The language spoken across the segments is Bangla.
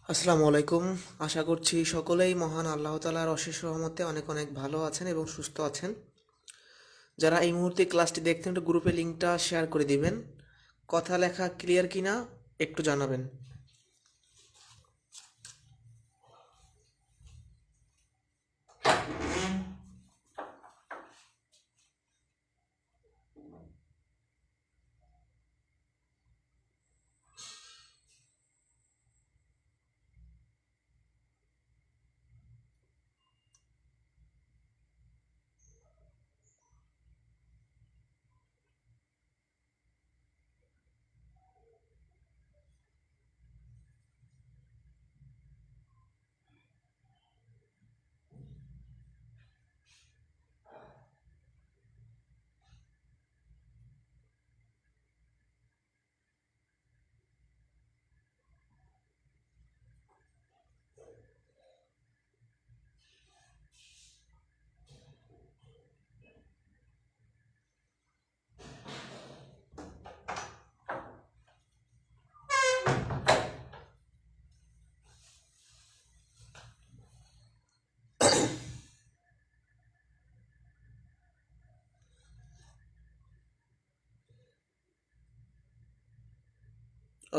আসসালামু আলাইকুম। আশা করছি সকলেই মহান আল্লাহ তাআলার অশেষ রহমতে অনেক অনেক ভালো আছেন এবং সুস্থ আছেন। যারা এই মুহূর্তে ক্লাসটি দেখছেন একটু গ্রুপে লিঙ্কটা শেয়ার করে দিবেন। কথা লেখা ক্লিয়ার কিনা একটু জানাবেন।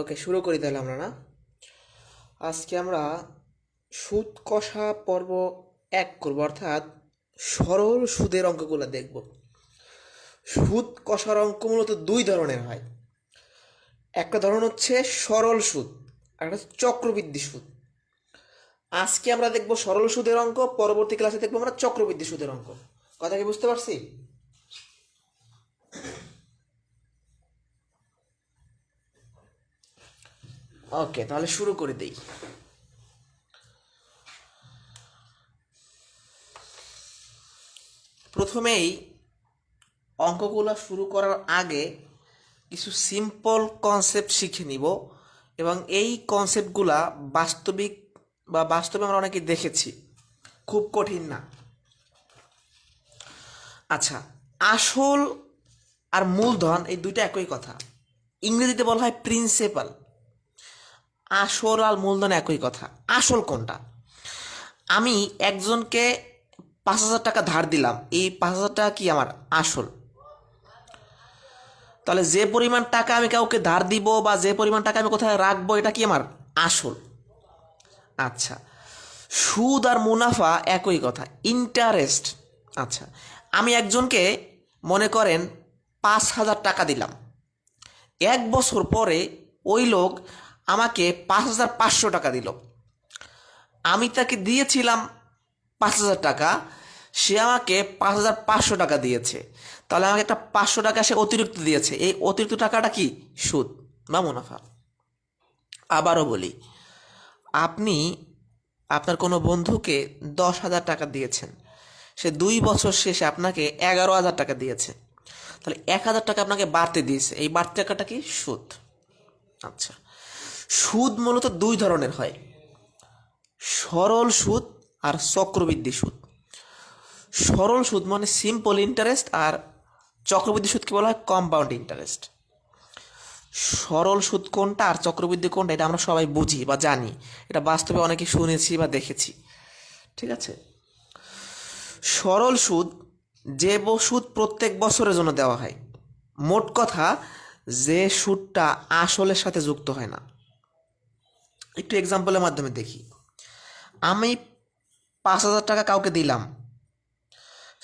ওকে, শুরু করি তাহলে আমরা না। আজকে আমরা সুদ কষা পর্ব 1 করব, অর্থাৎ সরল সুদের অঙ্কগুলো দেখব। সুদ কষার অঙ্ক মূলত দুই ধরনের হয়। একটা ধরন হচ্ছে সরল সুদ, আর একটা হচ্ছে চক্রবৃদ্ধি সুদ। আজকে আমরা দেখব সরল সুদের অঙ্ক, পরবর্তী ক্লাসে দেখবো আমরা চক্রবৃদ্ধি সুদের অঙ্ক। কথা কি বুঝতে পারছি? ওকে, তাহলে শুরু করে দেই। প্রথমেই অঙ্কগুলো শুরু করার আগে কিছু সিম্পল কনসেপ্ট শিখে নিব, এবং এই কনসেপ্টগুলা বাস্তবে আমরা অনেকে দেখেছি, খুব কঠিন না। আচ্ছা, আসল আর মূলধন এই দুইটা একই কথা। ইংরেজিতে বলা হয় প্রিন্সিপাল। আসল আর মূলধন একই কথা। আসল কোনটা? আমি একজনকে 5,000 টাকা ধার দিলাম, এই 5,000 টাকা কি আমার আসল? তাহলে যে পরিমাণ টাকা আমি কাউকে ধার দিব বা যে পরিমাণ টাকা আমি কোথায় রাখবো, এটা কি আমার আসল? আচ্ছা, সুদ আর মুনাফা একই কথা, ইন্টারেস্ট। আচ্ছা, আমি একজনকে মনে করেন 5,000 টাকা দিলাম, 1 বছর পরে ওই লোক আমাকে 5,500 টাকা দিল। আমি তাকে দিয়েছিলাম 5,000 টাকা, সে আমাকে 5,500 টাকা দিয়েছে। তাহলে আমাকে একটা 500 টাকা সে অতিরিক্ত দিয়েছে। এই অতিরিক্ত টাকাটা কি? সুদ বা মুনাফা। আবারও বলি, আপনি আপনার কোনো বন্ধুকে 10,000 টাকা দিয়েছেন, সে 2 বছর শেষে আপনাকে 11,000 টাকা দিয়েছে। তাহলে 1,000 টাকা আপনাকে বাড়তে দিয়েছে, এই বাড়তি টাকাটা কি? সুদ। আচ্ছা, সুদ মূলত দুই ধরনের হয়, সরল সুদ আর চক্রবৃদ্ধি সুদ। সরল সুদ মানে সিম্পল ইন্টারেস্ট, আর চক্রবৃদ্ধি সুদকে বলা হয় কম্পাউন্ড ইন্টারেস্ট। সরল সুদ কোনটা আর চক্রবৃদ্ধি কোনটা এটা আমরা সবাই বুঝি বা জানি, এটা বাস্তবে অনেকে শুনেছি বা দেখেছি। ঠিক আছে, সরল সুদ যে সুদ প্রত্যেক বছরের জন্য দেওয়া হয়। মোট কথা, যে সুদটা আসলের সাথে যুক্ত হয় না। একটু এক্সাম্পলের মাধ্যমে দেখি। আমি 5,000 টাকা কাউকে দিলাম,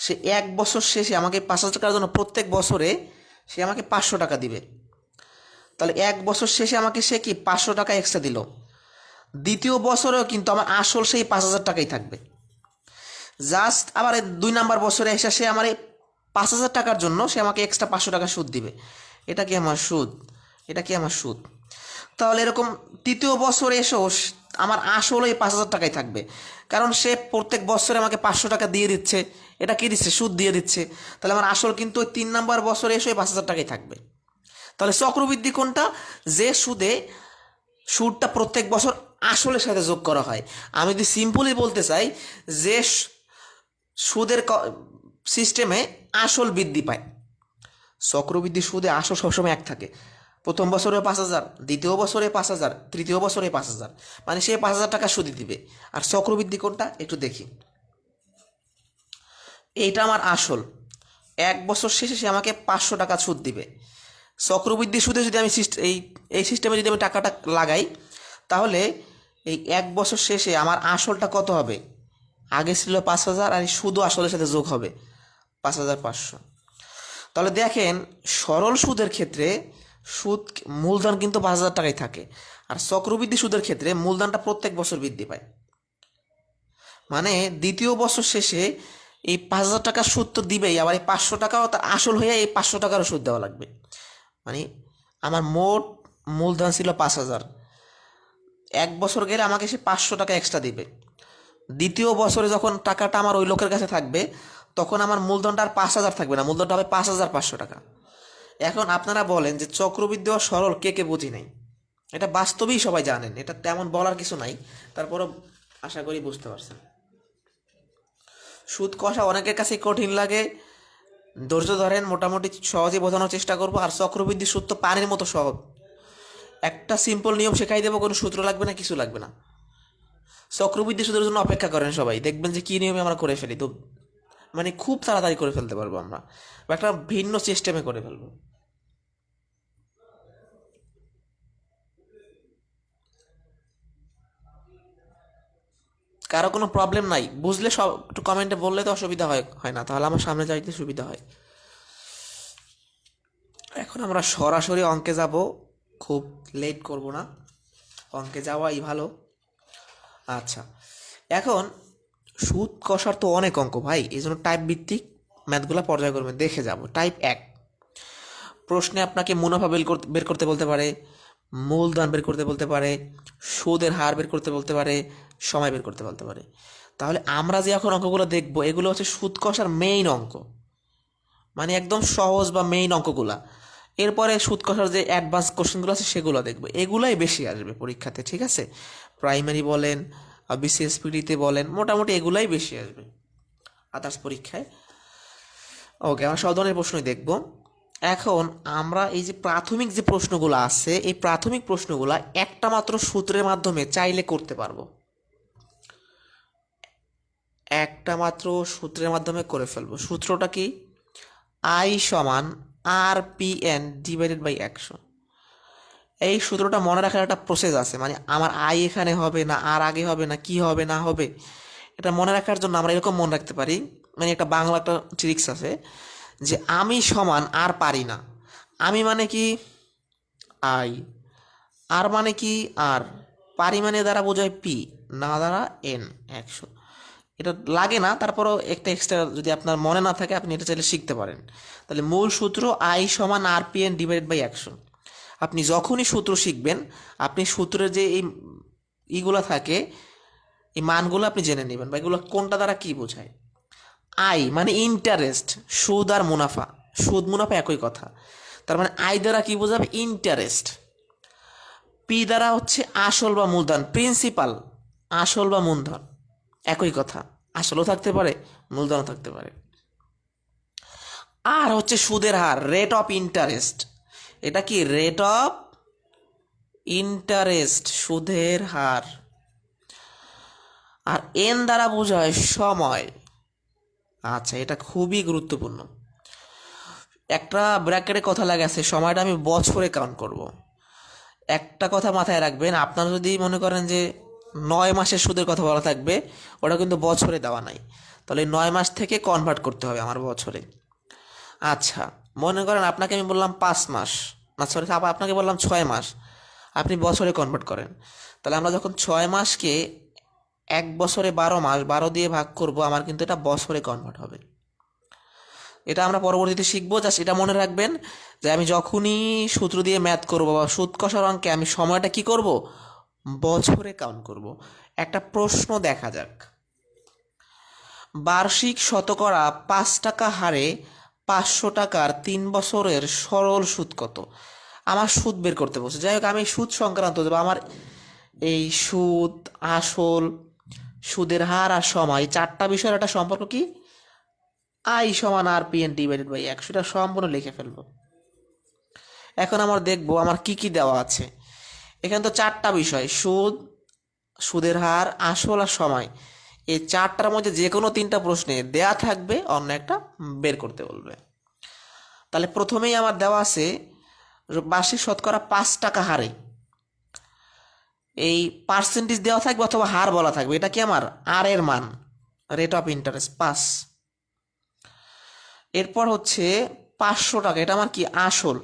সে 1 বছর শেষে আমাকে 5,000 টাকার জন্য প্রত্যেক বছরে সে আমাকে 500 টাকা দিবে। তাহলে 1 বছর শেষে আমাকে সে কি 500 টাকা এক্সট্রা দিল। দ্বিতীয় বছরেও কিন্তু আমার আসল সেই 5,000 টাকাই থাকবে। জাস্ট আবার 2 নাম্বার বছরে এসে সে আমার এই 5,000 টাকার জন্য সে আমাকে এক্সট্রা 500 টাকা সুদ দিবে। এটা কি আমার সুদ? এটা কি আমার সুদ? তাহলে এরকম তৃতীয় বছরে এসেও আমার আসল এই 5,000 টাকাই থাকবে, কারণ সে প্রত্যেক বছরে আমাকে 500 টাকা দিয়ে দিচ্ছে। এটা কি দিচ্ছে? সুদ দিয়ে দিচ্ছে। তাহলে আমার আসল কিন্তু ওই 3 নাম্বার বছরে এসে ওই 5,000 টাকাই থাকবে। তাহলে চক্রবৃদ্ধি কোনটা? যে সুদটা প্রত্যেক বছর আসলের সাথে যোগ করা হয়। আমি যদি সিম্পলি বলতে চাই, যে সুদের সিস্টেমে আসল বৃদ্ধি পায়। চক্রবৃদ্ধি সুদে আসল সবসময় এক থাকে। প্রথম বছরে 5,000, দ্বিতীয় বছরে 5,000, তৃতীয় বছরে 5,000, মানে সে 5,000 টাকা সুদ দিবে। আর চক্রবৃদ্ধি কোনটা একটু দেখি। এইটা আমার আসল, 1 বছর শেষে সে আমাকে 500 টাকা সুদ দিবে। চক্রবৃদ্ধি সুদে যদি আমি এই সিস্টেমে যদি আমি টাকাটা লাগাই, তাহলে এই 1 বছর শেষে আমার আসলটা কত হবে? আগে ছিল 5,000, আর এই সুদও আসলের সাথে যোগ হবে 5,500। তাহলে দেখেন, সরল সুদের ক্ষেত্রে সুদ মূলধন কিন্তু 5,000 টাকাই থাকে, আর চক্রবৃদ্ধি সুদের ক্ষেত্রে মূলধনটা প্রত্যেক বছর বৃদ্ধি পায়। মানে দ্বিতীয় বছর শেষে এই 5,000 টাকার সুদ তো দিবেই, আবার এই 500 টাকাও তার আসল হয়ে এই 500 টাকারও সুদ দেওয়া লাগবে। মানে আমার মোট মূলধন ছিল 5,000, 1 বছর গেলে আমাকে সে 500 টাকা এক্সট্রা দিবে। দ্বিতীয় বছরে যখন টাকাটা আমার ওই লোকের কাছে থাকবে, তখন আমার মূলধনটা আর 5,000 থাকবে না, মূলধনটা হবে 5,500 টাকা। এখন আপনারা বলেন যে চক্রবৃদ্ধি ও সরল কে কে বুঝি নাই? এটা বাস্তবেই সবাই জানেন, এটা তেমন বলার কিছু নাই, তারপরও আশা করি বুঝতে পারছেন। সুদ কষা অনেকের কাছে কঠিন লাগে, ধৈর্য ধরেন, মোটামুটি সহজে বোঝানোর চেষ্টা করবো। আর চক্রবৃদ্ধি সুদ তো পানির মতো সহজ, একটা সিম্পল নিয়ম শেখাই দেবো, কোনো সূত্র লাগবে না, কিছু লাগবে না। চক্রবৃদ্ধি সুদের জন্য অপেক্ষা করেন সবাই, দেখবেন যে কী নিয়মে আমরা করে ফেলি, তো মানে খুব তাড়াতাড়ি করে ফেলতে পারবো আমরা, বা একটা ভিন্ন সিস্টেমে করে ফেলবো। কারো কোনো প্রবলেম নাই, বুঝলে সব একটু কমেন্টে বললে তো অসুবিধা হয় না, তাহলে আমার সামনে যাইতে সুবিধা হয়। এখন আমরা সরাসরি অঙ্কে যাব, খুব লেট করব না, অঙ্কে যাওয়াই ভালো। আচ্ছা, এখন সুদ কষার তো অনেক অঙ্ক ভাই, এই জন্য টাইপ ভিত্তিক ম্যাথগুলো পর্যায়ক্রমে দেখে যাব। টাইপ 1, প্রশ্নে আপনাকে মুনাফা বের করতে বলতে পারে, মূলধন বের করতে বলতে পারে, সুদের হার বের করতে বলতে পারে, সময় বের করতে বলতে পারে। তাহলে আমরা যে এখন অঙ্কগুলো দেখব, এগুলো হচ্ছে সুদ কষার মেইন অঙ্ক, মানে একদম সহজ বা মেইন অঙ্কগুলা। এরপরে সুদ কষার যে অ্যাডভান্স কোশ্চেনগুলো আছে সেগুলো দেখবো, এগুলাই বেশি আসবে পরীক্ষাতে, ঠিক আছে? প্রাইমারি বলেন, বিসিএসপিডিতে বলেন, মোটামুটি এগুলাই বেশি আসবে আদার্স পরীক্ষায়। ওকে, আমরা সব ধরনের প্রশ্নই দেখব। এখন আমরা এই যে প্রাথমিক যে প্রশ্নগুলো আছে, এই প্রাথমিক প্রশ্নগুলো একটা মাত্র সূত্রের মাধ্যমে চাইলে করতে পারবো, একটা মাত্র সূত্রের মাধ্যমে করে ফেলবো। সূত্রটা কি? আই সমান RPN ডিভাইডেড বাই 100। এই সূত্রটা মনে রাখার একটা প্রসেস আছে, মানে আমার আই এখানে হবে না, আর আগে হবে না, কি হবে না হবে, এটা মনে রাখার জন্য আমরা এরকম মনে রাখতে পারি। মানে একটা বাংলা একটা ট্রিক্স আছে, যে আমি সমান আর পারি না। আমি মানে কি? আই। আর মানে কি? আর। পারি মানে দ্বারা বোঝায় পি, না দ্বারা এন। 100 এটা লাগে না, তারপরও একটা এক্সট্রা যদি আপনার মনে না থাকে, আপনি এটা চাইলে শিখতে পারেন। তাহলে মূল সূত্র আই সমান RPN ডিভাইডেড বাই 100। আপনি যখনই সূত্র শিখবেন, আপনি সূত্রের যে ইগুলো থাকে, এই মানগুলো আপনি জেনে নেবেন, বা এগুলো কোনটা দ্বারা কি বোঝায়। আই মানে ইন্টারেস্ট, সুদ আর মুনাফা, সুদ মুনাফা একই কথা। তার মানে আই দ্বারা কি বোঝাবে? ইন্টারেস্ট। পি দ্বারা হচ্ছে আসল বা মূলধন, প্রিন্সিপাল, আসল বা মূলধন একই কথা, আসলও থাকতে পারে, মূলধনও থাকতে পারে। আর হচ্ছে সুদের হার, রেট অফ ইন্টারেস্ট। এটা কি? রেট অফ ইন্টারেস্ট, সুদের হার। আর এন দ্বারা বোঝায় সময়। আচ্ছা, এটা খুবই গুরুত্বপূর্ণ। একটা ব্র্যাকেটে কথা লাগে আছে, সময়টা আমি বছরে কাউন্ট করব। একটা কথা মাথায় রাখবেন, আপনারা যদি মনে করেন যে 9 মাসের সুদের কথা বলা থাকবে, ওটা কিন্তু বছরে দেওয়া নাই, তাহলে 9 মাস থেকে কনভার্ট করতে হবে আমার বছরে। আচ্ছা, মনে করেন আপনাকে আমি বললাম 5 মাস, না সরি, আপনাকে বললাম 6 মাস, আপনি বছরে কনভার্ট করেন। তাহলে আমরা যখন 6 মাসকে 1 বছরে 12 মাস, 12 দিয়ে ভাগ করব, আমার কিন্তু এটা বছরে কনভার্ট হবে। এটা আমরা পরবর্তীতে শিখবো, জাস্ট এটা মনে রাখবেন যে আমি যখনই সূত্র দিয়ে ম্যাথ করব বা সুদ কষার অঙ্কে, আমি সময়টা কি করব? বছরে কাউন্ট করব। একটা প্রশ্ন দেখা যাক। বার্ষিক শতকরা 5 টাকা হারে 500 টাকার 3 বছরের সরল সুদ কত? আমার সুদ বের করতে বলছে। যাই হোক, আমি সুদ সংক্রান্ত দেবো। আমার এই সুদ, আসল, সুদের হার আর সময়, 4টা বিষয়ের একটা সম্পর্ক কি? আই সমান RPN ডিভাইডেড বাই 100, এটা সম্পূর্ণ লিখে ফেলবো। এখন আমার দেখবো আমার কি কি দেওয়া আছে। এখানে তো চারটা বিষয়, সুদ, সুদের হার, আসল আর সময়। এই চারটার মধ্যে যে কোনো তিনটা প্রশ্নে দেয়া থাকবে, অন্য একটা বের করতে বলবে। তাহলে প্রথমেই আমার দেওয়া আছে বার্ষিক শতকরা 5 টাকা হারে, এই পার্সেন্টেজ দেওয়া থাকবে অথবা হার বলা থাকবে। এটা কি আমার আর এর মান, রেট অফ ইন্টারেস্ট 5। এরপর হচ্ছে 500 টাকা, এটা আমার কি আসল,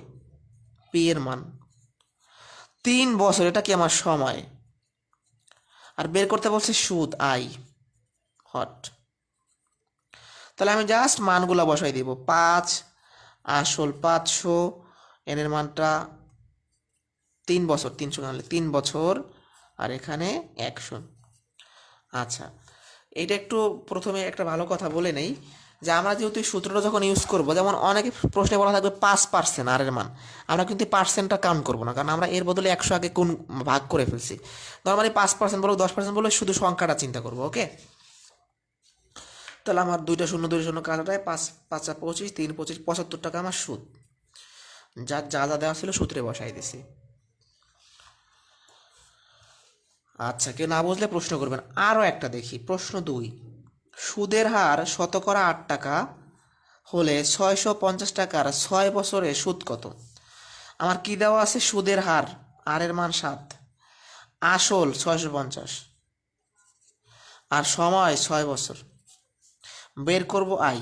পি এর মান। 3 বছর, এটা কি আমার সময়। আর বের করতে বলছে সুদ, আই, হট। তাহলে আমি জাস্ট মানগুলা বসাই দিব। 5, আসল 500, এনের মানটা 3 বছর, 300 আনলে 3 বছর, আর এখানে 100। আচ্ছা, এইটা একটু প্রথমে একটা ভালো কথা বলে নেই যে আমরা যেহেতু এই সূত্রটা যখন ইউজ করবো, যেমন অনেকে প্রশ্নে বলা থাকবে 5% আর এর মান, আমরা কিন্তু পার্সেন্টটা কাউন্ট করবো না, কারণ আমরা এর বদলে 100 আগে কোন ভাগ করে ফেলছি। নর্মালি 5% বলো 10% বলে শুধু সংখ্যাটা চিন্তা করবো। ওকে, তাহলে আমার 2টা শূন্য 2টা শূন্য কাটাটায় 5 5 25, 3 25, 75 টাকা আমার সুদ। যা যা যা দেওয়া ছিল সূত্রে বসাই দিছি। আচ্ছা, কেউ না বুঝলে প্রশ্ন করবেন। আরও একটা দেখি, প্রশ্ন 2, সুদের হার শতকরা 8 টাকা হলে 650 টাকার 6 বছরে সুদ কত? আমার কি দেওয়া আছে, সুদের হার, আর এর মান 7, আসল 650, আর সময় 6 বছর। বের করব আই।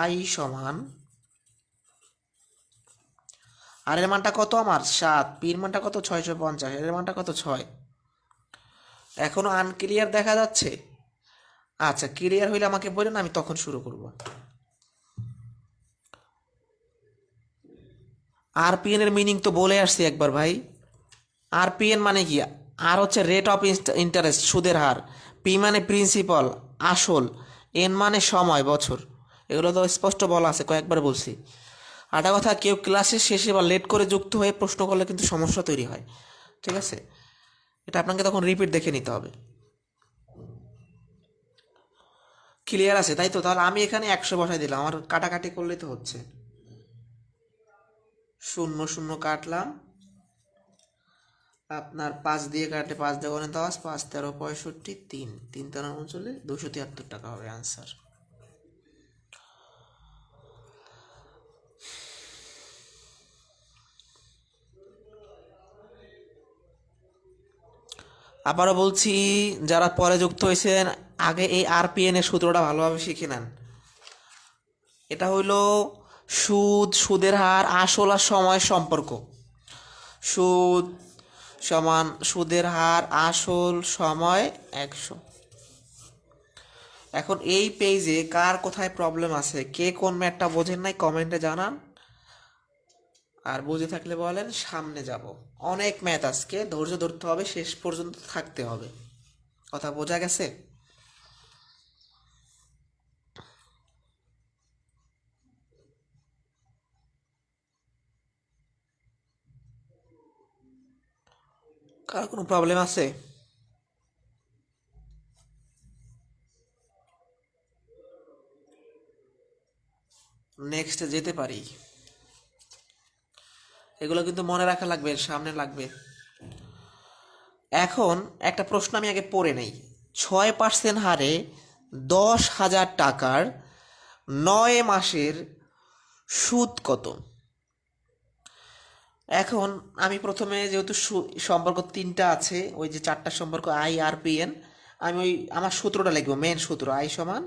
আই সমান, আর এর মানটা কত আমার 7, পির মানটা কত 650, এর মানটা কত 6। এখনো আনক্লিয়ার দেখা যাচ্ছে? আচ্ছা, ক্লিয়ার হইলে আমাকে বলেন, আমি তখন শুরু করব। আরপিএন এর মিনিং তো বলে আসছি একবার ভাই। আরপিএন মানে কি? আর হচ্ছে রেট অফ ইন্টারেস্ট, সুদের হার। পি মানে প্রিন্সিপাল, আসল। এন মানে সময়, বছর। এগুলো তো স্পষ্ট বলা আছে, কয়েকবার বলছি। আরেকটা কথা, কেউ ক্লাসের শেষে বা লেট করে যুক্ত হয়ে প্রশ্ন করলে কিন্তু সমস্যা তৈরি হয়। ঠিক আছে, এটা আপনাকে তখন রিপিট দেখে নিতে হবে। ক্লিয়ার আছে তাই তো? তাহলে আমি এখানে 100 বসাই দিলাম, আমার কাটাকাটি করলেই তো হচ্ছে। শূন্য শূন্য কাটলাম, আপনার 5 দিয়ে কাটে, 5 দিয়ে গণিত আওয়াজ, 5 13 65, 3 3 13 39, 273 টাকা হবে আনসার। আবারও বলছি, যারা পরে যুক্ত হয়েছেন, আগে এই আরপিএন এর সূত্রটা ভালোভাবে শিখে নেন। এটা হইল সুদ, সুদের হার, আসল আর সময় সম্পর্ক। সুদ সমান সুদের হার, আসল, সময় 100। এখন এই পেজে কার কোথায় প্রবলেম আছে, কে কোন ম্যাথটা বোঝেন নাই কমেন্টে জানান, আর বুঝে থাকলে বলেন, সামনে যাব। অনেক ম্যাথ আজকে, ধৈর্য ধরতে হবে, শেষ পর্যন্ত থাকতে হবে। কথা বোঝা গেছে? কার কোনো প্রবলেম আছে? নেক্সটে যেতে পারি। এগুলো কিন্তু মনে রাখা লাগবে, সামনে লাগবে। এখন একটা প্রশ্ন আমি আগে পড়ে নেই। 6% হারে 10,000 টাকার 9 মাসের সুদ কত? এখন আমি প্রথমে, যেহেতু সম্পর্ক 3টা আছে, ওই যে 4টা সম্পর্ক আই আর পি এন, আমি ওই আমার সূত্রটা লিখবো, মেন সূত্র, আই সমান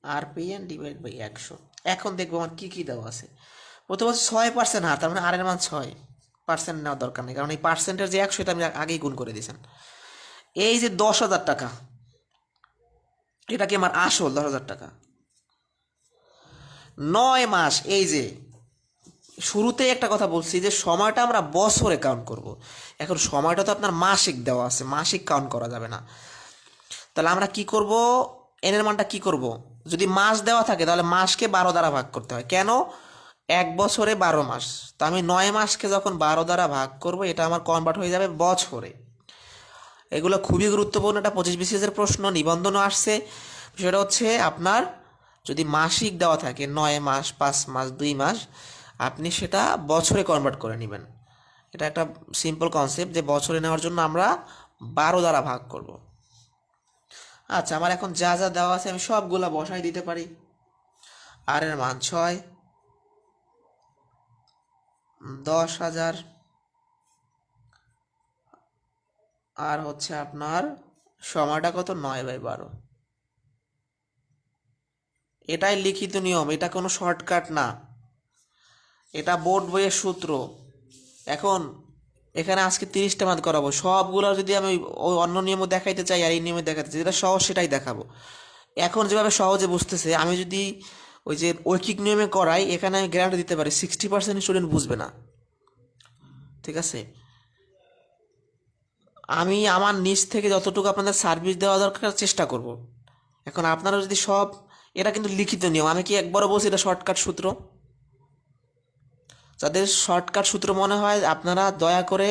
আর পি এন ডিভাইড বাই 100। এখন দেখবো আমার কী কী দেওয়া আছে। প্রথমে 6% হার, তার মানে আর এর মান 6%, নেওয়ার দরকার নেই, কারণ এই পার্সেন্টের যে 100 এটা আমি আগেই গুণ করে দিয়েছেন। এই যে 10,000 টাকা, এটা কি আমার আসল 10,000 টাকা। 9 মাস, এই যে শুরুতেই একটা কথা বলছি যে সময়টা আমরা বছরে কাউন্ট করব। এখন সময়টা তো আপনার মাসিক দেওয়া আছে, মাসিক কাউন্ট করা যাবে না। তাহলে আমরা কি করব, এনের মানটা কি করব, যদি মাস দেওয়া থাকে তাহলে মাসকে 12 দ্বারা ভাগ করতে হয়। কেন? 1 বছরে 12 মাস, তো আমি 9 মাসকে যখন 12 দ্বারা ভাগ করব, এটা আমার কনভার্ট হয়ে যাবে বছরে। এগুলো খুবই গুরুত্বপূর্ণ, এটা 25 BCS প্রশ্ন, নিবন্ধনও আসছে। বিষয়টা হচ্ছে আপনার যদি মাসিক দেওয়া থাকে 9 মাস, 5 মাস, 2 মাস, আপনি সেটা বছরে কনভার্ট করে নেবেন। এটা একটা সিম্পল কনসেপ্ট যে বছরে নেওয়ার জন্য আমরা 12 দ্বারা ভাগ করব। আচ্ছা, আমার এখন যা যা দেওয়া আছে আমি সবগুলা বসাই দিতে পারি। আর এর মান 6, 10,000, আর হচ্ছে আপনার সময়টা কত, 9/12। এটাই লিখিত নিয়ম, এটা কোনো শর্টকাট না, এটা বোর্ড বইয়ের সূত্র। এখন এখানে আজকে 30টা মান করাবো, সবগুলো যদি আমি ওই অন্য নিয়মে দেখাইতে চাই আর এই নিয়মে দেখাতে চাই, যেটা সহজ সেটাই দেখাবো। এখন যেভাবে সহজে বুঝতেছে, আমি যদি ওই যে ঐকিক নিয়মে করাই, এখানে আমি গ্যারান্টি দিতে পারি 60% স্টুডেন্ট বুঝবে না। ঠিক আছে, আমি আমার নিজ থেকে যতটুকু আপনাদের সার্ভিস দেওয়া দরকার চেষ্টা করব। এখন আপনারা যদি সব, এটা কিন্তু লিখিত নিয়ম, আমি কি একবারও বলছি এটা শর্টকাট সূত্র? যাদের শর্টকাট সূত্র মনে হয় আপনারা দয়া করে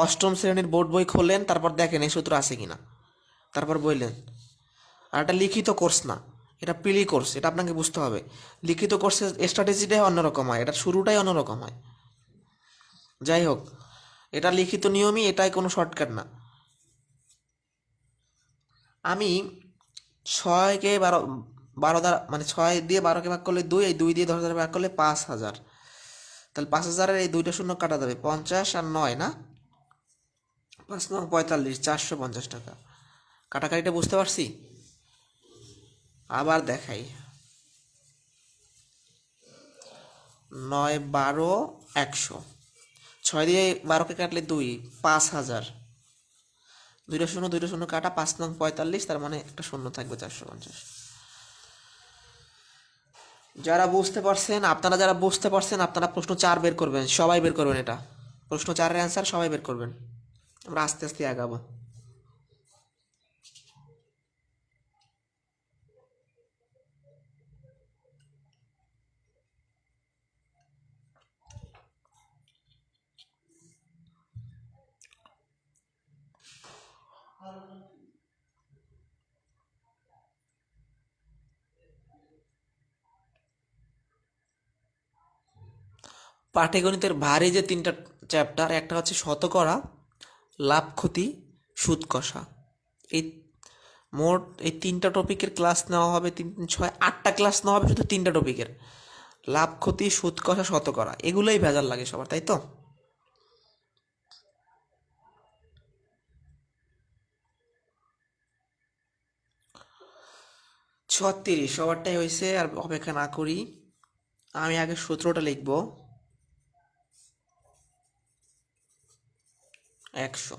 অষ্টম শ্রেণীর বোর্ড বই খোলেন, তারপর দেখেন এই সূত্র আছে কিনা, তারপর বললেন। আর এটা লিখিত কোর্স না, এটা প্রিলি কোর্স, এটা আপনাকে বুঝতে হবে। লিখিত কোর্সের স্ট্র্যাটেজিটাই অন্যরকম হয়, এটার শুরুটাই অন্যরকম হয়। যাই হোক, এটা লিখিত নিয়মই, এটাই কোনো শর্টকাট না। আমি 6কে 12, 12 দ্বারা মানে 6 দিয়ে 12কে ভাগ করলে 2, এই 2 দিয়ে 10 দ্বারা ভাগ করলে 5,000। তাহলে 5,000-এর এই দুইটা শূন্য কাটা যাবে, 50 আর 9 না, 5×9 = 45, 450 টাকা। কাটাকাটিটা বুঝতে পারছি? আবার দেখাই, 9, 12, 100, 6 দিয়ে 12কে কাটলে 2, 5,000, দুইটা শূন্য দুইটা শূন্য কাটা, 5×9 = 45, তার মানে একটা শূন্য থাকবে, 450। যারা বুঝতে পারছেন, আপনারা যারা বুঝতে পারছেন, আপনারা প্রশ্ন 4 বের করবেন, সবাই বের করবেন, এটা প্রশ্ন 4-এর অ্যান্সার সবাই বের করবেন। আমরা আস্তে আস্তে আগাবো। পাটিগণিতের ভারী যে 3টা চ্যাপ্টার, একটা হচ্ছে শতকরা, লাভ ক্ষতি, সুদ কষা। এই মোট এই 3টা টপিকের ক্লাস নেওয়া হবে, 3, 6, 8টা ক্লাস নেওয়া হবে শুধু 3টা টপিকের। লাভ ক্ষতি, সুদ কষা, শতকরা, এগুলোই ভেজাল লাগে সবার, তাই তো? 36 সবারটাই হয়েছে, আর অপেক্ষা না করি, আমি আগে সূত্রটা লিখব। 100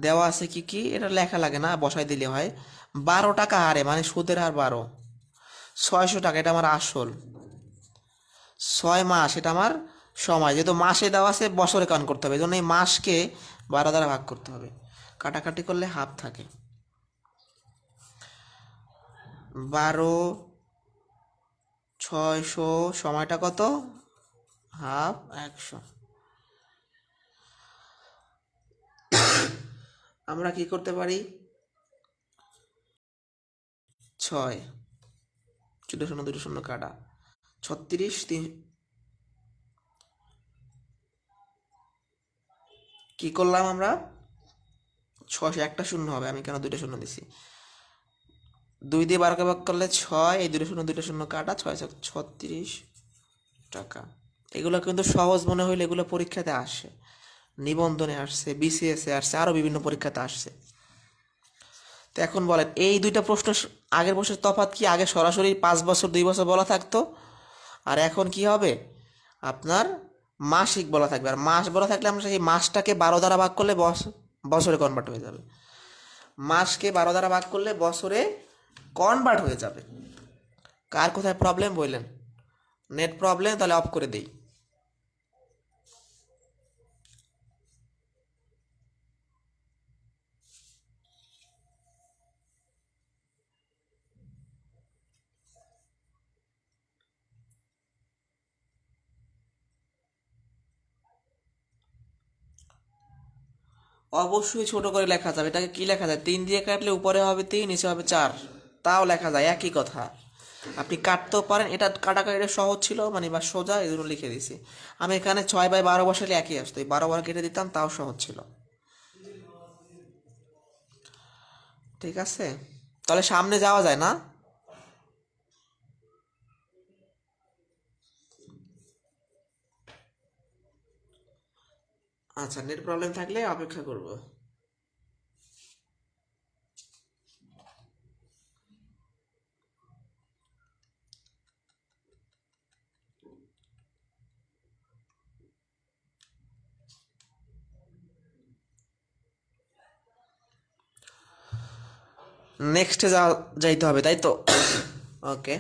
দেওয়া আছে কি কি, এটা লেখা লাগে না, বসাই দিলে হয়। 12 টাকা হারে, মানে সুদের হার 12। 600 টাকা, এটা আমার আসল। 6 মাস, এটা আমার সময়, যেহেতু মাসে দেওয়া আছে বছরে কাউন্ট করতে হবে, এই জন্য এই মাসকে 12 দ্বারা ভাগ করতে হবে, কাটাকাটি করলে হাফ থাকে। 12, 600, সময়টা কত, হাফ, 100। আমরা কি করতে পারি, 6, দুটো শূন্য দুটো শূন্য কাটা, 36, 3, কি করলাম আমরা, 600, একটা শূন্য হবে, আমি কেন দুইটা শূন্য দিছি। 2 দিয়ে 12কে ভাগ করলে 6, এই দুটো শূন্য কাটা, 636 টাকা। এগুলো কিন্তু সহজ মনে হইলে এগুলো পরীক্ষাতে আসে, নিবন্ধনে আসছে, বিসিএসে আসছে, আরও বিভিন্ন পরীক্ষাতে আসছে। তো এখন বলেন, এই দুইটা প্রশ্ন, আগের প্রশ্নের তফাৎ কি, আগে সরাসরি 5 বছর 2 বছর বলা থাকতো, আর এখন কি হবে, আপনার মাসিক বলা থাকবে। আর মাস বলা থাকলে আমরা সেই মাসটাকে 12 দ্বারা ভাগ করলে বছরে কনভার্ট হয়ে যাবে। মাসকে 12 দ্বারা ভাগ করলে বছরে কনভার্ট হয়ে যাবে। কার কোথায় প্রবলেম বললেন? নেট প্রবলেম, তাহলে অফ করে দেই। অবশ্যই ছোট করে লেখা যাবে। এটাকে কি লেখা যায়, 3 দিয়ে কাটলে উপরে হবে 3, নিচে হবে 4, তাও লেখা যায়, একই কথা। আপনি কাটতেও পারেন, এটা কাটাকাটিটা সহজ ছিল মানে বা সোজা, এই জন্য লিখে দিছি। আমি এখানে 6/12 বসালে একই আসতো, এই 12 বার কেটে দিতাম, তাও সহজ ছিল। ঠিক আছে, তাহলে সামনে যাওয়া যায় না? আচ্ছা, নেট প্রবলেম থাকলে অপেক্ষা করব। নেক্সটে যাইতে হবে তাই তো? ওকে।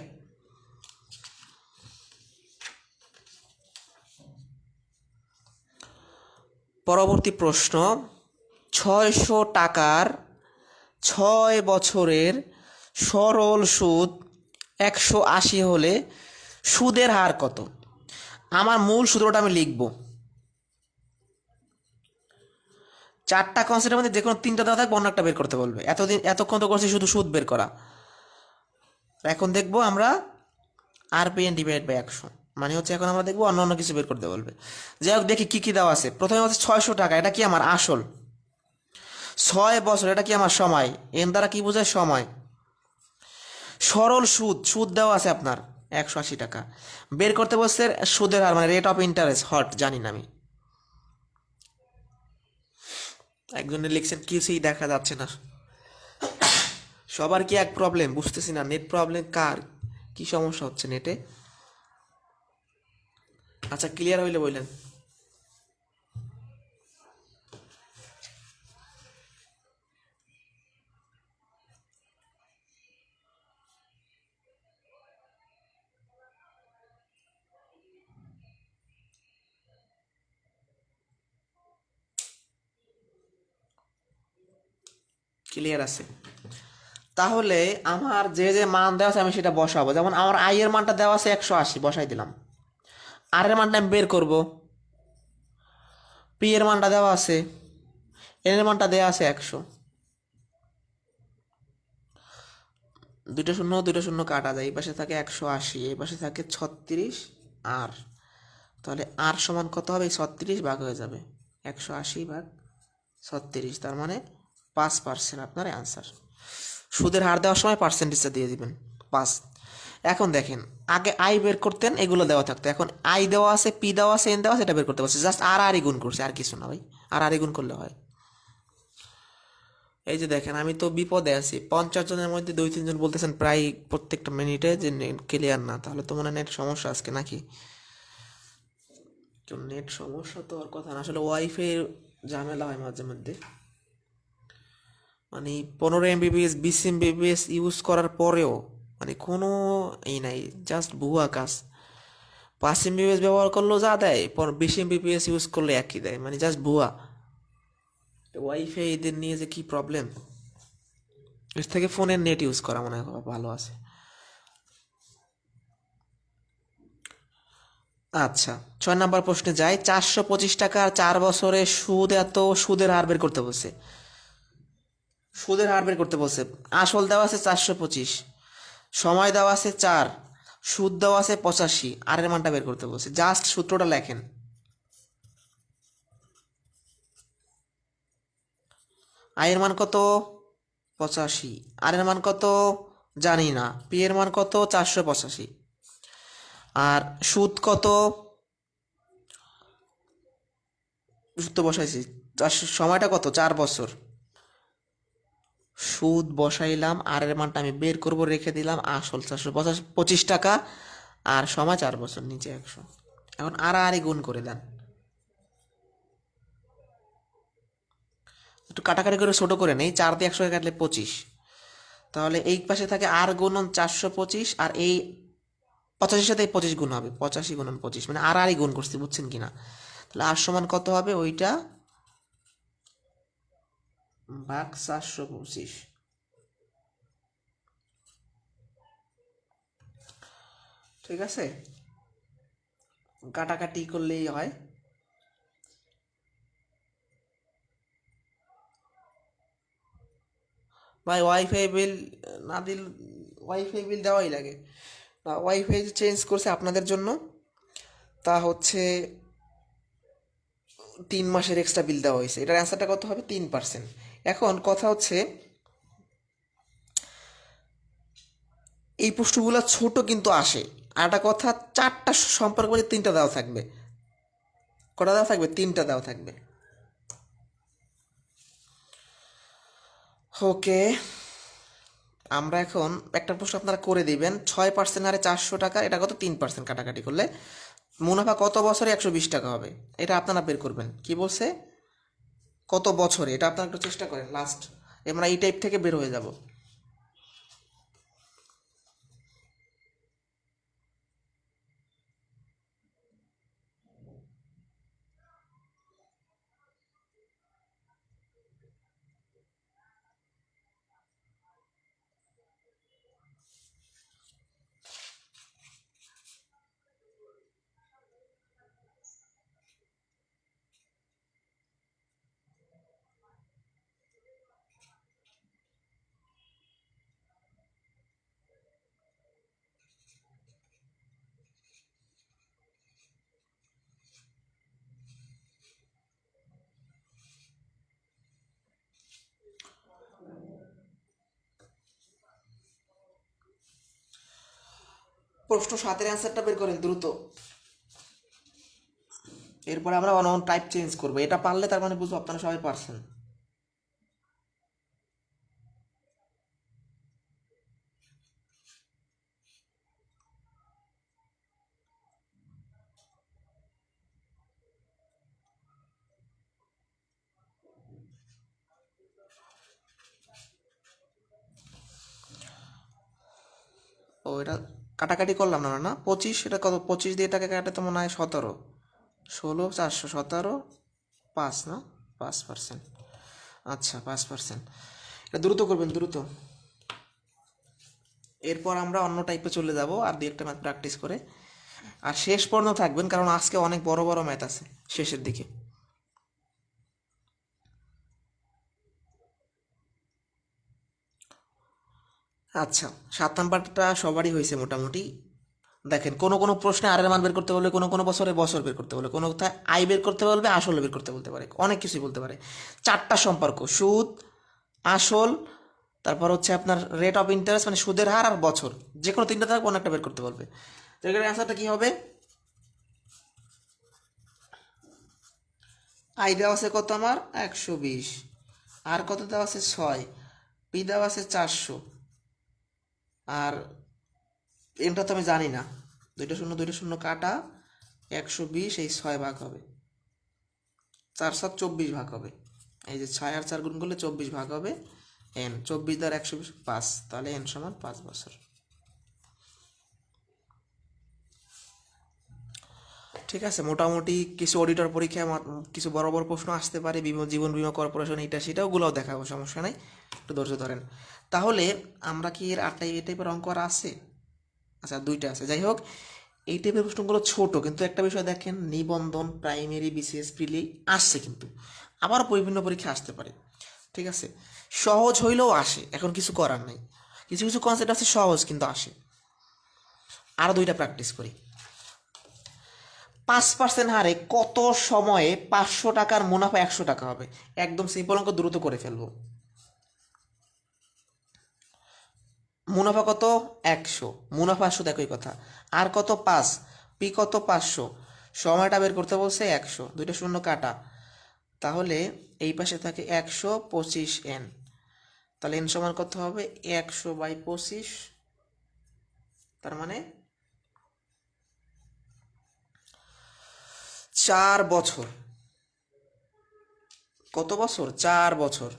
পরবর্তী প্রশ্ন, 600 টাকার 6 বছরের সরল সুদ 180 হলে সুদের হার কত? আমার মূল সূত্রটা আমি লিখব। 4টা কনসেপ্টের মধ্যে যে কোনো 3টা দেওয়া থাকবে, অন্য একটা বের করতে বলবে। এতক্ষণ তো করছি শুধু সুদ বের করা। এখন দেখবো আমরা RPN ডিভাইড বাই 100, মানে হচ্ছে এখন আমরা দেখবো অন্য অন্য কিছু বের করতে বলবে। যাই হোক, দেখি কি কি দেওয়া আছে। প্রথমে হচ্ছে 600 টাকা, এটা কি আমার আসল। 6 বছর, এটা কি আমার সময়। এর দ্বারা কি বোঝায়? সময়। সরল সুদ, সুদ দেওয়া আছে আপনার 180 টাকা। বের করতে বলছে সুদের হার, মানে রেট অফ ইন্টারেস্ট, হট জানি না আমি। একজনের লিখছেন কিছুই দেখা যাচ্ছে না। সবার কি এক প্রবলেম? বুঝতেছি না, নেট প্রবলেম কার, কি সমস্যা হচ্ছে নেটে? আচ্ছা, ক্লিয়ার হইলে বললেন। ক্লিয়ার আছে? তাহলে আমার যে যে মান দেওয়া আছে আমি সেটা বসাবো। যেমন আমার আই এর মানটা দেওয়া আছে 180, বসাই দিলাম। আর এর মানটা আমি বের করব। পি এর মানটা দেওয়া আছে, এন এর মানটা দেওয়া আছে 100। দুইটা শূন্য দুইটা শূন্য কাটা যায়, এই পাশে থাকে 180, এই পাশে থাকে 36 আর। তাহলে আর সমান কত হবে? 36 ভাগ হয়ে যাবে 180 ভাগ 36, তার মানে 5% আপনার অ্যান্সার। সুদের হার দেওয়ার সময় পার্সেন্টেজটা দিয়ে দিবেন 5। এখন দেখেন, আগে আই বের করতেন, এগুলো দেওয়া থাকতো। এখন আই দেওয়া আছে, পি দেওয়া আছে, এন দেওয়া আছে, এটা বের করতে পারছি। জাস্ট আর গুণ করছে, আর কিছু না ভাই। আর গুণ করলে হয়। এই যে দেখেন, আমি তো বিপদে আছি। 50 জনের মধ্যে 2-3 জন বলতেছেন প্রায় প্রত্যেকটা মিনিটে যে নেট ক্লিয়ার না। তাহলে তো মনে হয় নেট সমস্যা আজকে নাকি? তো নেট সমস্যা তো আর কথা না, আসলে ওয়াইফাই ঝামেলা হয় মাঝে মধ্যে। মানে 15 MBps 20 MBps ইউজ করার পরেও মানে কোনো এই নাই, জাস্ট ভুয়া কাজ। 5 MBps ব্যবহার করলেও যা দেয়, 20 MBps ইউজ করলে একই দেয়, মানে জাস্ট ভুয়া। ওয়াইফাই এদের নিয়ে যে কি প্রবলেম, এর থেকে ফোনের নেট ইউজ করা মনে হয় ভালো আছে। আচ্ছা, 6 নম্বর প্রশ্নে যাই। 425 টাকা আর 4 বছরে সুদ এত, সুদের হার বের করতে বলছে। সুদের হার বের করতে বলছে। আসল দেওয়া আছে 425, সময় দেওয়া আছে 4, সুদ দেওয়া আছে 85, আর এর মানটা বের করতে বলছে। জাস্ট সূত্রটা লেখেন। আয়ের মান কত? 85। আর এর মান কত? জানি না। পি এর মান কত? 485। আর সুদ কত? সুদ তো বসাইছি। সময়টা কত? 4 বছর। সুদ বসাইলাম, আর এর মানটা আমি বের করব, রেখে দিলাম। আসল 425 টাকা আর সময় 4 বছর, নিচে 100। এখন আর গুণ করে দেন। একটু কাটাকাটি করে ছোট করে নেই। 4 দিয়ে 100 কাটলে 25। তাহলে এই পাশে থাকে আর গুণন 425, আর এই 85-এর সাথে এই 25 গুণ হবে। 85 গুণন 25, মানে আরই গুণ করছি, বুঝছেন কিনা? তাহলে আর সমান কত হবে? ওইটা ভাগ 425। ঠিক আছে, কাটাকাটি করলেই হয়। ভাই ওয়াইফাই বিল না দিল, ওয়াইফাই বিল দেওয়াই লাগে না, ওয়াইফাই চেঞ্জ করছে আপনাদের জন্য, তা হচ্ছে 3 মাসের এক্সট্রা বিল দেওয়া হয়েছে। এটার অ্যান্সারটা কত হবে? 3%। এখন কথা হচ্ছে এই প্রশ্নগুলো ছোট কিন্তু আসে। আর একটা কথা, 4টা সম্পর্ক বলে 3টা দেওয়া থাকবে। কটা দেওয়া থাকবে? 3টা দেওয়া থাকবে। ওকে, আমরা এখন একটা প্রশ্ন আপনারা করে দিবেন। 6% হারে 400 টাকা, এটা কত? 3% কাটাকাটি করলে মুনাফা কত বছরে 120 টাকা হবে? এটা আপনারা বের করবেন। কি বলছে? কত বছরে? এটা আপনারা একটু চেষ্টা করেন। লাস্ট আমরা এই টাইপ থেকে বের হয়ে যাব। প্রশ্ন 7-এর অ্যান্সারটা বের করেন দ্রুত। এরপরে আমরা অন টাইপ চেঞ্জ করবো। এটা পারলে তার মানে বুঝবো আপনারা সবাই পারছেন। ও, এটা কাটাকাটি করলাম না না 25, এটা কত? 25 দিয়ে এটাকে কাটে তো মনে হয় 17, 16, 400, 17, 5 না? 5%। আচ্ছা, 5%। এটা দ্রুত করবেন, দ্রুত। এরপর আমরা অন্য টাইপে চলে যাব আর দুই একটা ম্যাথ প্র্যাকটিস করে। আর শেষ পর্যন্ত থাকবেন, কারণ আজকে অনেক বড় বড় ম্যাথ আছে শেষের দিকে। আচ্ছা, 7 নাম্বারটা সবারই হয়েছে মোটামুটি। দেখেন, কোনো কোনো প্রশ্নে আর এর মান বের করতে বলবে, কোনো কোনো বছরে বছর বের করতে বলবে, কোনো কোথায় আয় বের করতে বলবে, আসল বের করতে বলতে পারে, অনেক কিছুই বলতে পারে। 4টা সম্পর্ক: সুদ, আসল, তারপর হচ্ছে আপনার রেট অফ ইন্টারেস্ট মানে সুদের হার, আর বছর। যে কোনো 3টা থাকবে, কোনো একটা বের করতে বলবে। তো এখানে অ্যান্সারটা কী হবে? আয় দেওয়া আছে কত আমার? 120। আর কত দেওয়া আছে? 6। পি দেওয়া আছে 400। আর এমটা তো আমি জানি না। 2টা শূন্য 2টা শূন্য কাটা, 120 এই 6 ভাগ হবে, 4/7 ভাগ হবে। এই যে 6 আর 4 গুণ করলে 24 ভাগ হবে। এন 24 দ্বারা 120, 5। তাহলে এন সমান 5 বছর। ঠিক আছে, মোটামুটি কিছু অডিটর পরীক্ষায় কিছু বড় বড় প্রশ্ন আসতে পারে, জীবন বীমা কর্পোরেশন, এটা সেটাও গুলোও দেখাবো, সমস্যা নাই, একটু ধৈর্য ধরেন। তাহলে আমরা কি এর 8টা এই টাইপের অঙ্ক আর আছে? আচ্ছা, 2টা আছে। যাই হোক, এই টাইপের প্রশ্নগুলো ছোট, কিন্তু একটা বিষয় দেখেন, নিবন্ধন, প্রাইমারি, বিসিএস, প্রিলি আসছে, কিন্তু আবারও বিভিন্ন পরীক্ষা আসতে পারে। ঠিক আছে, সহজ হইলেও আসে, এখন কিছু করার নাই। কিছু কিছু কনসেপ্ট আছে সহজ কিন্তু আসে। আরও 2টা প্র্যাকটিস করি। 5% হারে কত সময়ে 500 টাকার মুনাফা 100 টাকা হবে? একদম সিম্পল অঙ্ক, দ্রুত করে ফেলবো। মুনাফা কত? 100। মুনাফা সুদ একই কথা। আর কত? 5। পি কত? 500। সময়টা বের করতে বলছে 100। 2টা শূন্য কাটা, তাহলে এই পাশে থাকে 125 এন। তাহলে এন সমান কত হবে? 100/25। তার মানে 4 বছর। কত বছর? 4 বছর।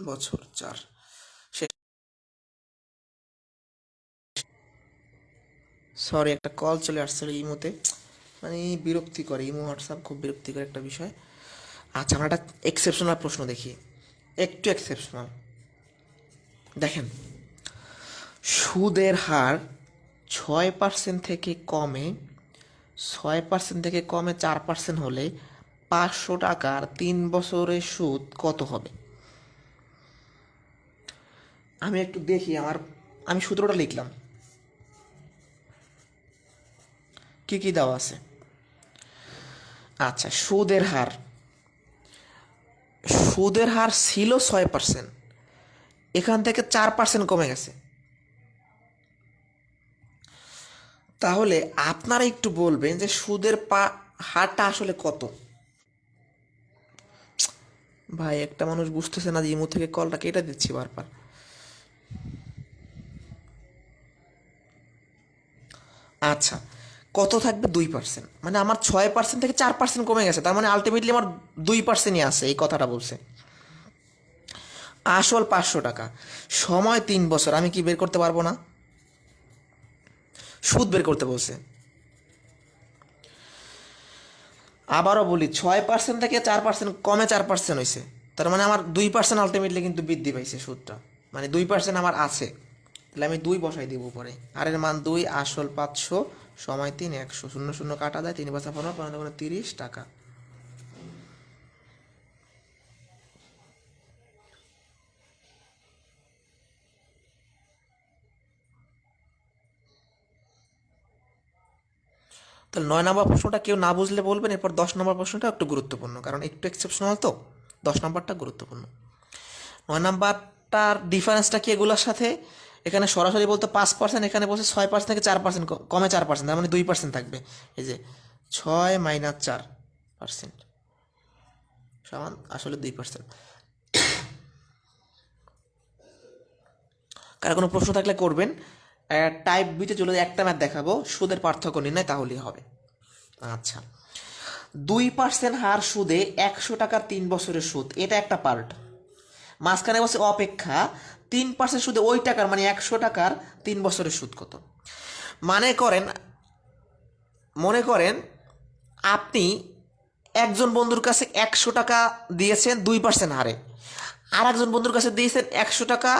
বছর 4। সরি, একটা কল চলে আসছিল ইমোতে, মানে বিরক্তিকর। ইমো হোয়াটসঅ্যাপ খুব বিরক্তিকর একটা বিষয়। আচ্ছা, আমরা একটা এক্সেপশনাল প্রশ্ন দেখি, একটু এক্সেপশনাল। দেখেন, সুদের হার 6% থেকে কমে 6% থেকে কমে 4% হলে 500 টাকার 3 বছরের সুদ কত হবে? আমি একটু দেখি আমি সূত্রটা লিখলাম কি কি দেওয়া আছে। আচ্ছা, সুদের হার ছিল 6%, এখান থেকে 4% কমে গেছে। তাহলে আপনারা একটু বলবেন যে হারটা আসলে কত। ভাই, একটা মানুষ বুঝতেছে না যে ইমো থেকে কলটা কেটে দিচ্ছি বারবার। আচ্ছা, কত থাকবে? 2%। মানে আমার 6% থেকে 4% কমে গেছে, তার মানে আলটিমেটলি আমার 2%ই আছে, এই কথাটা বলছে। আসল 500 টাকা, সময় 3 বছর, আমি কি বের করতে পারবো না? সুদ বের করতে বলছে। আবারও বলি, 6% থেকে 4% কমে 4% হয়েছে, তার মানে আমার 2% আলটিমেটলি কিন্তু বৃদ্ধি পাইছে সুদটা, মানে 2% আমার আছে। তাহলে আমি 2 বসাই দিব উপরে, আর এর মান 2, আসল 500, সময় 3, 100, 0 0 কাটা যায়, 3×5=15, 30 টাকা। তাহলে 9 নম্বর প্রশ্নটা কেউ না বুঝলে বলবেন, এরপর 10 নম্বর প্রশ্নটা একটু গুরুত্বপূর্ণ, কারণ একটু এক্সেপশনাল তো। 10 নম্বরটা গুরুত্বপূর্ণ। 9 নম্বরটার ডিফারেন্সটা কি এগুলোর সাথে? এখানে সরাসরি বলতে 5%, এখানে বলছে 6% থেকে 4% কমে 4%, তার মানে 2% থাকবে। এই যে 6 - 4% সমান আসলে 2%। কারো কোনো প্রশ্ন থাকলে করবেন। টাইপ বিতে চলে একটা ম্যাথ দেখাবো, সুদের পার্থক্য নির্ণয়, তাহলেই হবে। আচ্ছা, 2% হার সুদে 100 টাকার 3 বছরের সুদ, এটা একটা পার্ট। মাঝখানে বসে অপেক্ষা 3% সুদে ওই টাকার, মানে 100 টাকার 3 বছরের সুদ কত। মানে করেন মনে করেন আপনি একজন বন্ধুর কাছে 100 টাকা দিয়েছেন 2% হারে, আর একজন বন্ধুর কাছে দিয়েছেন 100 টাকা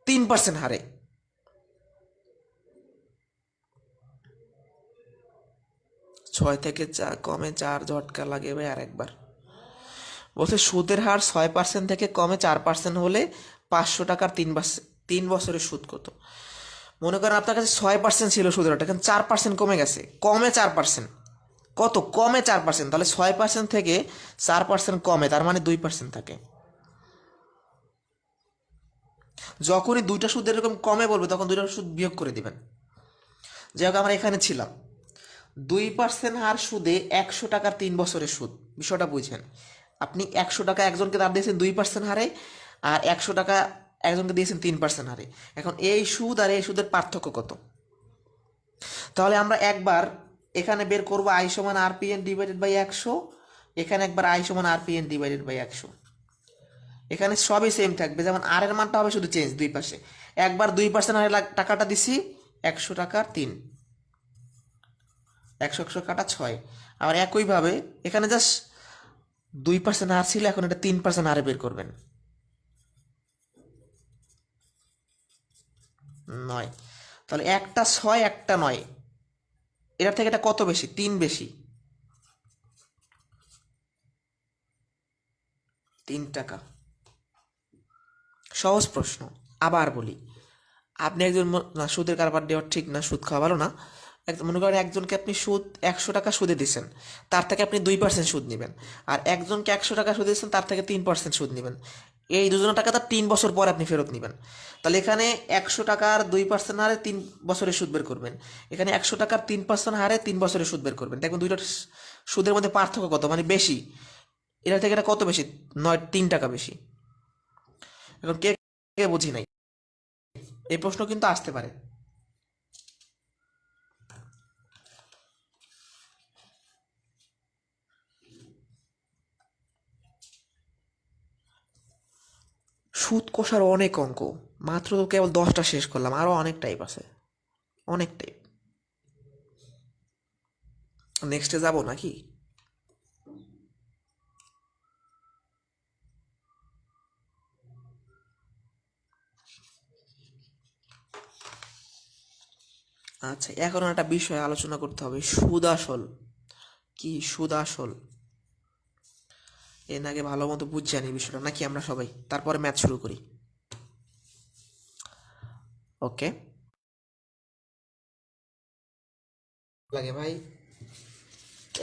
3% হারে। ছয় থেকে চার কমে 4 ঝটকা লাগে ভাই, আর একবার বলছে সুদের হার 6% থেকে কমে 4% হলে 500 টাকার 3 বছরের সুদ কত। মনে করেন আপনার কাছে 6% ছিল সুদের হারটা, এখন 4% কমে গেছে, কমে 4%। কত? কমে 4%, তাহলে 6% থেকে 4% কমে, তার মানে 2% থাকে। যখনই দুইটা সুদ এরকম কমে বলবে, তখন দুইটা সুদ বিয়োগ করে দিবেন। যাই হোক, আমরা এখানে ছিলাম 2% হার সুদে 100 টাকার 3 বছরের সুদ। বিষয়টা বুঝছেন? আপনি 100 টাকা একজনকে ধার দিয়েছেন 2% হারে, আর 100 টাকা একজনকে দিয়েছেন 3% হারে। এখন এই সুদ আর এই সুদের পার্থক্য কত? তাহলে আমরা একবার এখানে বের করবো I = RPN/100, এখানে একবার I = RPN/100। এখানে সবই সেম থাকবে, যেমন আর এর মানটা হবে শুধু চেঞ্জ দুই পাশে। একবার 2% হারে টাকাটা দিছি 100 টাকার 3, 100 কাটা 6। আবার একইভাবে এখানে জাস্ট 2% হার ছিল, এখন এটা 3% হারে বের করবেন। 9। তাহলে একটা 6, একটা 9, এটার থেকে এটা কত বেশি? 3 বেশি, 3 টাকা। সহজ প্রশ্ন। আবার বলি, আপনি একজন না, সুদের কারবার দেওয়া ঠিক না, সুদ খাওয়া ভালো না। মনে করেন একজনকে আপনি 100 টাকা সুদে দিচ্ছেন, তার থেকে আপনি 2% সুদ নেবেন। আর একজনকে 100 টাকা সুদে দিচ্ছেন, তার থেকে 3% সুদ নেবেন। এই দুজনের টাকা তার 3 বছর পরে আপনি ফেরত নেবেন। তাহলে এখানে 100 টাকার 2% হারে 3 বছরের সুদ বের করবেন, এখানে 100 টাকার 3% হারে 3 বছরের সুদ বের করবেন। দেখুন দুইটার সুদের মধ্যে পার্থক্য কত, মানে বেশি। এটা থেকে এটা কত বেশি? 3 টাকা বেশি। এখন কে কে বুঝি নাই, এই প্রশ্ন কিন্তু আসতে পারে। সুদ কষার অনেক অঙ্ক, মাত্র তো কেবল 10টা শেষ করলাম, আরও অনেক টাইপ আছে, অনেক টাইপ। নেক্সটে যাব নাকি? আচ্ছা, এখন একটা বিষয় আলোচনা করতে হবে, সুদ আসল কি। সুদ আসল এর আগে ভালো মতো বুঝে আনি বিষয়টা, নাকি আমরা সবাই তারপরে ম্যাথ শুরু করি। ওকে লাগে ভাই,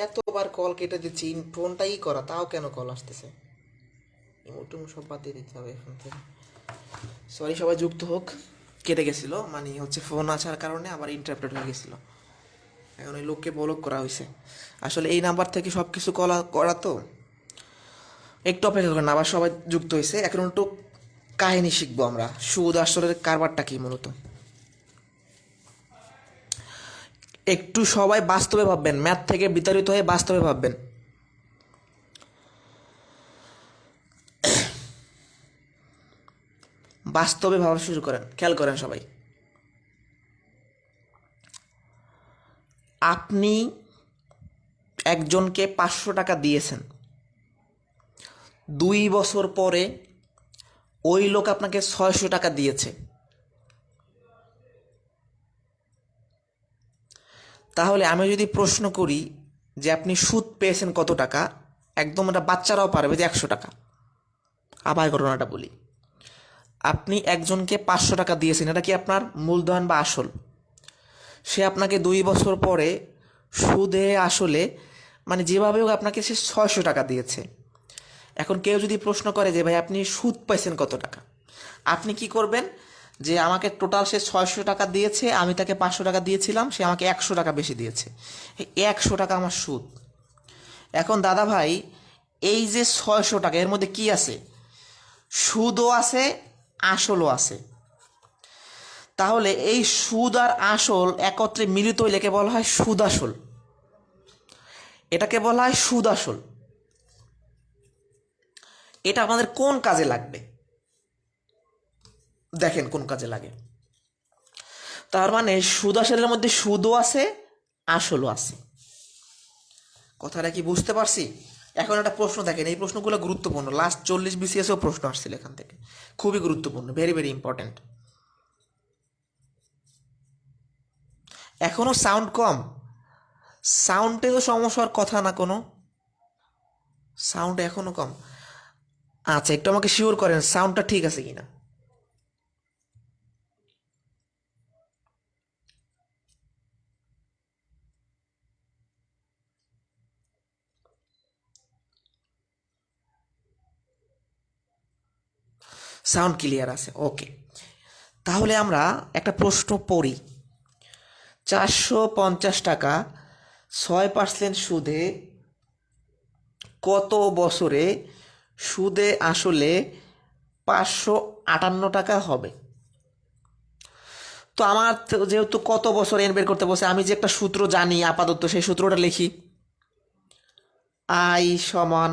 এতবার কল কেটে দিচ্ছি, ফোনটাই করা তাও কেন কল আসতেছে? ইমোটুম সব বাদ দিয়ে দিতে হবে এখান থেকে। সরি, সবাই যুক্ত হোক। কেটে গেছিল, মানে হচ্ছে ফোন আসার কারণে আবার ইন্টারাপ্টেড হয়ে গেছিল। এখন ওই লোককে ব্লক করা হয়েছে। আসলে এই নাম্বার থেকে সব কিছু করা তো একটু অপেক্ষা করেন, আবার সবাই যুক্ত হয়েছে। এখন একটু কাহিনী শিখবো আমরা, সুদ আসলের কারবারটা কি মূলত। একটু সবাই বাস্তবে ভাববেন, ম্যাথ থেকে বিতাড়িত হয়ে বাস্তবে ভাববেন। বাস্তবে ভাবা শুরু করেন, খেয়াল করেন সবাই। আপনি একজনকে 500 টাকা দিয়েছেন, 2 বছর পরে ওই লোক আপনাকে 600 টাকা দিয়েছে। তাহলে আমি যদি প্রশ্ন করি যে আপনি সুদ পেয়েছেন কত টাকা, একদম এটা বাচ্চারাও পারবে যে 100 টাকা। আবার ঘটনাটা বলি, আপনি একজনকে 500 টাকা দিয়েছেন, এটা কি আপনার মূলধন বা আসল? সে আপনাকে 2 বছর পরে সুদে আসলে মানে যেভাবে হোক আপনাকে সে 600 টাকা দিয়েছে। এখন কেউ যদি প্রশ্ন করে যে ভাই আপনি সুদ পাইছেন কত টাকা, আপনি কি করবেন? যে আমাকে টোটাল সে 600 টাকা দিয়েছে, আমি তাকে 500 টাকা দিয়েছিলাম, সে আমাকে 100 টাকা বেশি দিয়েছে, এই 100 টাকা আমার সুদ। এখন দাদা ভাই, এই যে 600 টাকা এর মধ্যে কি আছে? সুদও আছে, আসলও আছে। তাহলে এই সুদ আর আসল একত্রে মিলিত হইলে একে বলা হয় সুদ আসল। এটাকে বলা হয় সুদ আসল। এটা আমাদের কোন কাজে লাগবে? দেখেন কোন কাজে লাগে। তার মানে সুদ আসলের মধ্যে সুদও আছে, আসলও আছে। কথাটা কি বুঝতে পারছি? এখন একটা প্রশ্ন দেখেন, এই প্রশ্নগুলো গুরুত্বপূর্ণ, লাস্ট 40 BCSও প্রশ্ন আসছিল এখান থেকে, খুবই গুরুত্বপূর্ণ, ভেরি ভেরি ইম্পর্ট্যান্ট। এখনো সাউন্ড কম? সাউন্ডে তো সমস্যার কথা না কোনো, সাউন্ড এখনো কম। আচ্ছা, একটু আমাকে শিওর করেন সাউন্ডটা ঠিক আছে কিনা। সাউন্ড ক্লিয়ার আছে, ওকে। তাহলে আমরা একটা প্রশ্ন পড়ি। 450 টাকা 6% সুদে কত বছরে সুদে আসলে 558 টাকা হবে? তো আমার যেহেতু কত বছর এন বের করতে বসে, আমি যে একটা সূত্র জানি আপাতত, সেই সূত্রটা লিখি। আই সমান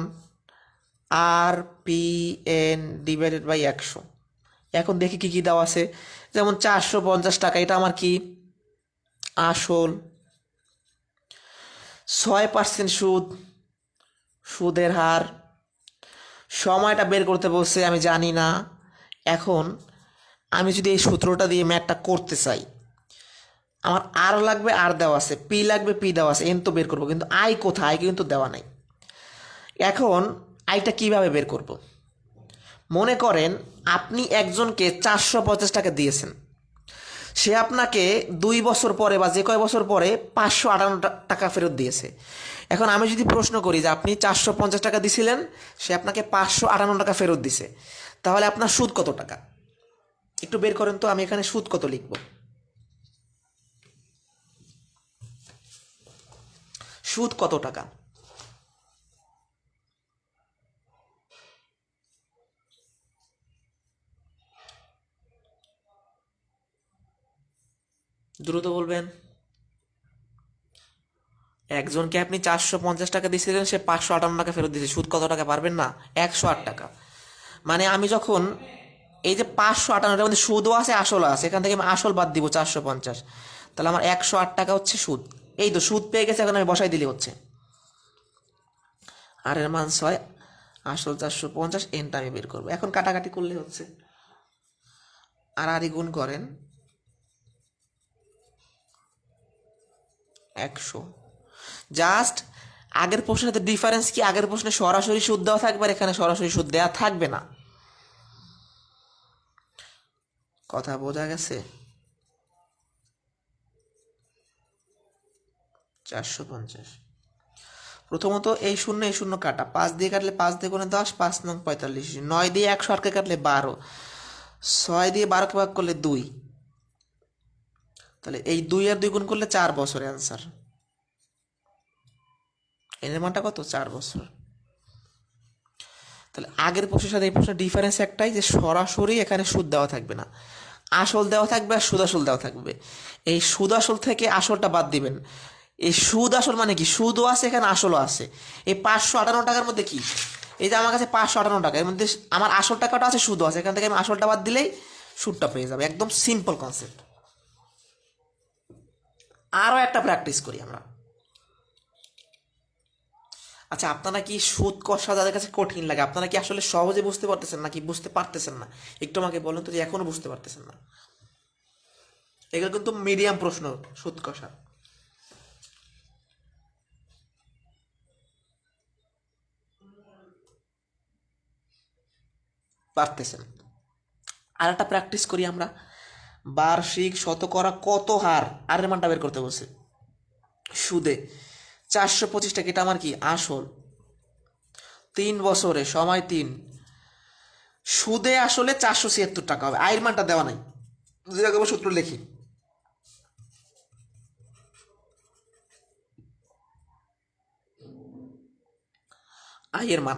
আর পি এন ডিভাইডেড বাই 100। এখন দেখি কি কি দেওয়া আছে। যেমন 450 টাকা, এটা আমার কি আসল। 6% সুদ, সুদের হার। সময়টা বের করতে বলছে, আমি জানি না। এখন আমি যদি এই সূত্রটা দিয়ে ম্যাথটা করতে চাই, আমার আর লাগবে, আর দেওয়া আছে, পি লাগবে, পি দেওয়া আছে, এন তো বের করবো, কিন্তু আই কোথায়? আই কিন্তু দেওয়া নাই। এখন আইটা কিভাবে বের করব? মনে করেন আপনি একজনকে 450 টাকা দিয়েছেন, সে আপনাকে 2 বছর পরে বা যে কয় বছর পরে 558 টাকা ফেরত দিয়েছে। এখন আমি যদি প্রশ্ন করি যে আপনি 450 টাকা দিছিলেন, সে আপনাকে 558 টাকা ফেরত দিছে, তাহলে আপনার সুদ কত টাকা? একটু বের করেন তো, আমি এখানে সুদ কত লিখব। সুদ কত টাকা? দ্রুত বলবেন। একজনকে আপনি 450 টাকা দিয়েছিলেন, সে 558 টাকা ফেরত দিয়েছে, সুদ কত টাকা পারবেন না? 108 টাকা। মানে আমি যখন এই যে 558টার মধ্যে সুদও আছে, আসলও আছে, এখান থেকে আমি আসল বাদ দিব 450, তাহলে আমার 108 টাকা হচ্ছে সুদ। এই তো সুদ পেয়ে গেছে, এখন আমি বসাই দিলে হচ্ছে। আর এর মান 6, আসল 450, এনটা আমি বের করবো। এখন কাটাকাটি করলে হচ্ছে, আর আরই গুণ করেন 100। জাস্ট আগের প্রশ্নের সাথে ডিফারেন্স কি, আগের প্রশ্নে সরাসরি সুদ দেওয়া থাকবে, আর এখানে সরাসরি সুদ দেওয়া থাকবে না। কথা বোঝা গেছে? 450। প্রথমত এই শূন্য কাটা, 5 দিয়ে কাটলে 5 দিয়ে গুণে 10, 5 নং 45, 9 দিয়ে 108 কাটলে 12, 6 দিয়ে 12কে ভাগ করলে 2, তাহলে এই 2 আর 2 গুণ করলে 4 বছর অ্যান্সার। এর মানটা কত? 4 বছর। তাহলে আগের প্রশ্নের সাথে এই প্রশ্নের ডিফারেন্স একটাই, যে সরাসরি এখানে সুদ দেওয়া থাকবে না, আসল দেওয়া থাকবে আর সুদ আসল দেওয়া থাকবে। এই সুদ আসল থেকে আসলটা বাদ দিবেন। এই সুদ আসল মানে কি? সুদও আছে এখানে, আসলও আছে। এই 558 টাকার মধ্যে কি? এই যে আমার কাছে 558 টাকা, এর মধ্যে আমার আসল টাকাটা আছে, সুদও আছে। এখান থেকে আমি আসলটা বাদ দিলেই সুদটা পেয়ে যাবে। একদম সিম্পল কনসেপ্ট। আরও একটা প্র্যাকটিস করি আমরা। আচ্ছা, আপনারা কি সুদ কষা যাদের কাছে কঠিন লাগে, আপনারা কি আসলে সহজে বুঝতে পারতেছেন নাকি বুঝতে পারতেছেন না? একটু আমাকে বলেন তো, যে এখনো বুঝতে পারতেছেন না। এগুলো কিন্তু মিডিয়াম প্রশ্ন, সুদ কষা। পারতেছেন। আর একটা প্র্যাকটিস করি আমরা। বার্ষিক শতকরা কত হার, আর এর মানটা বের করতে বলছে। সুদে 425 টাকা, এটা আমার কি? আসল। 3 বছরে সময় 3, সুদে আসলে 476 টাকা হবে। আয়ের মানটা দেওয়া নাই, যেরকম সূত্র লিখি। আয়ের মান,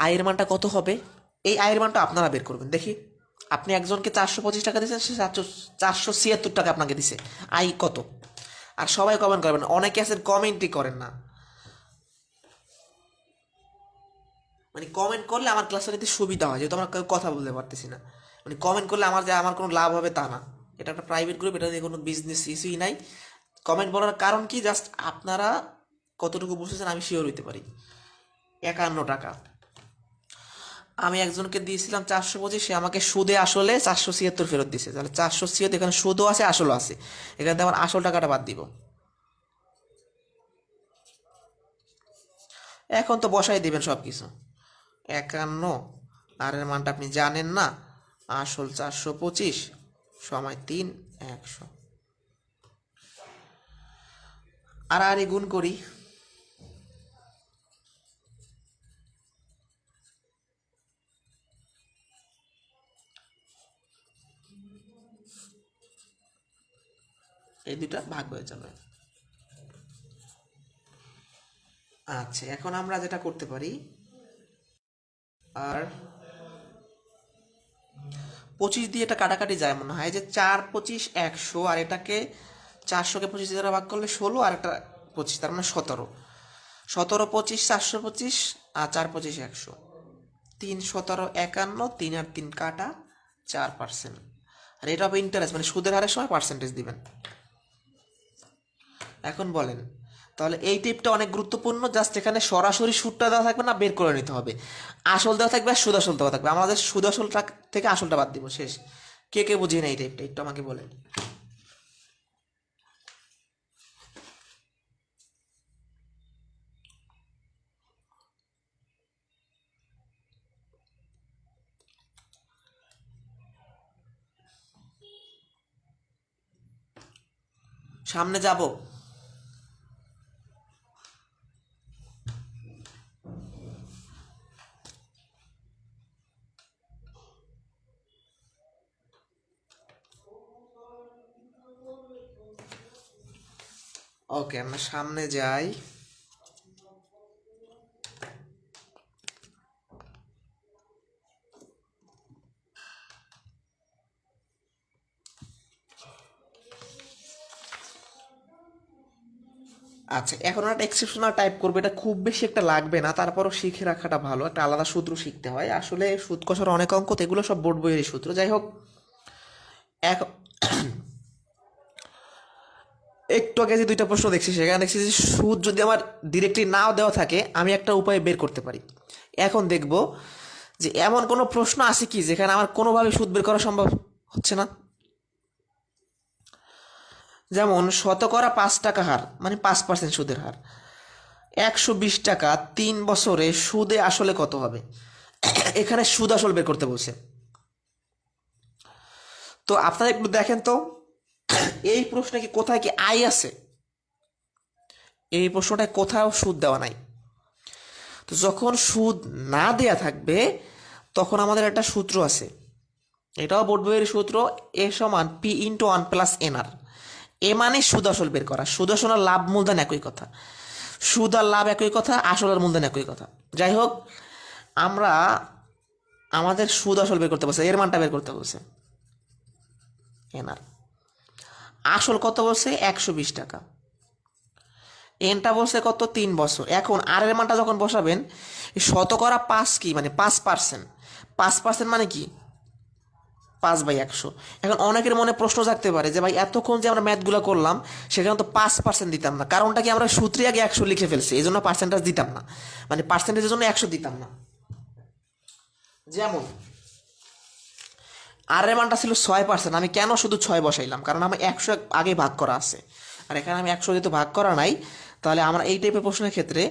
আয়ের মানটা কত হবে? এই আয়ের মানটা আপনারা বের করবেন। দেখি, আপনি একজনকে 425 টাকা দিচ্ছেন, সে 476 টাকা আপনাকে দিছে। আয় কত? আর সবাই কমেন্ট করবেন, অনেকে আছেন কমেন্টই করেন না। মানে কমেন্ট করলে আমার ক্লাসটা নিতে সুবিধা হয়, যেহেতু আমরা কেউ কথা বলতে পারতেছি না। মানে কমেন্ট করলে আমার যে আমার কোনো লাভ হবে তা না। এটা একটা প্রাইভেট গ্রুপ, এটা নিয়ে কোনো বিজনেস ইস্যুই নাই। কমেন্ট বলার কারণ কি? জাস্ট আপনারা কতটুকু বুঝতেছেন আমি শিওর হইতে পারি। 51 টাকা আমি একজনকে দিয়েছিলাম 425, সে আমাকে সুদে আসলে 476 ফেরত দিছে। তাহলে 476, এখানে সুদও আছে আসলও আছে, এখানে থেকে আমার আসল টাকাটা বাদ দিব। এখন তো বসাই দিবেন সব কিছু। 51, আর এর মানটা আপনি জানেন না, আসল 425, সময় 3, 100। আর গুণ করি। এই দুটা ভাগ হয়ে যাবে। আচ্ছা, এখন আমরা যেটা করতে পারি, আর 25 দিয়ে এটা কাটাকাটি যায় মনে হয়, যে 4 25 100, আর এটাকে 400কে 25 দ্বারা ভাগ করলে 16, আর একটা 25, তার মানে 17। 17 25 425, আর 4 25 100, 3 17 51, 3 আর 3 কাটা, 4%। আর এটা হবে ইন্টারেস্ট, মানে সুদের হারের সময় পার্সেন্টেজ দিবেন। এখন বলেন, তাহলে এই টিপটা অনেক গুরুত্বপূর্ণ। জাস্ট এখানে সরাসরি সুদটা দেওয়া থাকবে না, বের করে নিতে হবে। আসল দেওয়া থাকবে আর সুদ আসল দেওয়া থাকবে, আমাদের সুদ আসলটা থেকে আসলটা বাদ দিব, শেষ। কে কে বুঝিয়ে না এই টাইপটা, একটু আমাকে বলেন। সামনে যাব। ওকে, আমরা সামনে যাই। আচ্ছা, এখন একটা এক্সেপশনাল টাইপ করবো, এটা খুব বেশি একটা লাগবে না, তারপরও শিখে রাখাটা ভালো। একটা আলাদা সূত্র শিখতে হয় আসলে, সুদ কষার অনেক অঙ্ক তো, এগুলো সব বোর্ড বইয়ের সূত্র। যাই হোক, এক একটু আগে যে দুইটা প্রশ্ন দেখছি, সেখানে দেখছি যে সুদ যদি আমার ডিরেক্টলি নাও দেওয়া থাকে, আমি একটা উপায় বের করতে পারি। এখন দেখব যে এমন কোনো প্রশ্ন আছে কি যেখানে আমার কোনোভাবে সুদ বের করা সম্ভব হচ্ছে না। যেমন শতকরা 5 টাকা হার, মানে 5% সুদের হার, 120 টাকা 3 বছরে সুদে আসলে কত হবে? এখানে সুদ আসল বের করতে বলছে। তো আপনারা একটু দেখেন তো, এই প্রশ্নে কি কোথায় কি আয় আছে? এই প্রশ্নটায় কোথাও সুদ দেওয়া নাই। তো যখন সুদ না দেয়া থাকবে তখন আমাদের একটা সূত্র আছে, এটাও বোর্ড বইয়ের সূত্র, এ সমান P into one plus n r. A মানে সুদ আসল বের করা, সুদ আসল আর লাভ মূলধন একই কথা, সুদ আর লাভ একই কথা, আসল আর মূলধন একই কথা। যাই হোক, আমরা আমাদের সুদ আসল বের করতে বলছে, এর মানটা বের করতে বলছে এনআর। আসল কত বলছে? 120 টাকা। এনটা বলছে কত? 3 বছর। এখন আর এর মানটা যখন বসাবেন, শতকরা 5 কি মানে 5%। 5% মানে কি? 5/100। এখন অনেকের মনে প্রশ্ন জাগতে পারে যে ভাই এতক্ষণ যে আমরা ম্যাথগুলো করলাম সেখানে তো 5% দিতাম না, কারণটা কি? আমরা সূত্রে আগে 100 লিখে ফেলছি, এই জন্য পার্সেন্টেজ দিতাম না, মানে পার্সেন্টেজের জন্য 100 দিতাম না। যেমন আর এর মানটা ছিল 6%, আমি কেন শুধু 6 বসাইলাম? কারণ আমার 100 আগে ভাগ করা আছে, আর এখানে আমি 100 যেহেতু ভাগ করা নাই, তাহলে আমরা এই টাইপের প্রশ্নের ক্ষেত্রে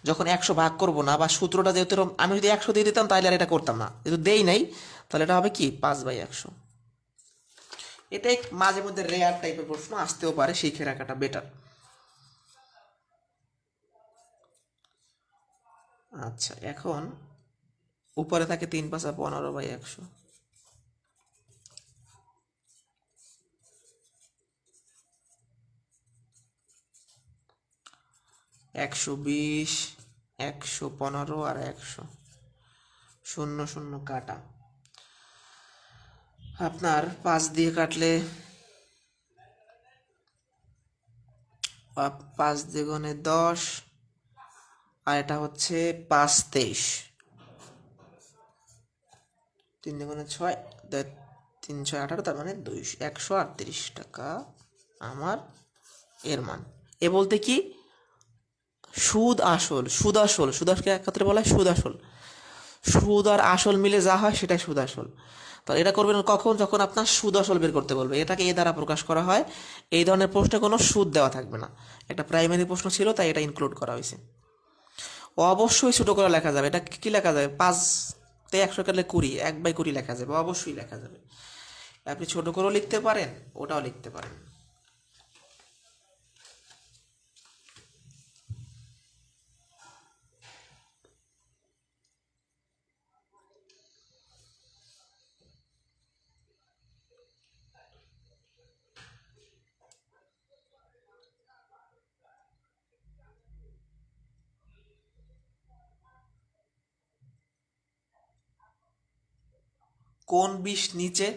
যখন 100 ভাগ করব না, বা সূত্রটা যেহেতু আমি যদি 100 দিয়ে দিতাম তাহলে আর এটা করতাম না, যেহেতু দেই নাই তাহলে এটা হবে কি 5/100। এটাই মাঝে মধ্যে রেয়ার টাইপের প্রশ্ন আসতেও পারে, শিখে রাখাটা বেটার। আচ্ছা, এখন উপরে থাকে 3×15/100। 120, 115 আর 100, 0 0 কাটা। আপনার 5 দিয়ে কাটলে 5 দ্বিগুণে 10, আর এটা হচ্ছে 5×23, 3 দ্বিগুণে 6, 3 6 18, তার মানে 138 টাকা আমার এর মান। এ বলতে কি? সুদ আসল, সুদ আসল, সুদ আসলকে একত্রে বলা হয় সুদ আসল। সুদ আর আসল মিলে যা হয় সেটাই সুদ আসল। তো এটা করবেন কখন? যখন আপনার সুদ আসল বের করতে বলবে, এটাকে এ দ্বারা প্রকাশ করা হয়। এই ধরনের প্রশ্নে কোনো সুদ দেওয়া থাকবে না, একটা প্রাইমারি প্রশ্ন ছিল তাই এটা ইনক্লুড করা হয়েছে। অবশ্যই ছোটো করে লেখা যাবে, এটা কি লেখা যাবে? 5 তে 100 কাটলে 20, 1/20 লেখা যাবে, অবশ্যই লেখা যাবে। আপনি ছোট করেও লিখতে পারেন, ওটাও লিখতে পারেন। কোন 20 নিচে?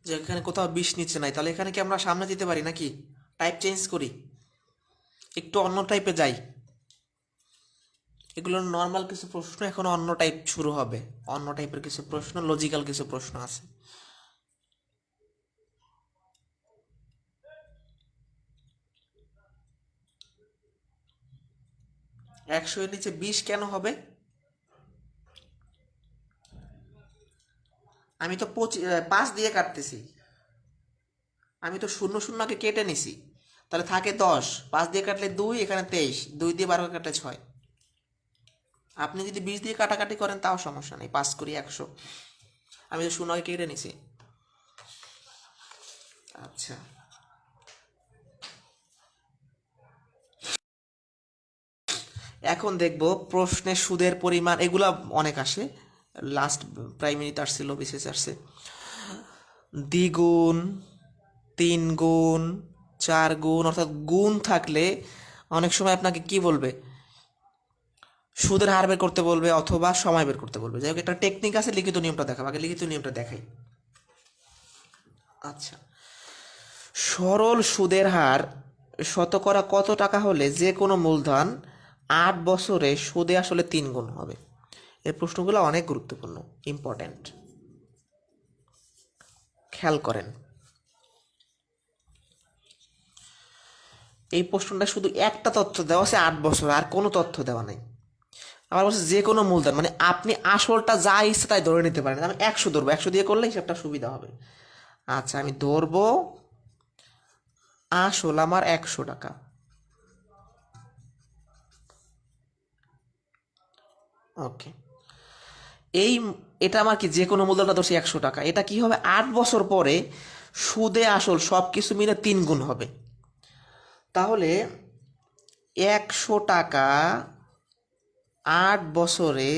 যে এখানে কোথাও 20 নিচে নাই, তাহলে এখানে কি আমরা সামনে দিতে পারি নাকি? টাইপ চেঞ্জ করি, একটু অন্য টাইপে যাই। এগুলো নর্মাল কিছু প্রশ্ন, এখন অন্য টাইপ শুরু হবে, অন্য টাইপের কিছু প্রশ্ন, লজিক্যাল কিছু প্রশ্ন আছে। 100 এর নিচে 20 কেন হবে? আমি তো 5 দিয়ে কাটতেছি, আমি তো 0 0 কে কেটে নিছি, তাহলে থাকে 10, 5 দিয়ে কাটলে 2, এখানে 23, 2 দিয়ে 12 কাটলে 6। আপনি যদি 20 দিয়ে কাটাকাটি করেন তাও সমস্যা নেই, 5 করি 100, আমি তো 0 কে কেটে নিছি। আচ্ছা, এখন দেখব প্রশ্নে সুদের পরিমাণ, এগুলা অনেক আসে, লাস্ট প্রাইমারিতে আসছিল, বিশেষ আসছে দ্বিগুণ, 3 গুণ, 4 গুণ, অর্থাৎ গুণ থাকলে অনেক সময় আপনাকে কি বলবে? সুদের হার বের করতে বলবে অথবা সময় বের করতে বলবে। যাই হোক, একটা টেকনিক আছে, লিখিত নিয়মটা দেখাবো, আগে লিখিত নিয়মটা দেখাই। আচ্ছা, সরল সুদের হার শতকরা কত টাকা হলে যে কোনো মূলধন 8 বছরে সুদে আসলে 3 গুণ হবে? এই প্রশ্নগুলো অনেক গুরুত্বপূর্ণ, ইম্পর্ট্যান্ট, খেয়াল করেন। এই প্রশ্নটা শুধু একটা তথ্য দেওয়া আছে 8 বছর, আর কোনো তথ্য দেওয়া নেই। আবার বলছে যে কোনো মূলধন, মানে আপনি আসলটা যা ইচ্ছে তাই ধরে নিতে পারেন। আমি 100 ধরবো, 100 দিয়ে করলে হিসাবটা সুবিধা হবে। আচ্ছা, আমি ধরবো আসল আমার 100 টাকা। ওকে, এই এটা আমার কি যে কোনো মূলধনটা ধরছি 100 টাকা, এটা কি হবে 8 বছর পরে সুদে আসল সব কিছু মিলে 3 গুণ হবে। তাহলে 100 টাকা 8 বছরে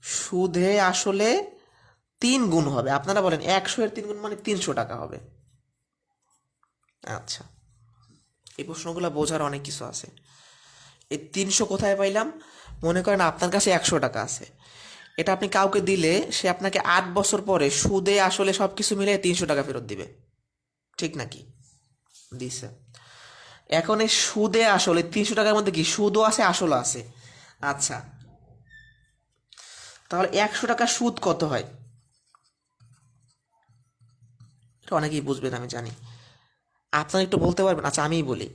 সুদে আসলে 3 গুণ হবে। আপনারা বলেন 100-এর 3 গুণ মানে 300 টাকা হবে। আচ্ছা, এই প্রশ্নগুলো বোঝার অনেক কিছু আছে। এই 300 কোথায় পাইলাম? মনে করেন আপনার কাছে 100 টাকা আছে, এটা আপনি কাউকে দিলে সে আপনাকে 8 বছর পরে সুদে আসলে সব কিছু মিলে 300 টাকা ফেরত দিবে, ঠিক নাকি? দিছে। এখন এই সুদে আসলে 300 টাকার মধ্যে কি সুদও আছে আসলও আছে। আচ্ছা, তাহলে 100 টাকা সুদ কত হয়? এটা অনেকেই বুঝবেন আমি জানি, আপনারা একটু বলতে পারবেন? আচ্ছা আমিই বলি।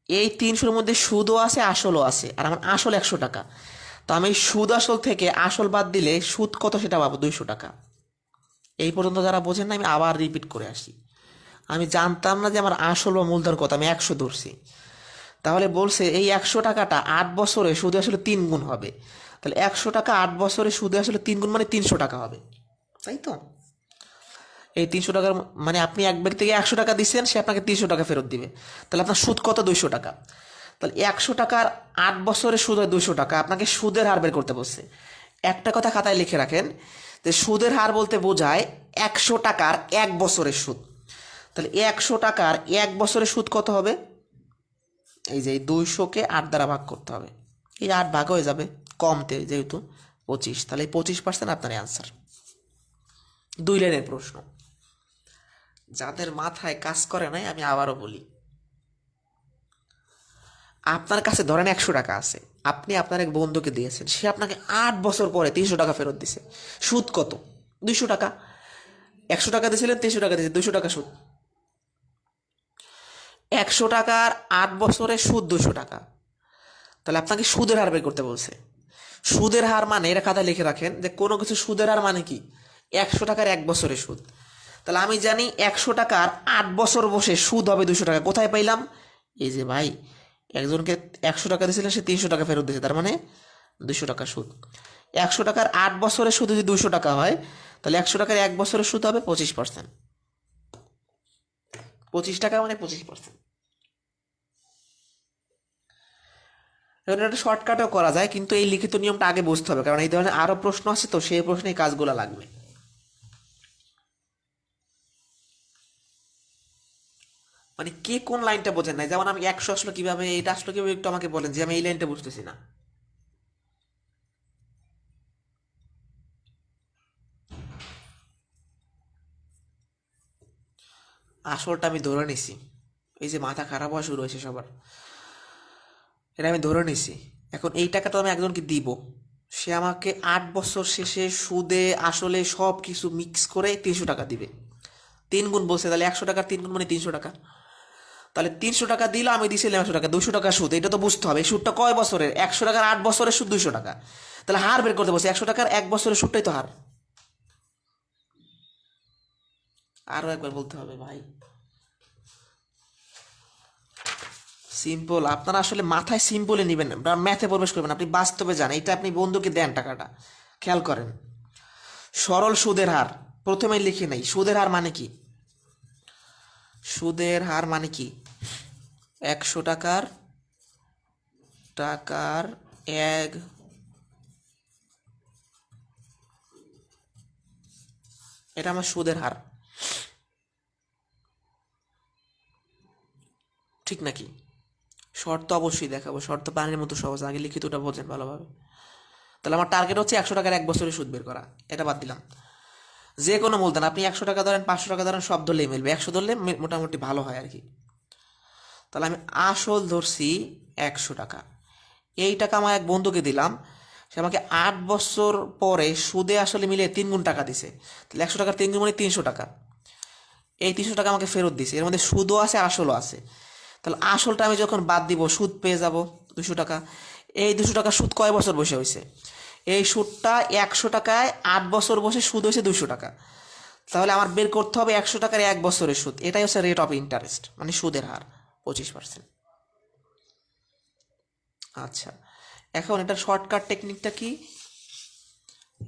এই 300-র মধ্যে সুদও আছে আসলও আছে, আর আমার আসল 100 টাকা। তো আমি সুদ আসল থেকে আসল বাদ দিলে সুদ কত সেটা পাবো 200 টাকা। এই পর্যন্ত যারা বোঝেন না আমি আবার রিপিট করে আসি। আমি জানতাম না যে আমার আসল বা মূলধন কত, আমি 100 ধরছি। তাহলে বলছে এই 100 টাকাটা 8 বছরে সুদে আসলে 3 গুণ হবে। তাহলে 100 টাকা 8 বছরে সুদে আসলে 3 গুণ মানে 300 টাকা হবে, তাই তো? এই 300 টাকার মানে আপনি এক ব্যক্তিকে 100 টাকা দিচ্ছেন, সে আপনাকে 300 টাকা ফেরত দিবে। তাহলে আপনার সুদ কত? 200 টাকা। তাহলে 100 টাকার 8 বছরে সুদ হয় 200 টাকা। আপনাকে সুদের হার বের করতে বলছে। একটা কথা খাতায় লিখে রাখেন যে সুদের হার বলতে বোঝায় 100 টাকার 1 বছরের সুদ। তাহলে 100 টাকার 1 বছরের সুদ কত হবে? এই যে এই 200-কে 8 দ্বারা ভাগ করতে হবে। এই 8 ভাগ হয়ে যাবে কমতে, যেহেতু 25। তাহলে এই 25% আপনার অ্যান্সার। 2 লাইনের প্রশ্ন, যাদের মাথায় কাজ করে নাই আমি আবারও বলি। আপনার কাছে ধরেন 100 টাকা আছে, আপনি আপনার এক বন্ধুকে দিয়েছেন, সে আপনাকে 8 বছর পরে 300 টাকা ফেরত দিছে। সুদ কত? 200 টাকা। 100 টাকা দিয়েছিলেন, 300 টাকা দিয়েছে, 200 টাকা সুদ। 100 টাকার 8 বছরে সুদ 200 টাকা। তাহলে আপনাকে সুদের হার বের করতে বলছে। সুদের হার মানে এটা খাতায় লিখে রাখেন যে কোনো কিছু সুদের হার মানে কি 100 টাকার 1 বছরের সুদ। তাহলে আমি জানি 100 টাকার 8 বছর বসে সুদ হবে 200 টাকা। কোথায় পাইলাম? এই যে ভাই, একজনকে 100 টাকা দিয়েছিলেন, সে 300 টাকা ফেরত দিয়েছে, তার মানে 200 টাকা সুদ। 100 টাকার 8 বছরের সুদ যদি 200 টাকা হয়, তাহলে 100 টাকার 1 বছরের সুদ হবে 25%। 25 টাকা মানে 25%। এখন একটা শর্টকাটও করা যায়, কিন্তু এই লিখিত নিয়মটা আগে বুঝতে হবে, কারণ এই ধরনের আরও প্রশ্ন আছে, তো সেই প্রশ্নে এই কাজগুলো লাগবে। মানে কে কোন লাইনটা বোঝেন নাই? যেমন আমি 100 আসলো কিভাবে, এটা আসলো কিভাবে, একটু আমাকে বলেন, যে আমি এই লাইনটা বুঝতেছি না। আসলটা আমি ধরে নিছি, এই যে মাথা খারাপ হওয়া শুরু হয়েছে সবার, এটা আমি ধরে নিছি। এখন এই টাকাটা আমি একজনকে দিব, সে আমাকে 8 বছর শেষে সুদে আসলে সব কিছু মিক্স করে 300 টাকা দিবে। 3 গুণ বলছে, তাহলে 100 টাকার 3 গুণ মানে 300 টাকা। তাহলে 300 টাকা দিলে আমি দিছিলাম 100 টাকা, 200 টাকা সুদ। এটা তো বুঝতে হবে এই সুদটা কয় বছরের। 100 টাকার 8 বছরের সুদ 200 টাকা। তাহলে হার বের করতে বলছে, 100 টাকার 1 বছরের সুদটাই তো হার। আরও একবার বলতে হবে ভাই, সিম্পল। আপনারা আসলে মাথায় সিম্পলে নেবেন, ম্যাথে প্রবেশ করবেন, আপনি বাস্তবে যান। এটা আপনি বন্ধুকে দেন টাকাটা, খেয়াল করেন। সরল সুদের হার প্রথমে লিখে নেই। সুদের হার মানে কি? সুদের হার মানে কি? 100 টাকার টাকার এক, এটা আমার সুদের হার, ঠিক নাকি? শর্ত অবশ্যই দেখাবো, শর্ত পানির মতো সহজ, আগে লিখিতটা বোঝেন ভালোভাবে। তাহলে আমার টার্গেট হচ্ছে 100 টাকার 1 বছরের সুদ বের করা, এটা বাদ দিলাম। যে কোনো মূলধন, আপনি 100 টাকা ধরেন, 500 টাকা ধরেন, সব ধরলেই মিলবে। 100 ধরলে মোটামুটি ভালো হয় আর কি। তাহলে আমি আসল ধরছি 100 টাকা, এই টাকা আমার এক বন্ধুকে দিলাম, সে আমাকে 8 বছর পরে সুদে আসলে মিলে 3 গুণ টাকা দিছে। তাহলে 100 টাকার 3 গুণ মানে 300 টাকা। এই 300 টাকা আমাকে ফেরত দিছে, এর মধ্যে সুদও আছে আসলও আছে। তাহলে আসলটা আমি যখন বাদ দিব, সুদ পেয়ে যাব 200 টাকা। এই 200 টাকা সুদ কয় বছর বসে হয়েছে? এই সুদটা 100 টাকায় 8 বছর বসে সুদ হয়েছে 200 টাকা। তাহলে আমার বের করতে হবে 100 টাকার 1 বছরের সুদ। এটাই হচ্ছে রেট অফ ইন্টারেস্ট, মানে সুদের হার 25%। আচ্ছা, এখন এটার শর্টকাট টেকনিকটা কি?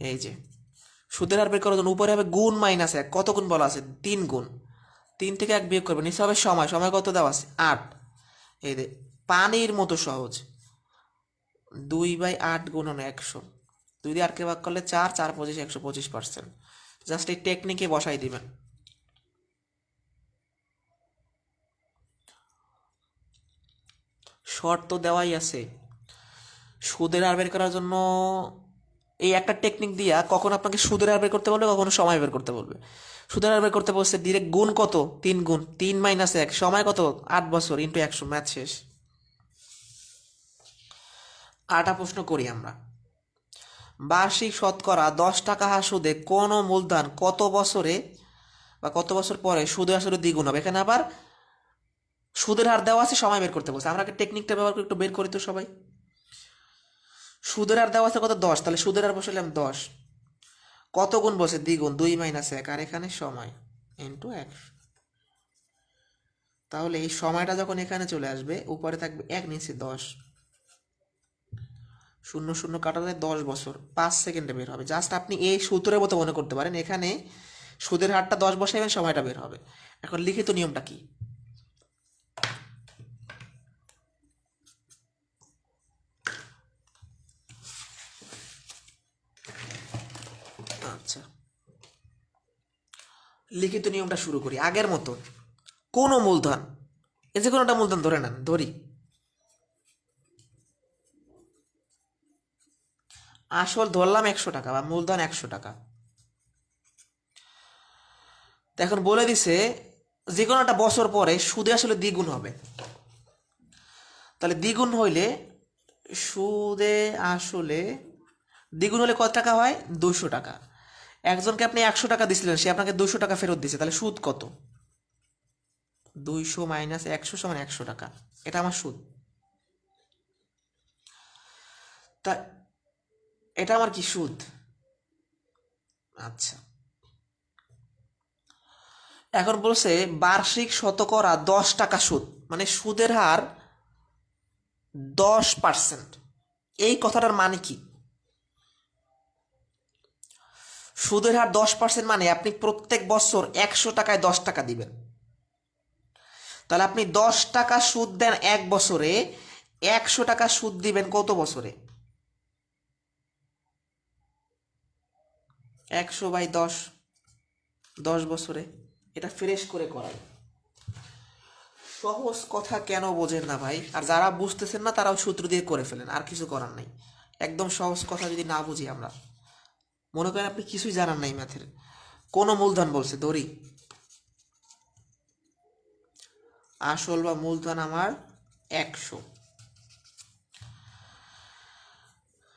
এই যে সুদের হার বের করার জন্য উপরে হবে গুণ -1, কত গুণ বলা আছে 3 গুণ, 3 থেকে 1 বিয়োগ করবে, নিচে হবে সময়, সময় কত দেওয়া আছে 8। এই যে পানির মতো সহজ, 2/8 গুণন 100, 2 দিয়ে 8কে ভাগ করলে 4, 4 25 125%। জাস্ট এই টেকনিকে বসাই দিবেন। শর্ত তো দেওয়াই আছে। সুদের হার বের করার জন্য এই একটা টেকনিক দিয়া কখন আপনাকে সুদের হার বের করতে বলবে, কখনো সময় বের করতে বলবে। সুদের হার বের করতে বলছে ডিরেক্ট গুণ কত 3 গুণ, 3 - 1, সময় কত 8 বছর ইন্টু 100, ম্যাথ শেষ। 8টা প্রশ্ন করি আমরা। বার্ষিক শতকরা 10 টাকা হার সুদে কোন মূলধন কত বছরে বা কত বছর পরে সুদে আসলে দ্বিগুণ হবে। এখানে আবার সুদের হার দেওয়া আছে, সময় বের করতে বলছে। আমরা টেকনিকটা ব্যবহার করে একটু বের করি তো সবাই। সুদের হার দেওয়া আছে কত 10, তাহলে সুদের হার বসালাম 10, কত গুণ বসে দ্বিগুণ 2 - 1, আর এখানে সময় ইন্টু 100। তাহলে এই সময়টা যখন এখানে চলে আসবে উপরে থাকবে 1, নিচে 10, 0 0 কাটালে 10 বছর 5 সেকেন্ডে বের হবে। জাস্ট আপনি এই সূত্রের মতো মনে করতে পারেন, এখানে সুদের হারটা 10 বসাইবেন, সময়টা বের হবে। এখন লিখিত নিয়মটা কি? আচ্ছা, লিখিত নিয়মটা শুরু করি আগের মতো। কোন মূলধন, এই যে কোনোটা মূলধন ধরে নেন, ধরি আসল ধরলাম 100 টাকা বা মূলধন 100 টাকা। তো এখন বলে দিছে যে কোনো একটা বছর পরে সুদে আসলে দ্বিগুণ হবে। তাহলে দ্বিগুণ হইলে সুদে আসলে দ্বিগুণ হলে কত টাকা হয় 200 টাকা। একজনকে আপনি 100 টাকা দিছিলেন, সে আপনাকে 200 টাকা ফেরত দিছে, তাহলে সুদ কত? 200 - 100 সমান 100 টাকা। এটা আমার সুদ। তা এটা আমার কি সুদ। আচ্ছা, এখন বলছে বার্ষিক শতকরা 10 টাকা সুদ, মানে সুদের হার 10%। এই কথাটার মানে কি? সুদের হার 10% মানে আপনি প্রত্যেক বছর 100 টাকায় 10 টাকা দিবেন। তাহলে আপনি 10 টাকা সুদ দেন এক বছরে, 100 টাকা সুদ দিবেন কত বছরে? 100/10, 10 বছরে। এটা ফ্রেশ করে করাই। সহজ কথা কেন বোঝেন না ভাই? আর যারা বুঝতেছেন না তারাও সূত্র দিয়ে করে ফেলেন, আর কিছু করার নাই। একদম সহজ কথা যদি না বুঝি আমরা, মনে করেন আপনি কিছুই জানার নাই ম্যাথের, কোন মূলধন বলছে ধরি, আসল বা মূলধন আমার 100।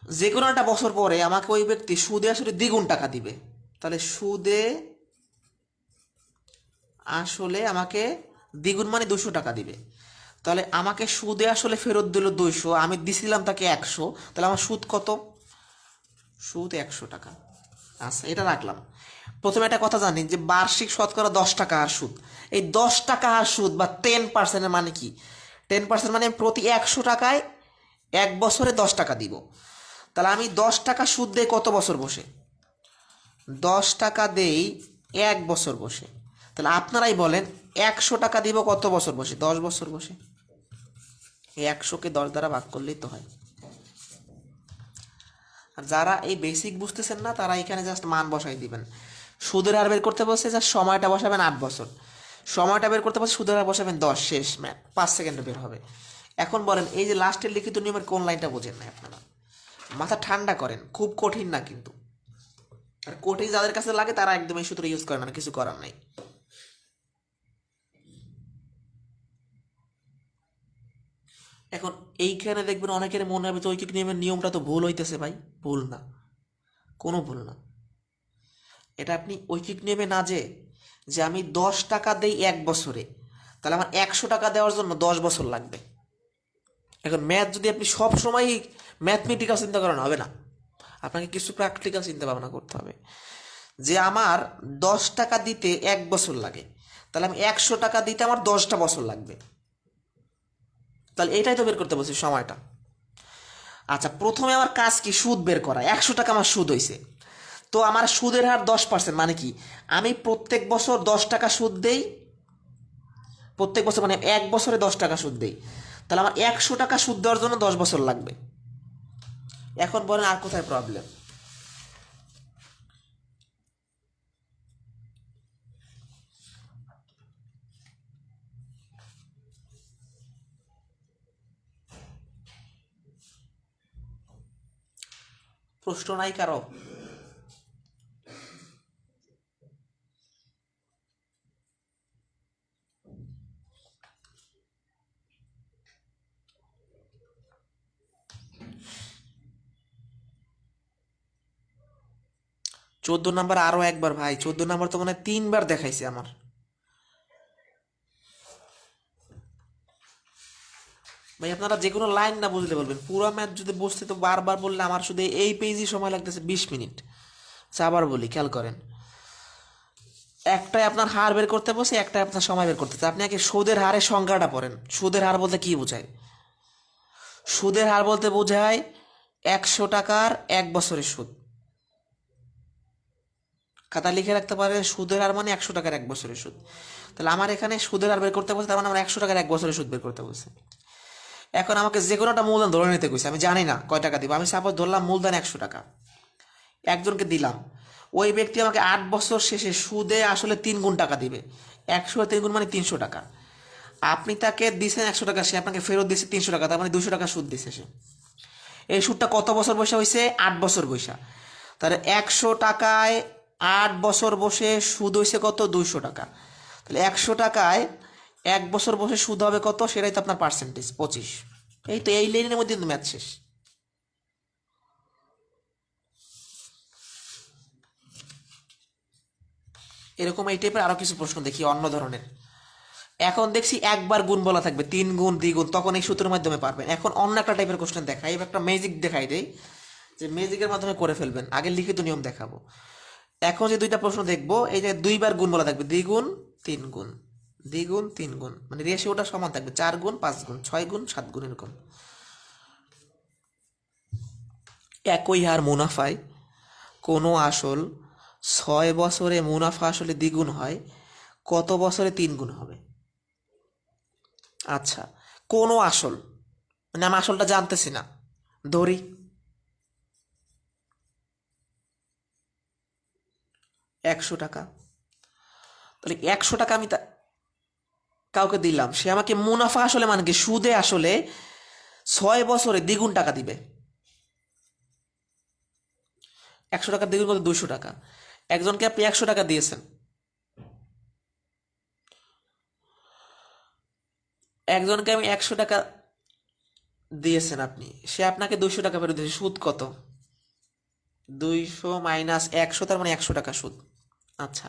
যে কোনো একটা বছর পরে আমাকে ওই ব্যক্তি সুদে আসলে দ্বিগুণ টাকা দিবে। তাহলে সুদে আসলে আমাকে দ্বিগুণ মানে 200 টাকা দিবে। তাহলে আমাকে সুদে আসলে ফেরত দিল 200, আমি দিছিলাম তাকে 100, তাহলে আমার সুদ কত? সুদ 100 টাকা। আচ্ছা, এটা রাখলাম। প্রথমে একটা কথা জানি যে বার্ষিক শতকরা 10 টাকা হার সুদ। এই 10 টাকা হার সুদ বা 10%-এর মানে কি? 10% মানে আমি প্রতি 100 টাকায় 1 বছরে 10 টাকা দিব। তাহলে আমি 10 টাকা সুদ দেই কত বছর বসে? 10 টাকা দেই 1 বছর বসে। তাহলে আপনারাই বলেন 100 টাকা দিব কত বছর বসে? 10 বছর বসে। এই 100কে 10 দ্বারা ভাগ করলেই তো হয়। আর যারা এই বেসিক বুঝতেছেন না তারা এখানে জাস্ট মান বসাই দিবেন। সুদের হার বের করতে বলছে, জাস্ট সময়টা বসাবেন 8 বছর, সময়টা বের করতে বলছে সুদের হার বসাবেন 10, শেষ, ম্যাথ 5 সেকেন্ডে বের হবে। এখন বলেন এই যে লাস্টের লিখিত নিয়মের কোন লাইনটা বোঝেন না আপনারা? মাথা ঠান্ডা করেন, খুব কঠিন না কিন্তু। আর কঠিন যাদের কাছে লাগে তারা একদম এই সূত্র ইউজ করে না, কিছু করার নাই। এখন এইখানে দেখবেন অনেকের মনে হবে যে ঐকিক নিয়মের নিয়মটা তো ভুল হইতেছে ভাই। ভুল না, কোনো ভুল না। এটা আপনি ঐকিক নিয়মে না যে যে আমি 10 টাকা দেই 1 বছরে, তাহলে আমার 100 টাকা দেওয়ার জন্য 10 বছর লাগবে। এখন ম্যাথ যদি আপনি সব সময় ম্যাথমেটিক্যাল চিন্তা করেন হবে না, আপনাকে কিছু প্র্যাকটিক্যাল চিন্তা ভাবনা করতে হবে। যে আমার 10 টাকা দিতে 1 বছর লাগে, তাহলে আমি 100 টাকা দিতে আমার 10টা বছর লাগবে। তাহলে এটাই তো বের করতে বলছি সময়টা। আচ্ছা, প্রথমে আমার কাজ কি? সুদ বের করা। 100 টাকা আমার সুদ হয়েছে, তো আমার সুদের হার 10%, মানে কি আমি প্রত্যেক বছর 10 টাকা সুদ দেই, প্রত্যেক বছর মানে 1 বছরে 10 টাকা সুদ দেই, তাহলে আমার 100 টাকা সুদ দেওয়ার জন্য 10 বছর লাগবে। এখন বলেন আর কোথায় প্রবলেম? প্রশ্ন নাই কারো? 14 নাম্বার আরো একবার ভাই, 14 নাম্বার তো মানে 3বার দেখাইছে আমার। ভাই আপনারা যে কোনো লাইন না বুঝলে বলবেন, পুরো ম্যাথ যদি বুঝতে তো বারবার বললে আমার শুধু এই পেজই সময় লাগতেছে 20 মিনিট। আচ্ছা আবার বলি, খেয়াল করেন, একটাই আপনার হার বের করতে বসে, একটাই আপনার সময় বের করতে। আপনি আগে সুদের হারের সংজ্ঞাটা পড়েন। সুদের হার বলতে কি বোঝায়? সুদের হার বলতে বোঝায় 100 টাকার 1 বছরের সুদ। খাতা লিখে রাখতে পারে, সুদের হার মানে 100 টাকার 1 বছরের সুদ। তাহলে আমার এখানে সুদের হার বের করতে বলছে, তার মানে আমার 100 টাকার 1 বছরের সুদ বের করতে বলছে। এখন আমাকে যে কোনো একটা মূলধন ধরে নিতে কইছে, আমি জানি না কয় টাকা দিব। আমি সাপোজ ধরলাম মূলধন 100 টাকা, একজনকে দিলাম। ওই ব্যক্তি আমাকে 8 বছর শেষে সুদে আসলে 3 গুণ টাকা দিবে। 100 3 গুণ মানে 300 টাকা। আপনি তাকে দিয়েছেন 100 টাকা, সে আপনাকে ফেরত দিয়েছে 300 টাকা, তার মানে 200 টাকা সুদ দিছে সে। এই সুদটা কত বছর বসে হয়েছে? 8 বছর বৈশা। তাহলে 100 টাকায় 8 বছর বসে সুদ হয়েছে কত? 200 টাকা। তাহলে 100 টাকায় 1 বছর বসে সুদ হবে কত? সেটাই তো আপনার পার্সেন্টেজ 25। এই তো এই লাইনের মধ্যে কিন্তু ম্যাথ শেষ। এরকম এই টাইপের আরো কিছু প্রশ্ন দেখি অন্য ধরনের। এখন দেখছি একবার গুণ বলা থাকবে, 3 গুণ 2 গুণ, তখন এই সূত্রের মাধ্যমে পারবেন। এখন অন্য একটা টাইপের কোশ্চেন দেখাই, এবার একটা ম্যাজিক দেখাই দেই, যে ম্যাজিকের মাধ্যমে করে ফেলবেন। আগে লিখিত নিয়ম দেখাবো। এখন যে দুইটা প্রশ্ন দেখবো, এই যে 2বার গুণ বলা থাকবে, 2 গুণ 3 গুণ, 2 গুণ 3 গুণ, মানে রেশিওটা সমান থাকবে, 4 গুণ 5 গুণ, 6 গুণ 7 গুণ, এরকম। একই হার মুনাফায় কোনো আসল 6 বছরে মুনাফা আসলে 2 গুণ হয়, কত বছরে 3 গুণ হবে? আচ্ছা, কোনো আসল মানে আমি আসলটা জানতেছি না, ধরি 100 টাকা। তাহলে 100 টাকা আমি কাউকে দিলাম, সে আমাকে মুনাফা আসলে মানে কি সুদে আসলে 6 বছরে 2 গুণ টাকা দিবে। 100 টাকা 2 গুণ কত? 200 টাকা। একজনকে আপনি 100 টাকা দিয়েছেন, একজনকে আমি 100 টাকা দিয়েছেন আপনি, সে আপনাকে 200 টাকা ফেরত দিয়েছে। সুদ কত? 200 - 100, তার মানে 100 টাকা সুদ। আচ্ছা,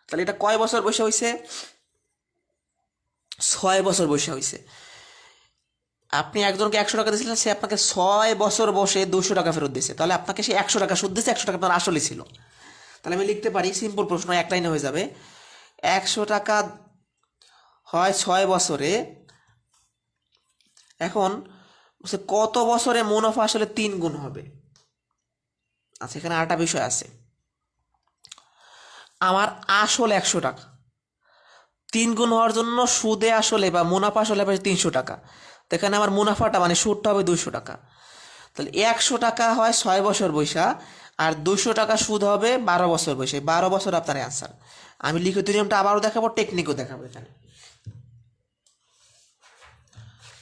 তাহলে এটা কয় বছর বসে হয়েছে? 6 বছর বসে হয়েছে। আপনি একজনকে 100 টাকা দিয়েছিলেন, সে আপনাকে 6 বছর বসে 200 টাকা ফেরত দিয়েছে। তাহলে আপনাকে সে 100 টাকা সুদ দিয়েছে, 100 টাকা আপনার আসলে ছিল। তাহলে আমি লিখতে পারি, সিম্পল প্রশ্ন, এক লাইনে হয়ে যাবে। 100 টাকা হয় 6 বছরে। এখন কত বছরে মুনাফা আসলে 3 গুণ হবে? আচ্ছা, এখানে আরেকটা বিষয় আছে। আমার আসল 100 টাকা, 3 গুণ হওয়ার জন্য সুদে আসলে বা মুনাফা আসলে হবে 300 টাকা। তো এখানে আমার মুনাফাটা মানে সুদটা হবে 200 টাকা। তাহলে 100 টাকা হয় 6 বছর বৈশা, আর 200 টাকা সুদ হবে 12 বছর বৈশা। 12 বছর আপনার অ্যান্সার। আমি লিখিত নিয়মটা আবারও দেখাবো, টেকনিকও দেখাবো। এখানে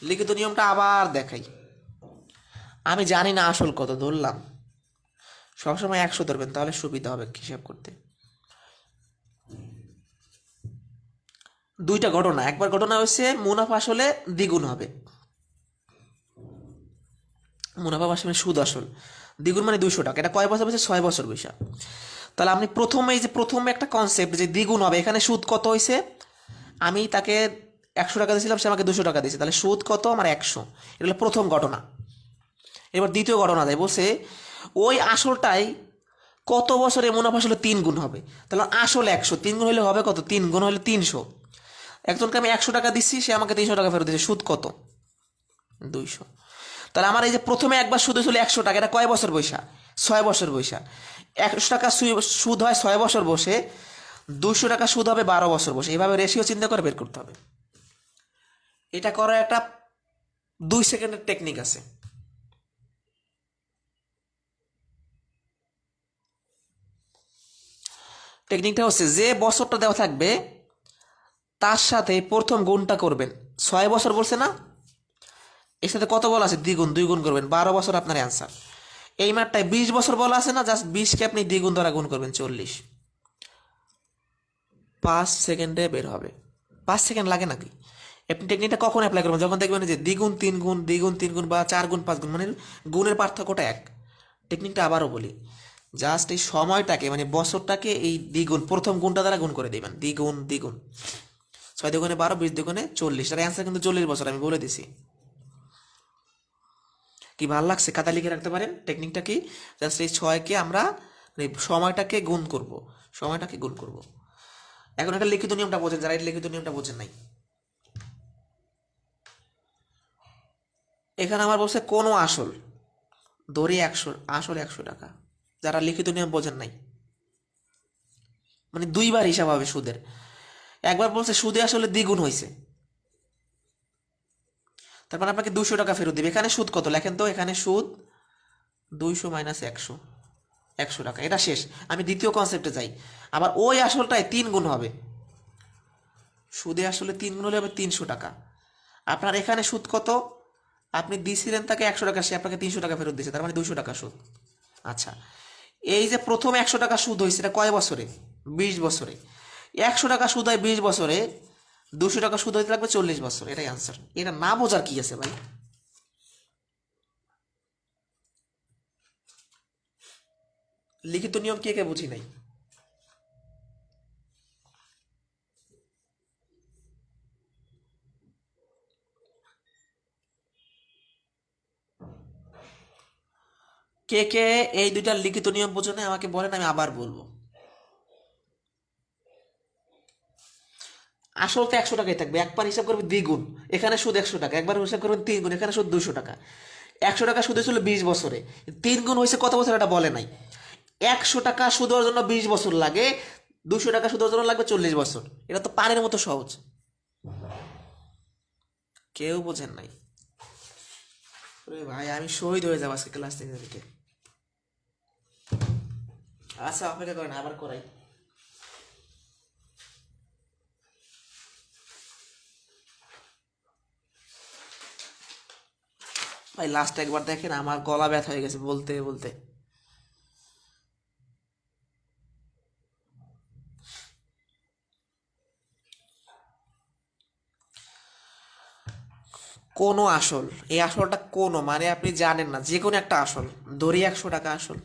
লিখিত নিয়মটা আবার দেখাই। আমি জানি না আসল কত, ধরলাম। সবসময় 100 ধরবেন, তাহলে সুবিধা হবে হিসাব করতে। দুইটা ঘটনা, একবার ঘটনা হচ্ছে মুনাফা আসলে 2 গুণ হবে, মুনাফা আসলে সুদ আসল 2 গুণ মানে 200 টাকা। এটা কয় বছর বসে? 6 বছর বৈশা। তাহলে আপনি প্রথমে এই যে প্রথমে একটা কনসেপ্ট যে 2 গুণ হবে, এখানে সুদ কত হয়েছে? আমি তাকে 100 টাকা দিয়েছিলাম, সে আমাকে 200 টাকা দিয়েছে, তাহলে সুদ কত? আমার 100। এটা হলো প্রথম ঘটনা। এবার দ্বিতীয় ঘটনা দেয়, বলছে ওই আসলটাই কত বছরে মুনাফা আসলে 3 গুণ হবে। তাহলে আসল 100, 3 গুণ হলে হবে কত? 3 গুণ হলে 300। একজনকে আমি 100 টাকা দিচ্ছি, সে আমাকে 300 টাকা ফেরত দিচ্ছে, সুদ কত? 200। তাহলে আমার এই যে প্রথমে একবার সুদ হয়েছিল 100 টাকা, এটা কয় বছর বৈশা? 6 বছর বৈশা। 100 টাকা সুদ হয় 6 বছর বসে, 200 টাকা সুদ হবে 12 বছর বসে। এভাবে রেশিও চিন্তা করে বের করতে হবে। এটা করার একটা 2 সেকেন্ডের টেকনিক আছে। টেকনিকটা হচ্ছে যে বছরটা দেওয়া থাকবে তার সাথে প্রথম গুণটা করবেন। 6 বছর বলছে না, এর সাথে কত বলা আছে? দ্বিগুণ, 2 গুণ করবেন, 12 বছর আপনার অ্যান্সার। এই মাঠটায় 20 বছর বলা আছে না, জাস্ট 20কে আপনি দ্বিগুণ দ্বারা গুণ করবেন, 40। 5 সেকেন্ডে বের হবে। 5 সেকেন্ড লাগে নাকি? আপনি টেকনিকটা কখন অ্যাপ্লাই করবেন? যখন দেখবেন যে দ্বিগুণ 3 গুণ, দ্বিগুণ 3 গুণ বা 4 গুণ 5 গুণ, মানে গুণের পার্থক্যটা এক। টেকনিকটা আবারও বলি, জাস্ট এই সময়টাকে মানে বছরটাকে এই দ্বিগুণ প্রথম গুণটা দ্বারা গুণ করে দিবেন। দ্বিগুণ দ্বিগুণ, 6 দুগুণে 12, 20 দুগুণে 40। আর অ্যান্সার কিন্তু 40 বছর, আমি বলে দিছি। কি ভালো লাগছে? খাতা লিখে রাখতে পারেন। টেকনিকটা কি? জাস্ট এই 6কে আমরা সময়টাকে গুণ করব, সময়টাকে গুণ করব। এখন এটা লিখিত নিয়মটা বোঝেন, যারা এটা লিখিত নিয়মটা বোঝেন নাই। এখানে আমার বলছে কোনো আসল, ধরি 100, আসল 100 টাকা। যারা লিখিত নিয়ম বোঝেন নাই, মানে দুইবার হিসাব হবে সুদের। একবার বলছে সুদে আসলে দ্বিগুণ হয়েছে, তারপর আপনাকে 200 টাকা ফেরত দিবে। এখানে সুদ কত লেখেন তো? এখানে সুদ 200 মাইনাস 100, 100 টাকা। এটা শেষ। আমি দ্বিতীয় কনসেপ্টে যাই। আবার ওই আসলটায় 3 গুণ হবে, সুদে আসলে 3 গুণ হলে হবে 300 টাকা। আপনার এখানে সুদ কত? আপনি দিয়েছিলেন তাকে 100 টাকা, সে আপনাকে 300 টাকা ফেরত দিয়েছে, তার মানে 200 টাকা সুদ। আচ্ছা, এই যে প্রথম 100 টাকা সুদ হয়েছে, এটা কয় বছরে? 20 বছরে। 100 টাকা সুদ হয় 20 বছরে, 200 টাকা সুদ হইতে লাগবে 40 বছর। এটাই আনসার। এটা না বোঝার কি আছে ভাই? লিখিত নিয়ম কে কে বুঝি নাই? কে কে এই দুইটা লিখিত নিয়ম বোঝো না আমাকে বলেন, আমি আবার বলবো। আসল তো 100 টাকাই থাকবে, একবার হিসাব করবে দ্বিগুণ, এখানে সুদ 100 টাকা, একবার হিসাব করবেন 3 গুণ, এখানে সুদ 200 টাকা। 100 টাকা সুদ হয়েছিল 20 বছরে, 3 গুণ হয়েছে কত বছর এটা বলে নাই। 100 টাকা সুদ হওয়ার জন্য 20 বছর লাগে, 200 টাকা সুদ হওয়ার জন্য লাগবে 40 বছর। এটা তো পানির মতো সহজ। কেউ বোঝেন নাই? ভাই আমি শহীদ হয়ে যাবো আজকে ক্লাস থেকে। আচ্ছা অপেক্ষা করেন, আবার করাই। ভাই লাস্ট একবার দেখেন, আমার গলা ব্যথা হয়ে গেছে বলতে বলতে। কোনো আসল, এই আসলটা কোনো মানে আপনি জানেন না, যে কোনো একটা আসল, ধরি 100 টাকা আসল।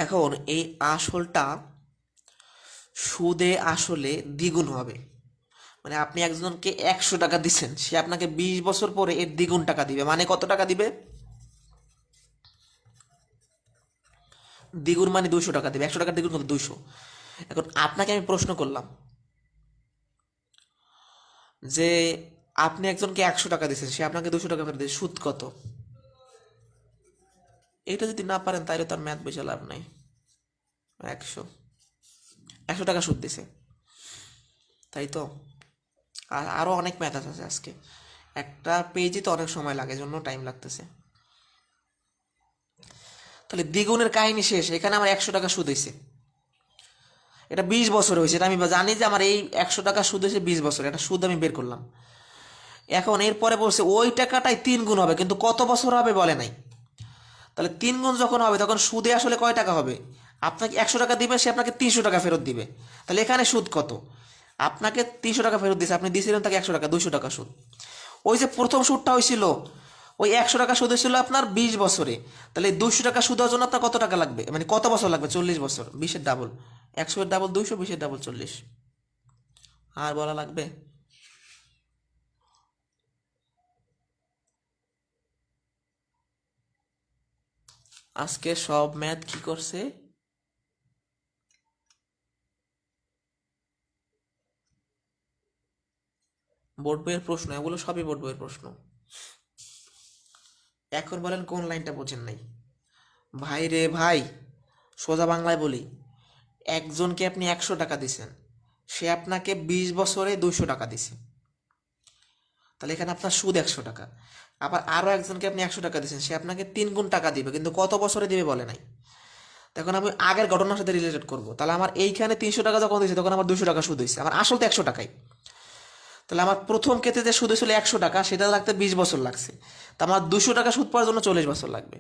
এখন এই আসলটা সুদে আসলে দ্বিগুণ হবে। মানে আপনি একজনকে 100 টাকা দিচ্ছেন, সে আপনাকে 20 বছর পরে এর দ্বিগুণ টাকা দিবে। মানে কত টাকা দিবে? দ্বিগুণ মানে 200 টাকা দিবে। 100 টাকার দ্বিগুণ কত? 200। এখন আপনাকে আমি প্রশ্ন করলাম যে আপনি একজনকে 100 টাকা দিচ্ছেন, সে আপনাকে 200 টাকা ফেরত দিচ্ছে, সুদ কত? এইটা যদি না পারেন তাহলে তার ম্যাথ বেশি লাভ নাই। 100, 100 টাকা সুদ দিছে, তাই তো। আর আরও অনেক ম্যাথ আছে আজকে, একটা পেজই তো অনেক সময় লাগে, জন্য টাইম লাগতেছে। তাহলে দ্বিগুণের কাহিনী শেষ। এখানে আমার 100 টাকা সুদ হয়েছে, এটা 20 বছর হয়েছে, এটা আমি জানি যে আমার এই 100 টাকা সুদ হয়েছে 20 বছর, এটা সুদ আমি বের করলাম। এখন এরপরে বলছে ওই টাকাটাই 3 গুণ হবে, কিন্তু কত বছর হবে বলে নাই। তাহলে 3 গুণ যখন হবে তখন সুদে আসলে কয় টাকা হবে? আপনাকে 100 টাকা দিবে, সে আপনাকে 300 টাকা ফেরত দিবে। তাহলে এখানে সুদ কত? আপনাকে 300 টাকা ফেরত দিচ্ছে, আপনি দিয়েছিলেন তাকে 100 টাকা, 200 টাকা সুদ। ওই যে প্রথম সুদটা হয়েছিল, ওই 100 টাকা সুদ হয়েছিল আপনার 20 বছরে। তাহলে 200 টাকা সুদ হওয়ার জন্য আপনার কত টাকা লাগবে, মানে কত বছর লাগবে? 40 বছর। 20-এর ডাবল 100, এর ডাবল 200, 20-এর ডাবল 40। আর বলা লাগবে? আজকে সব ম্যাথ কি করছে? বোর্ড বইয়ের প্রশ্ন, এগুলো সবই বোর্ড বইয়ের প্রশ্ন। এখন বলেন কোন লাইনটা বোঝেন নাই? ভাই রে ভাই, সোজা বাংলায় বলি, একজনকে আপনি 100 টাকা দিছেন, সে আপনাকে 20 বছরে 200 টাকা দিছে, তাহলে এখানে আপনার সুদ 100 টাকা। আবার আরও একজনকে আপনি 100 টাকা দিচ্ছেন, সে আপনাকে 3 গুণ টাকা দিবে, কিন্তু কত বছরে দিবে বলে নাই। তখন আমি আগের ঘটনার সাথে রিলেটেড করবো, তাহলে আমার এইখানে 300 টাকা যখন দিয়েছে তখন আমার 200 টাকা সুদ হয়েছে, আমার আসল তো 100 টাকাই। তাহলে আমার প্রথম ক্ষেত্রে যে সুদ হয়েছিল 100 টাকা, সেটা লাগতে 20 বছর লাগছে, তা আমার 200 টাকা সুদ পাওয়ার জন্য 40 বছর লাগবে।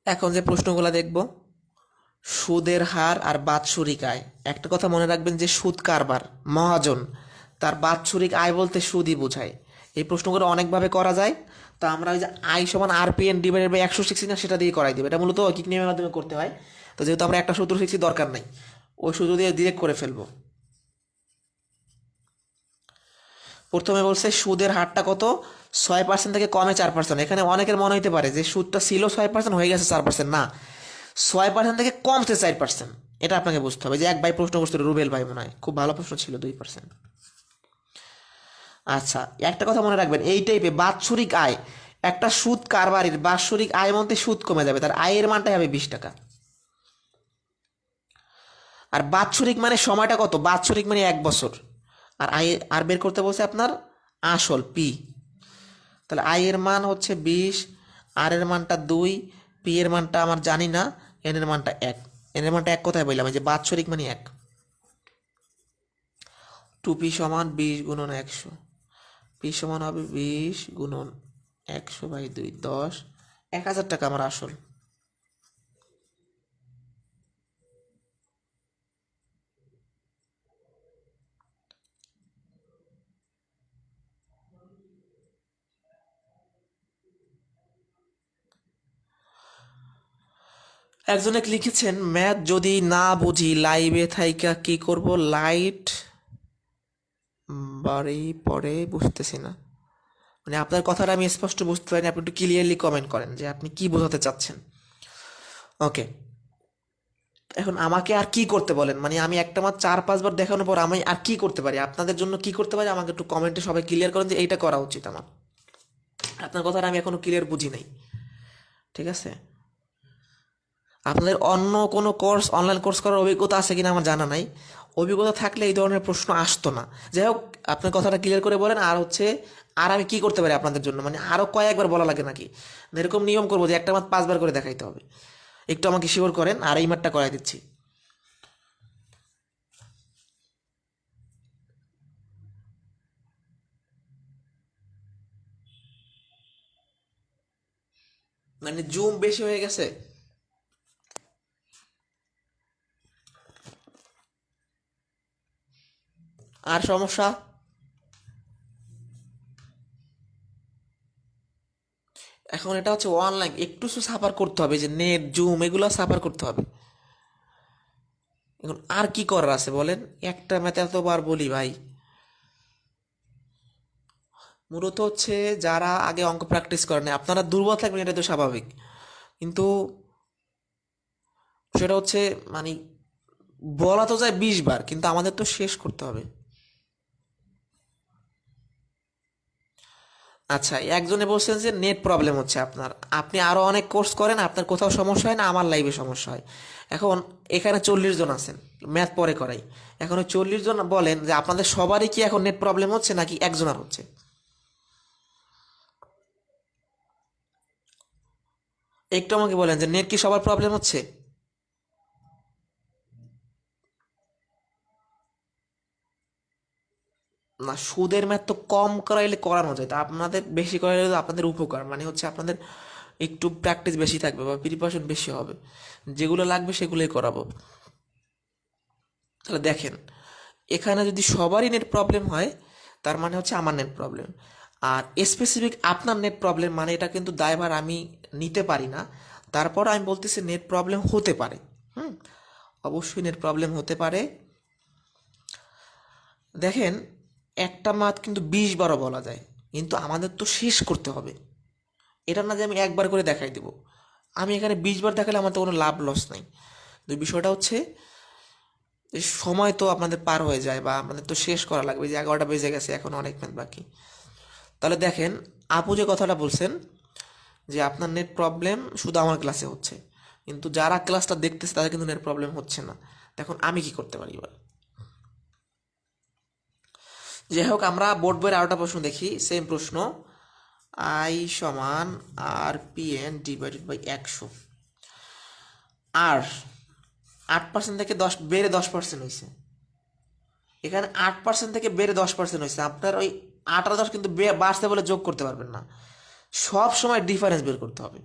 এখন যে প্রশ্নগুলো দেখব, সুদের হার আর বাৎসরিক আয়। একটা কথা মনে রাখবেন যে সুদ কারবার মহাজন, তার বাৎসরিক আয় বলতে সুদই বোঝায়। এই প্রশ্নগুলো অনেকভাবে করা যায়, তো আমরা ওই যে আই সমান RPN ডিভাইডেড বাই 160 না, সেটা দিয়ে করাই দেবে। এটা মূলত ঐকিক নিয়মের মাধ্যমে করতে হয়, তো যেহেতু আমরা একটা সূত্র শিখছি দরকার নাই, ওই সূত্র দিয়ে ডিরেক্ট করে ফেলবো। প্রথমে বলছে সুদের হারটা কত, 6% থেকে কমে 4%। এখানে অনেকের মনে হইতে পারে যে সুদটা ছিল 6%, হয়ে গেছে 4%। না, 6% থেকে কমছে 4%, এটা আপনাকে বুঝতে হবে। যে এক ভাই প্রশ্ন করছিল, রুবেল ভাই মনে হয়, খুব ভালো প্রশ্ন ছিল, 2%। আচ্ছা, একটা কথা মনে রাখবেন, এই টাইপে বাৎসরিক আয়, একটা সুদ কারবারির বাৎসরিক আয় মধ্যে সুদ কমে যাবে, তার আয়ের মানটাই হবে 20 টাকা। আর বাৎসরিক মানে সময়টা কত, বাৎসরিক মানে 1 বছর। আর আয় আর বের করতে বলছে আপনার আসল পি, তাহলে আই এর মান হচ্ছে 20, আর এর মানটা 2, পি এর মানটা আমার জানি না, এন এর মানটা 1। এন এর মানটা 1 কোথায় বললাম, এই যে বাৎসরিক মানে 1। 2p সমান 20 গুণন 100, পি সমান হবে 20 গুণন 100/2, 10, 1000 টাকা আমার আসল। একজনে লিখেছেন, ম্যাথ যদি না বুঝি লাইভে থাইকা কি করব, লাইট বাড়ি পরে বুঝতেছি না। মানে আপনার কথাটা আমি স্পষ্ট বুঝতে পারিনি, আপনি একটু ক্লিয়ারলি কমেন্ট করেন যে আপনি কি বোঝাতে চাচ্ছেন। ওকে, এখন আমাকে আর কি করতে বলেন, মানে আমি একটা মাত্র 4-5 বার দেখানোর পর আমি আর কি করতে পারি, আপনাদের জন্য কি করতে পারি, আমাকে একটু কমেন্টে সবাই ক্লিয়ার করেন যে এইটা করা উচিত আমার। আপনার কথাটা আমি এখনো ক্লিয়ার বুঝি নাই, ঠিক আছে? আপনাদের অন্য কোনো কোর্স, অনলাইন কোর্স করার অভিজ্ঞতা আছে কিনা আমার জানা নাই। অভিজ্ঞতা থাকলে এই ধরনের প্রশ্ন আসতো না। যাই হোক, আপনার কথাটা ক্লিয়ার করে বলেন। আর হচ্ছে, আর আমি কি করতে পারি আপনাদের জন্য, মানে আরও কয়েকবার বলা লাগে নাকি, এরকম নিয়ম করবো যে একটা মাত্র 5 বার করে দেখাইতে হবে। একটু আমাকে শিওর করেন, আর এই মাঠটা করাই দিচ্ছি। মানে জুম বেশি হয়ে গেছে। আর সমস্যা, এখন এটা হচ্ছে অনলাইন, একটু সাফার করতে হবে, যে নেট জুম এগুলো সাফার করতে হবে। এখন আর কি করার আছে বলেন, একটা ম্যাথ এতবার বলি ভাই। মূলত হচ্ছে যারা আগে অঙ্ক প্র্যাকটিস করেন, আপনারা দুর্বল থাকবেন, এটা তো স্বাভাবিক, কিন্তু সেটা হচ্ছে মানে বলা তো যায় 20 বার, কিন্তু আমাদের তো শেষ করতে হবে। আচ্ছা, একজনে বলছেন যে নেট প্রবলেম হচ্ছে আপনার, আপনি আরও অনেক কোর্স করেন, আপনার কোথাও সমস্যা হয় না, আমার লাইভে সমস্যা হয়। এখন এখানে 40 জন আছেন, ম্যাথ পরে করাই। এখন ওই 40 জন বলেন যে আপনাদের সবারই কি এখন নেট প্রবলেম হচ্ছে নাকি একজনের হচ্ছে? একটু আমাকে বলেন যে নেট কি সবার প্রবলেম হচ্ছে? না, সুদের ম্যাথ তো কম করাইলে করানো যায়, তা আপনাদের বেশি করাইলে তো আপনাদের উপকার, মানে হচ্ছে আপনাদের একটু প্র্যাকটিস বেশি থাকবে বা প্রিপারেশন বেশি হবে, যেগুলো লাগবে সেগুলোই করাবো। তাহলে দেখেন, এখানে যদি সবারই নেট প্রবলেম হয়, তার মানে হচ্ছে আমার নেট প্রবলেম। আর স্পেসিফিক আপনার নেট প্রবলেম মানে এটা কিন্তু দায়ভার আমি নিতে পারি না। তারপর আমি বলতেছি নেট প্রবলেম হতে পারে। হুম, অবশ্যই নেট প্রবলেম হতে পারে। দেখেন, একটা মাত কিন্তু 20 বারও বলা যায়, কিন্তু আমাদের তো শেষ করতে হবে। এটা না যে আমি একবার করে দেখাই দেবো, আমি এখানে 20 বার দেখালে আমার তো কোনো লাভ লস নাই। তো বিষয়টা হচ্ছে যে সময় তো আপনাদের পার হয়ে যায় বা আপনাদের তো শেষ করা লাগবে, যে 11টা বেজে গেছে, এখন অনেক ম্যাথ বাকি। তাহলে দেখেন, আপু যে কথাটা বলছেন যে আপনার নেট প্রবলেম শুধু আমার ক্লাসে হচ্ছে, কিন্তু যারা ক্লাসটা দেখতেছে তাদের কিন্তু নেট প্রবলেম হচ্ছে না। দেখুন আমি কি করতে পারি এবার। যাই হোক, আমরা বোর্ড বইয়ের আরেকটা প্রশ্ন দেখি, সেম প্রশ্ন। আই সমান আর পি এন ডিভাইডেড বাই 100, আর 8% থেকে 10 বেড়ে 10% হয়েছে। এখানে 8% থেকে বেড়ে 10% হয়েছে, আপনার ওই 8 আর 10 কিন্তু বাড়ছে বলে যোগ করতে পারবেন না, সব সময় ডিফারেন্স বের করতে হবে।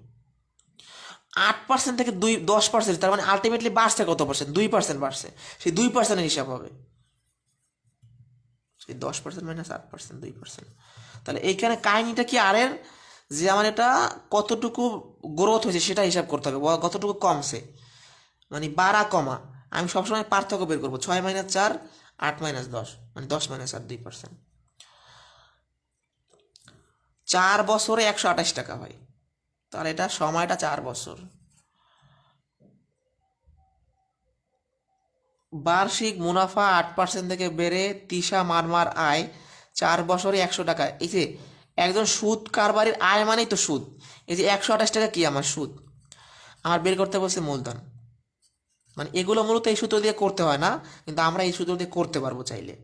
8% থেকে 10%, তার মানে আলটিমেটলি বাড়ছে কত পার্সেন্ট? 2% বাড়ছে, সেই 2%-এর হিসাব হবে, সেই 10% মাইনাস 8%, 2%। তাহলে এইখানে কাহিনিটা কি আর এর, যে আমার এটা কতটুকু গ্রোথ হয়েছে সেটা হিসাব করতে হবে, কতটুকু কমছে, মানে বাড়া কমা। আমি সবসময় পার্থক্য বের করবো, 6-4, 8-10, মানে 10-8, 2%। 4 বছরে 128 টাকা হয়, তাহলে এটা সময়টা 4 বছর। বার্ষিক মুনাফা 8% থেকে বেড়ে তিশা মারমার আয় 4 বছরে 100 টাকা। এই যে একজন সুদ কারবারির আয় মানেই তো সুদ, এই যে 128 টাকা কি আমার সুদ, আমার বের করতে বলছে মূলধন। মানে এগুলো মূলত এই সূত্র দিয়ে করতে হয় না, কিন্তু আমরা এই সূত্র দিয়ে করতে পারবো চাইলে।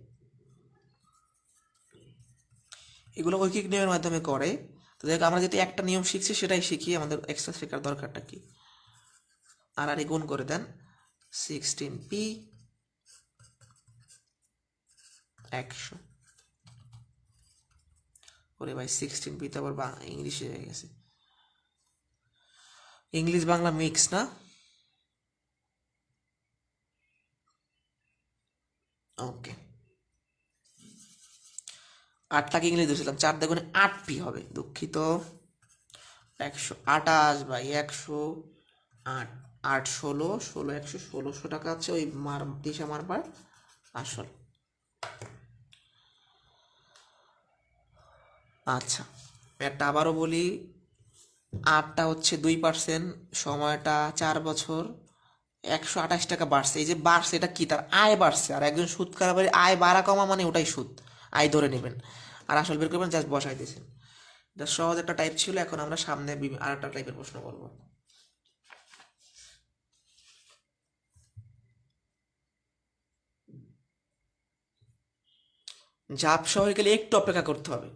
এগুলো ঐকিক নিয়মের মাধ্যমে করে। তো দেখ, আমরা যদি একটা নিয়ম শিখছি সেটাই শিখি, আমাদের এক্সট্রা শেখার দরকারটা কি। আর গুণ করে দেন 16p 100। ওরে ভাই, 16p তো আবার ইংলিশে হয়ে গেছে, ইংলিশ বাংলা মিক্স না। ওকে, 8টাকে ইংলিশ দিয়েছিলাম, 4 × 8p হবে, দুঃখিত। 128/100, 8 8 16 100 আছে, ওই দিশা মারবার আসল। আচ্ছা, একটা আবারও বলি, 8টা হচ্ছে 2%, সময়টা 4 বছর, 128 টাকা বাড়ছে। এই যে বাড়ছে, এটা কি? তার আয় বাড়ছে। আর একজন সুদ কারবারি আয় বাড়া কমা মানে ওটাই সুদ, আয় ধরে নেবেন আর আসল বের করবেন, জাস্ট বসাই দিয়েছেন। এটা সহজ একটা টাইপ ছিল। এখন আমরা সামনে আর একটা টাইপের প্রশ্ন করব। ঝাপসা হয়ে গেলে একটু অপেক্ষা করতে হবে।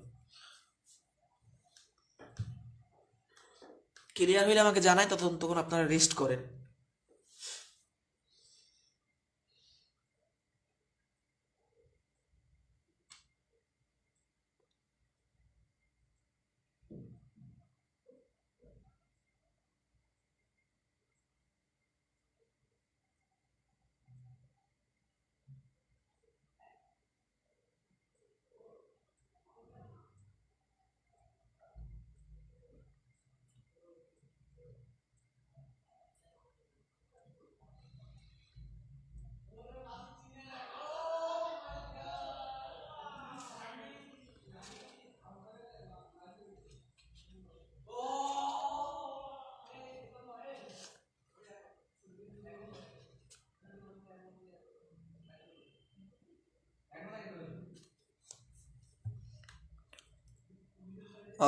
ক্লিয়ার হইলে আমাকে জানাই, তখন আপনারা রেস্ট করেন।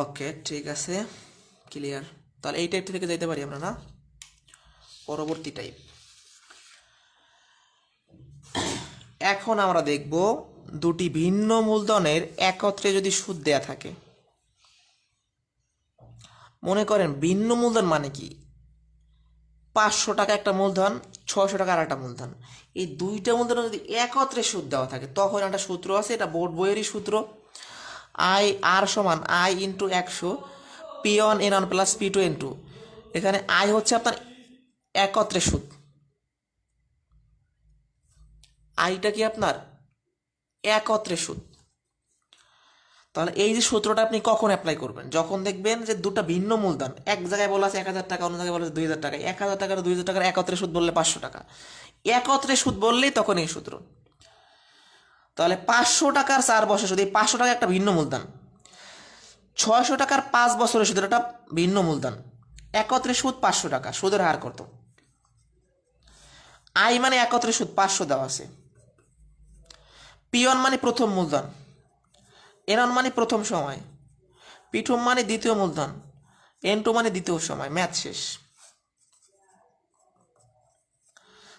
ওকে, ঠিক আছে, ক্লিয়ার। তাহলে এই টাইপ থেকে যাইতে পারি আমরা, না? পরবর্তী টাইপ। এখন আমরা দেখব দুটি ভিন্ন মূলধনের একত্রে যদি সুদ দেয়া থাকে। মনে করেন ভিন্ন মূলধন মানে কি, 500 টাকা একটা মূলধন, 600 টাকা আর একটা মূলধন। এই দুইটা মূলধন যদি একত্রে সুদ দেওয়া থাকে, তখন একটা সূত্র আছে, এটা বোর্ড বইয়েরই সূত্র। আই আর সমান I into 100 P1N1 plus P2N2। এখানে আই হচ্ছে আপনার একত্রে সুদ, আইটা কি আপনার একত্রে সুদ। তাহলে এই যে সূত্রটা আপনি কখন অ্যাপ্লাই করবেন? যখন দেখবেন যে দুটা ভিন্ন মূলধন, এক জায়গায় বলা আছে 1000 টাকা, অন্য জায়গায় বলা আছে 2000 টাকা। 1000 টাকা 2000 টাকার একত্রে সুদ বললে 500 টাকা, একত্রে সুদ বললেই তখন এই সূত্র। তাহলে 500 টাকার 4 বছর সুদ, এই 500 টাকা একটা ভিন্ন মূলধন, 600 টাকার 5 বছরের সুদের একটা ভিন্ন মূলধন, একত্রে সুদ 500 টাকা, সুদের হার কত? আই মানে একত্রে সুদ 500 দেওয়া আছে, পি1 মানে প্রথম মূলধন, এন1 মানে প্রথম সময়, পি2 মানে দ্বিতীয় মূলধন, এন2 মানে দ্বিতীয় সময়। ম্যাথ শেষ।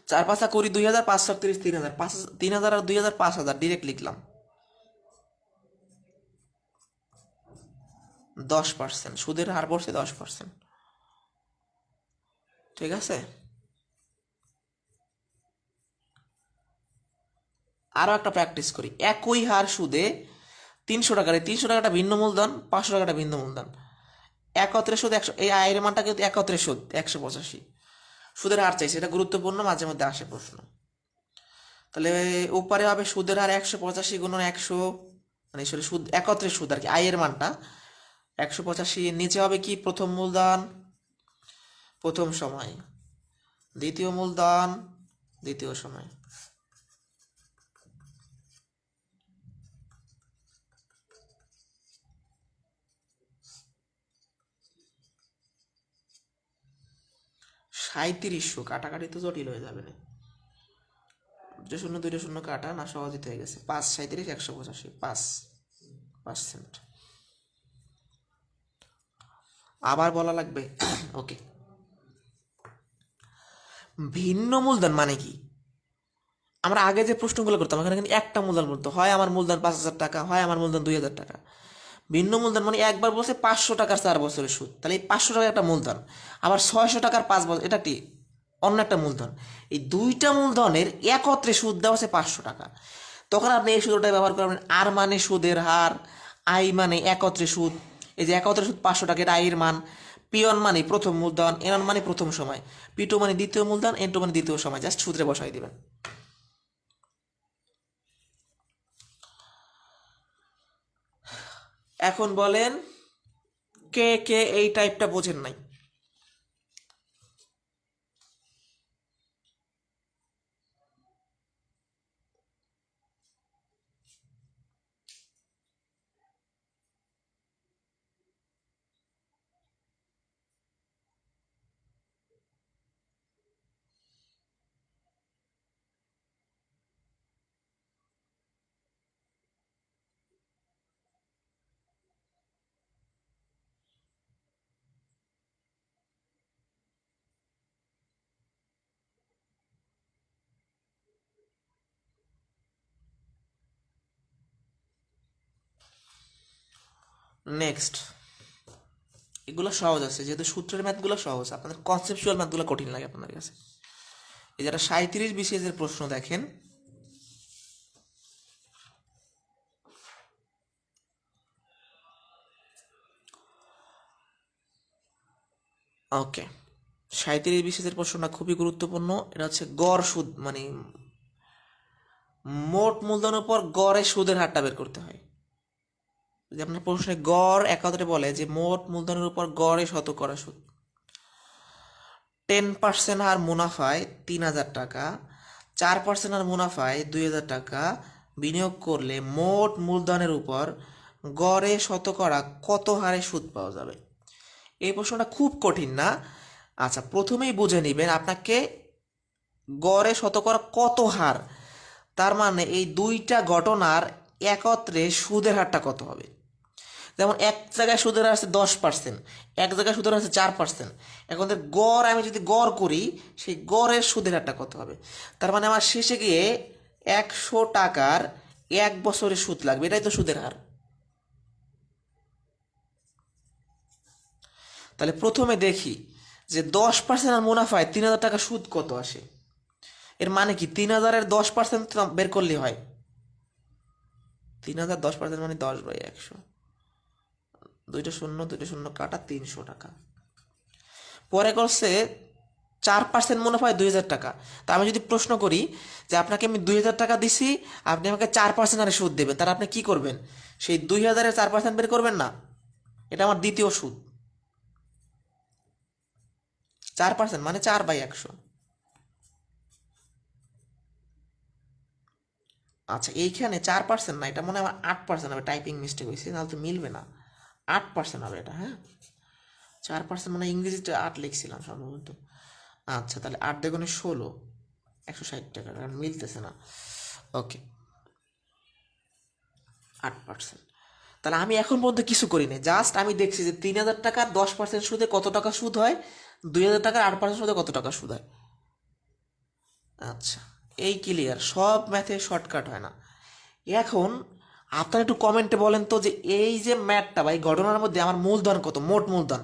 4 5 20, 2000, 5 7 30, 3000, 3000 আর 2000, 5000 ডিরেক্ট লিখলাম। 10%, সুদের হার পড়ছে 10%। ঠিক আছে, আরও একটা প্র্যাকটিস করি। একই হার সুদে 300 টাকার, 300 টাকাটা ভিন্ন মূলধন, 500 টাকাটা ভিন্ন মূলধন, একত্রে সুদ 100, এই আয়ের মানটা কিন্তু একত্রে সুদ 185। সুদের হার চাইছে, এটা গুরুত্বপূর্ণ, মাঝে মধ্যে আসে প্রশ্ন। তাহলে উপরে হবে সুদের হার 185 গুণন 100, মানে সরি সুদ একত্রে সুদ আর কি, আয়ের মানটা 185। নিচে হবে কি? প্রথম মূলধন প্রথম সময়, দ্বিতীয় মূলধন দ্বিতীয় সময়। সাঁত্রিশশো, কাটাকাটি তো জটিল হয়ে যাবে না, 2 শূন্য 2 শূন্য কাটা না, সহজে হয়ে গেছে। 5 37 185, 5%। আবার বলা লাগবে। ওকে, ভিন্ন মূলধন মানে কি? আমরা আগে যে প্রশ্নগুলো করতাম এখানে কিন্তু একটা মূলধন বলতো, হয় আমার মূলধন 5,000 টাকা, হয় আমার মূলধন 2,000 টাকা। ভিন্ন মূলধন মানে একবার বলছে 500 টাকার 4 বছরের সুদ, তাহলে এই 500 টাকার একটা মূলধন, আবার 600 টাকার 5 বছর, এটা কি অন্য একটা মূলধন। এই দুইটা মূলধনের একত্রে সুদ দেওয়া হচ্ছে 500 টাকা। তখন আপনি এই সূত্রটা ব্যবহার করবেন, আর মানে সুদের হার, আই মানে একত্রে সুদ। এই যে একত্রে সুদ 500 টাকা, এটা আইয়ের মান। পি1 মানে প্রথম মূলধন, এন1 মানে প্রথম সময়, পি2 মানে দ্বিতীয় মূলধন, এন2 মানে দ্বিতীয় সময়। জাস্ট সূত্রে বসাই দিবেন। এখন বলেন, কে কে এই টাইপটা বোঝেন নাই? নেক্সট, এগুলো সহজ আছে, যেহেতু সূত্রের ম্যাথগুলো সহজ, আপনাদের কনসেপচুয়াল ম্যাথগুলো কঠিন লাগে আপনাদের কাছে। এই যারা 37 বিসিএস এর প্রশ্ন দেখেন, ওকে, 37 বিসিএস এর প্রশ্নটা খুবই গুরুত্বপূর্ণ। এটা হচ্ছে গড় সুদ, মানে মোট মূলধনের উপর গড়ে সুদের হারটা বের করতে হয়। যদি আপনার প্রশ্নে গড় একত্রে বলে যে মোট মূলধনের উপর গড়ে শতকরা সুদ, 10% হার মুনাফায় 3,000 টাকা, 4% হার মুনাফায় 2,000 টাকা বিনিয়োগ করলে মোট মূলধনের উপর গড়ে শতকরা কত হারে সুদ পাওয়া যাবে? এই প্রশ্নটা খুব কঠিন না। আচ্ছা, প্রথমেই বুঝে নেবেন আপনাকে গড়ে শতকরা কত হার, তার মানে এই দুইটা ঘটনার একত্রে সুদের হারটা কত হবে। যেমন এক জায়গায় সুদের হার আছে 10%, এক জায়গায় সুদের হার আছে 4%। এখন গড়, আমি যদি গড় করি, সেই গড়ের সুদের হারটা কত হবে? তার মানে আমার শেষে গিয়ে 100 টাকার 1 বছরের সুদ লাগবে, এটাই তো সুদের হার। তাহলে প্রথমে দেখি যে 10% আর মুনাফায় 3,000 টাকা সুদ কত আসে। এর মানে কি 3,000-এর 10% বের করলে হয়। 3,000 10% মানে 10/100, 2 শূন্য কাটা 300 টাকা। পরে করছে 4% মুনাফায় 2,000 টাকা। তা আমি যদি প্রশ্ন করি যে আপনাকে আমি 2,000 টাকা দিছি, আপনি আমাকে 4% হারে সুদ দেবেন, তাহলে আপনি কি করবেন? সেই 2,000-এর 4% বের করবেন না? এটা আমার দ্বিতীয় সুদ। 4% মানে 4/100। আচ্ছা, এইখানে 4% না, এটা মনে হয় আমার 8% হবে, টাইপিং মিস্টেক হয়েছে, নাহলে তো মিলবে না। 8% হবে এটা, হ্যাঁ। 4% মানে ইংরেজিতে 8 লিখছিলাম সম্ভবত। আচ্ছা, তাহলে 8 × 16, 160 টাকা, কারণ মিলতেছে না। ওকে, 8%। তাহলে আমি এখন পর্যন্ত কিছু করিনি, জাস্ট আমি দেখছি যে 3,000 টাকার 10% সুদে কত টাকা সুদ হয়, 2,000 টাকার 8% সুদে কত টাকা সুদ হয়। আচ্ছা, এই ক্লিয়ার, সব ম্যাথে শর্টকাট হয় না। এখন আপনারা একটু কমেন্টে বলেন তো যে এই যে ম্যাথটা বা এই ঘটনার মধ্যে আমার মূলধন কত, মোট মূলধন।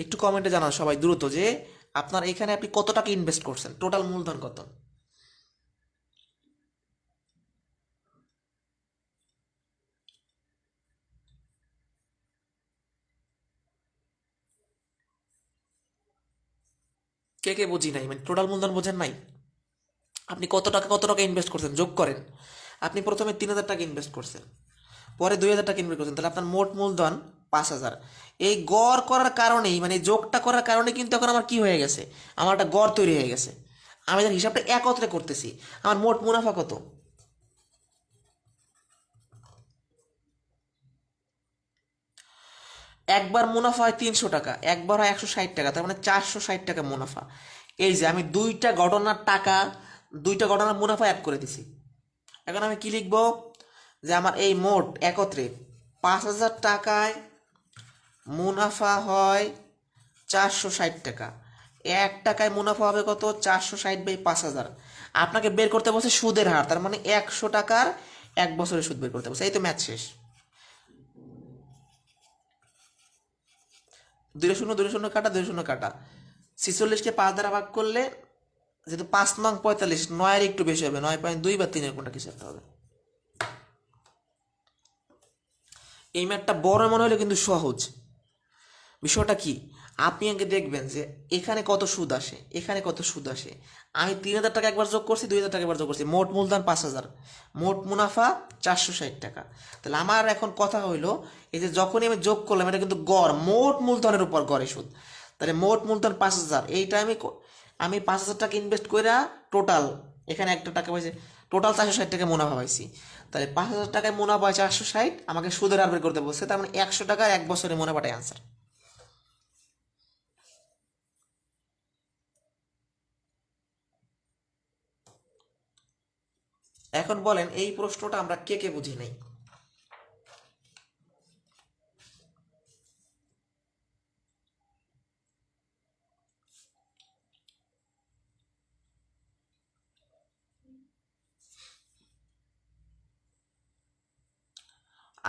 একটু কমেন্টে জানান সবাই দ্রুত যে আপনার এখানে আপনি কত টাকা ইনভেস্ট করছেন, টোটাল মূলধন কত। কে কে বুঝি নাই, মানে টোটাল মূলধন বোঝেন নাই। আপনি কত টাকা ইনভেস্ট করছেন যোগ করেন। আপনি প্রথমে 3,000 টাকা ইনভেস্ট করছেন, পরে 2,000 টাকা ইনভেস্ট করছেন, তাহলে আপনার মোট মূলধন 5,000। এই গড় করার কারণেই, মানে যোগটা করার কারণে কিন্তু এখন আমার কি হয়ে গেছে, আমার একটা গড় তৈরি হয়ে গেছে। আমি তার হিসাবটা একত্রে করতেছি। আমার মোট মুনাফা কত, একবার মুনাফা হয় 300 টাকা, একবার হয় 160 টাকা, তার মানে 460 টাকা মুনাফা। এই যে আমি দুইটা ঘটনার মুনাফা অ্যাড করে দিছি। এখন আমি কি লিখবো, যে আমার এই মোট একত্রে 5,000 টাকায় মুনাফা হয় 460 টাকা। 1 টাকায় মুনাফা হবে কত, 460/5,000। আপনাকে বের করতে বলছে সুদের হার, তার মানে 100 টাকার 1 বছরের সুদ বের করতে বলছে। এই তো ম্যাথ শেষ। 2 শূন্য কাটা, 2 শূন্য কাটা, 46কে 5 দ্বারা ভাগ করলে, যেহেতু 5 নং 45, 9-এর একটু বেশি হবে, 9.2 বা 3-এর কোনটা কিছু একটা হবে। এই ম্যাথটা বড় মনে হলে কিন্তু সহজ। বিষয়টা কি, আপনি আগে দেখবেন যে এখানে কত সুদ আসে, এখানে কত সুদ আসে। আমি 3,000 টাকা একবার যোগ করছি, 2,000 টাকা একবার যোগ করছি, মোট মূলধন 5,000, মোট মুনাফা 460 টাকা। তাহলে আমার এখন কথা হইলো, এই যে যখনই আমি যোগ করলাম, এটা কিন্তু গড়, মোট মূলধনের উপর গড়ে সুদ। তাহলে মোট মূলধন 5,000, এইটা আমি 5,000 টাকা ইনভেস্ট করে টোটাল, এখানে একটা টাকা পাইছে, টোটাল 460 টাকা মুনাফা পাইছি। তাহলে 5,000 টাকায় মুনাফা হয় 460, আমাকে সুদের হার বের করতে বলছে, তার মানে 100 টাকার 1 বছরের মুনাফাটাই আনসার। এখন বলেন এই প্রশ্নটা আমরা কে কে বুঝি নাই।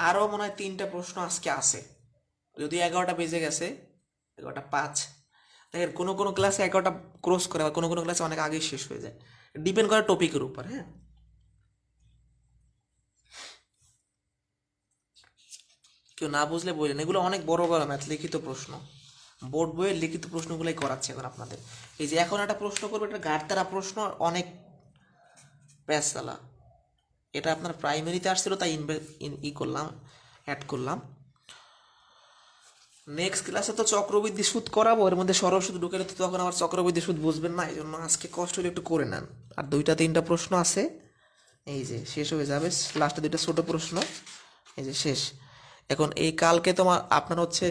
আরো মনে হয় 3টা প্রশ্ন আজকে আছে, যদি 11টা বেজে গেছে, 11টা 5। দেখেন কোনো কোনো ক্লাসে 11টা ক্রস করে, আর কোনো কোনো ক্লাসে অনেক আগেই শেষ হয়ে যায়, ডিপেন্ড করে টপিকের উপর, হ্যাঁ। কেউ না বুঝলে বললেন, এগুলো অনেক বড় বড় ম্যাথ, লিখিত প্রশ্ন, বোর্ড বইয়ের লিখিত প্রশ্নগুলোই করাচ্ছে এখন আপনাদের। এই যে এখন একটা প্রশ্ন করবে, এটা ঘাটতারা প্রশ্ন, অনেক প্যাঁচালা। এটা আপনার প্রাইমারিতে আসছিল, তাই করলাম, অ্যাড করলাম। নেক্সট ক্লাসে তো চক্রবৃদ্ধি সুদ করাবো, এর মধ্যে সরল সুদ ঢুকে তো তখন আবার চক্রবৃদ্ধি সুদ বুঝবেন না, এই জন্য আজকে কষ্ট হলে একটু করে নেন। আর 2-3টা প্রশ্ন আছে, এই যে শেষ হয়ে যাবে, লাস্টে 2টা ছোট প্রশ্ন, এই যে শেষ। এখন এই কালকে তোমার আপনার হচ্ছে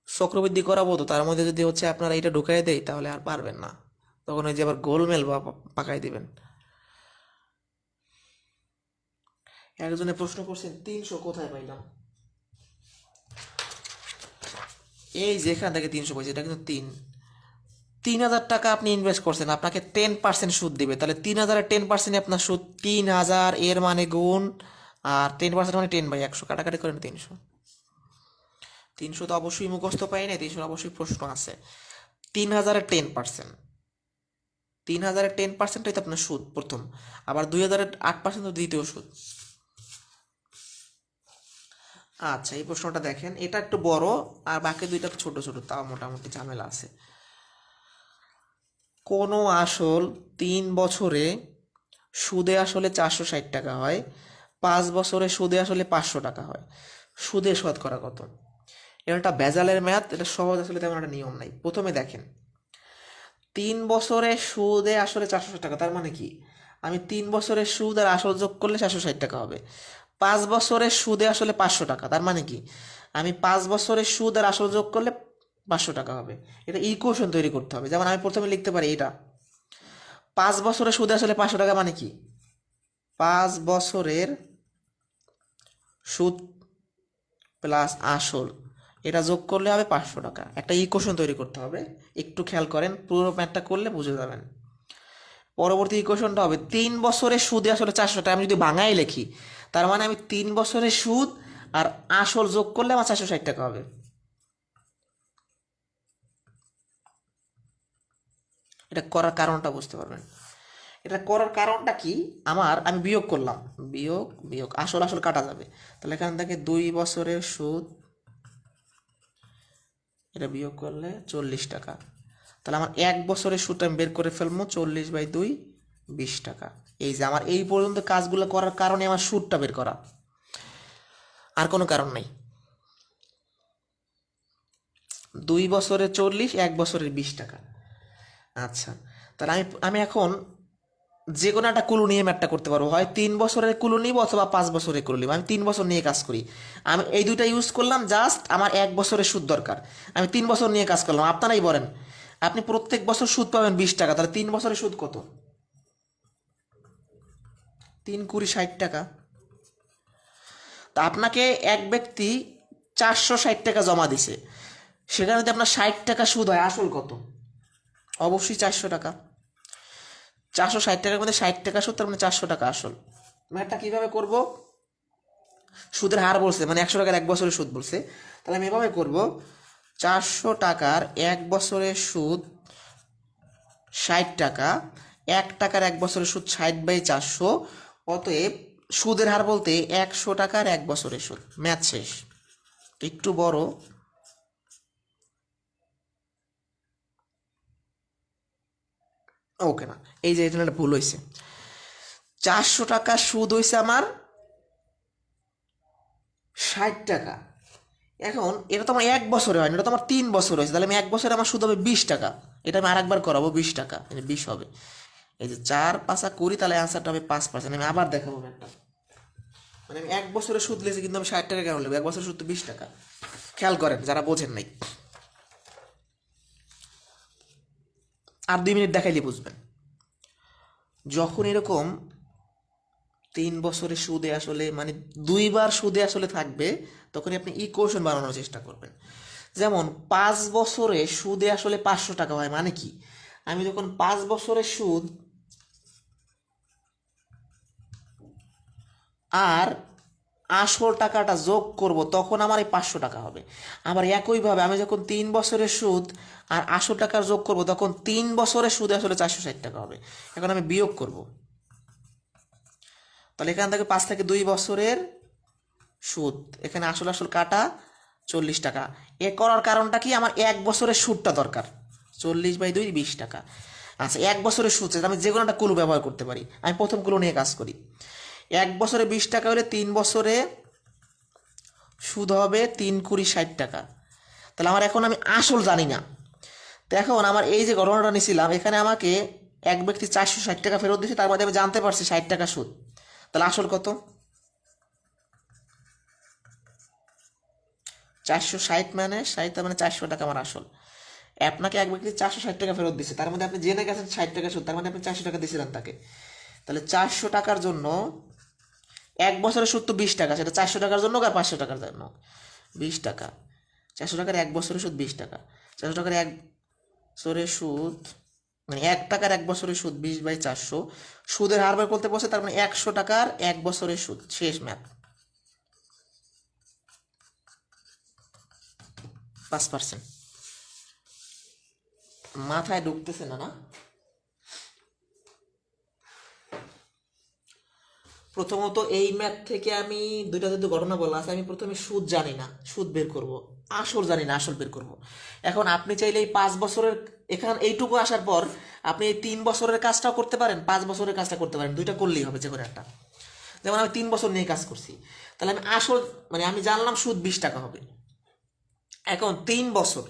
চক্রবৃদ্ধি করাবো, তো তার মধ্যে যদি হচ্ছে আপনারা এইটা ঢুকাই দেয়, তাহলে আর পারবেন না, তখন ওই যে আবার গোলমেল বা পাকাই দিবেন। একজনে প্রশ্ন করছেন 300 কোথায় পাইলাম, এই যেখান থেকে 300 পাইছে, এটা কিন্তু 3,000 টাকা আপনি ইনভেস্ট করছেন, আপনাকে 10% সুদ দিবে, তাহলে 3,000-এর 10% আপনার সুদ 3,000, এর মানে গুণ, আর 10% মানে 10/100, কাটাকাটি করেন 300। 300 তো অবশ্যই মুখস্থ পাই না, 300 অবশ্যই প্রশ্ন আছে। 3,000-এর 10%, 3,000-এর 10%টাই তো আপনার সুদ প্রথম, আবার 2,000-এর 8% তো দ্বিতীয় সুদ। আচ্ছা, এই প্রশ্নটা দেখেন, এটা একটু বড়, আর বাকি 2টা ছোট ছোট, তাও মোটামুটি ঝামেলা আছে। কোনো আসল 3 বছরে সুদে আসলে 460 টাকা হয়, 5 বছরে সুদে আসলে 500 টাকা হয়, সুদে শতকরা কত। এটা একটা ভেজালের ম্যাথ, এটা সহজ, আসলে তেমন একটা নিয়ম নাই। প্রথমে দেখেন, 3 বছরে সুদে আসলে 460 টাকা, তার মানে কি, আমি 3 বছরের সুদ আর আসল যোগ করলে 460 টাকা হবে। 5 বছরের সুদে আসলে 500 টাকা, তার মানে কি আমি 5 বছরের সুদ আর আসল যোগ করলে 500 টাকা হবে। এটা ইকুয়েশন তৈরি করতে হবে। যেমন আমি প্রথমে লিখতে পারি এটা, 5 বছরের সুদে আসলে 500 টাকা মানে কি, 5 বছরের সুদ প্লাস আসল এটা যোগ করলে হবে 500 টাকা। একটা ইকুয়েশন তৈরি করতে হবে, একটু খেয়াল করেন, পুরো ম্যাথটা করলে বুঝে যাবেন। পরবর্তী ইকুয়েশনটা হবে 3 বছরের সুদে আসলে 400 টাকা, আমি যদি ভাঙাই লিখি তার মানে আমি 3 বছরের সুদ আর আসল যোগ করলে আমার 460 টাকা হবে। এটা করার কারণটা বুঝতে পারবেন। এটা করার কারণটা কি, আমি বিয়োগ করলাম, বিয়োগ বিয়োগ আসল আসল কাটা যাবে, তাহলে এখান থেকে 2 বছরের সুদ, এটা বিয়োগ করলে 40 টাকা। তাহলে আমার 1 বছরের সুদটা আমি বের করে ফেলবো, 40/2 20 টাকা। এই যে আমার এই পর্যন্ত কাজগুলো করার কারণে আমার সুদটা বের করা, আর কোনো কারণ নাই। 2 বছরে 40, 1 বছরের 20 টাকা। আচ্ছা, তাহলে আমি আমি এখন যে কোনো একটা কুলু নিয়ে ম্যাটটা করতে পারবো, হয় 3 বছরের কুলু নিব অথবা 5 বছরের কুলু নিব। আমি 3 বছর নিয়ে কাজ করি, আমি এই দুইটা ইউজ করলাম, জাস্ট আমার 1 বছরের সুদ দরকার, আমি 3 বছর নিয়ে কাজ করলাম। আপনারাই বলেন, আপনি প্রত্যেক বছর সুদ পাবেন 20 টাকা, তাহলে 3 বছরের সুদ কত, 3×20 = 60 টাকা। তা আপনাকে এক ব্যক্তি 460 টাকা জমা দিছে, সেখানে যদি আপনার 60 টাকা সুদ হয়, আসল কত, অবশ্যই 400 টাকা। 460 টাকার মধ্যে 60 টাকা সুদ, তার মানে 400 টাকা আসল। ম্যাথটা কীভাবে করব, সুদের হার বলছে মানে 100 টাকার 1 বছরের সুদ বলছে, তাহলে আমি এভাবে করব, 400 টাকার 1 বছরের সুদ 60 টাকা, 1 টাকার 1 বছরের সুদ 60/400, অতএব সুদের হার বলতে 100 টাকার 1 বছরের সুদ। ম্যাথ শেষ। একটু বড়, ওকে না, এই যে এটা একটা ভুল হয়েছে, 400 টাকা সুদ হয়েছে আমার 60 টাকা। এখন এটা তো আমার 1 বছরে হয়নি, এটা তো আমার 3 বছর হয়েছে, তাহলে আমি 1 বছরে আমার সুদ হবে 20 টাকা। এটা আমি আরেকবার করাবো, 20 টাকা, 20 হবে। এই যে 4×5 = 20, তাহলে অ্যান্সারটা হবে 5%। আমি আবার দেখাবো একটা, মানে আমি 1 বছরের সুদ লেছি কিন্তু আমি 60 টাকা কেন নেবো, 1 বছরের সুদ তো 20 টাকা। খেয়াল করেন যারা বোঝেন নাই, আর 2 মিনিট দেখাইলে বুঝবেন। যখন এরকম 3 বছরের সুদে আসলে মানে 2বার সুদে আসলে থাকবে, তখনই আপনি ইকুয়েশন বানানোর চেষ্টা করবেন। যেমন 5 বছরে সুদে আসলে 500 টাকা হয়, মানে কি আমি যখন 5 বছরের সুদ আর আসল টাকাটা যোগ করব, তখন আমার এই 500 টাকা হবে। আবার একইভাবে আমি যখন 3 বছরের সুদ আর আসল টাকার যোগ করব, তখন 3 বছরের সুদে আসলে 460 টাকা হবে। এখন আমি বিয়োগ করব, তাহলে এখান থেকে 5 থেকে 2 বছরের সুদ, এখানে আসল আসল কাটা 40 টাকা। এ করার কারণটা কি, আমার 1 বছরের সুদটা দরকার, 40/2 20 টাকা। আচ্ছা, 1 বছরের সুদ আমি যে কোনো একটা কুলু ব্যবহার করতে পারি, আমি প্রথম কুলু নিয়ে কাজ করি। 1 বছরে 20 টাকা হলে 3 বছরে সুদ হবে 3×20 = 60 টাকা। তাহলে আমার এখন আমি আসল জানি না, তো এখন আমার এই যে ঘটনাটা নিয়েছিলাম, এখানে আমাকে এক ব্যক্তি 460 টাকা ফেরত দিয়েছে, তার মধ্যে আমি জানতে পারছি 60 টাকা সুদ, তাহলে আসল কত, 460 মানে 60, তার মানে 400 টাকা আমার আসল। আপনাকে এক ব্যক্তি 460 টাকা ফেরত দিচ্ছে, তার মধ্যে আপনি জেনে গেছেন 60 টাকা সুদ, তার মধ্যে আপনি 400 টাকা দিয়েছিলেন তাকে। তাহলে 400 টাকার জন্য 1 বছরের সুদ তো 20 টাকা, সেটা 400 টাকার জন্য আর 500 টাকার জন্য 20 টাকা। 400 টাকার 1 বছরের সুদ 20 টাকা, 400 টাকার 1 বছরের সুদ মানে 1 টাকার 1 বছরের সুদ 20/400, সুদের হার বের করতে বসে, তার মানে 100 টাকার 1 বছরের সুদ। শেষ ম্যাথ, 5%। মাথায় ঢুকতেছে না, না? প্রথমত এই ম্যাথ থেকে আমি দুইটা দুটো ঘটনা বলা আছে, আমি প্রথমে সুদ জানি না, সুদ বের করব, আসল জানি না, আসল বের করব। এখন আপনি চাইলে এই 5 বছরের, এখানে এইটুকু আসার পর আপনি এই 3 বছরের কাজটাও করতে পারেন, 5 বছরের কাজটা করতে পারেন, দুইটা করলেই হবে যে কোনো একটা। যেমন আমি 3 বছর নিয়ে কাজ করছি, তাহলে আমি আসল মানে আমি জানলাম সুদ 20 টাকা হবে। এখন 3 বছর,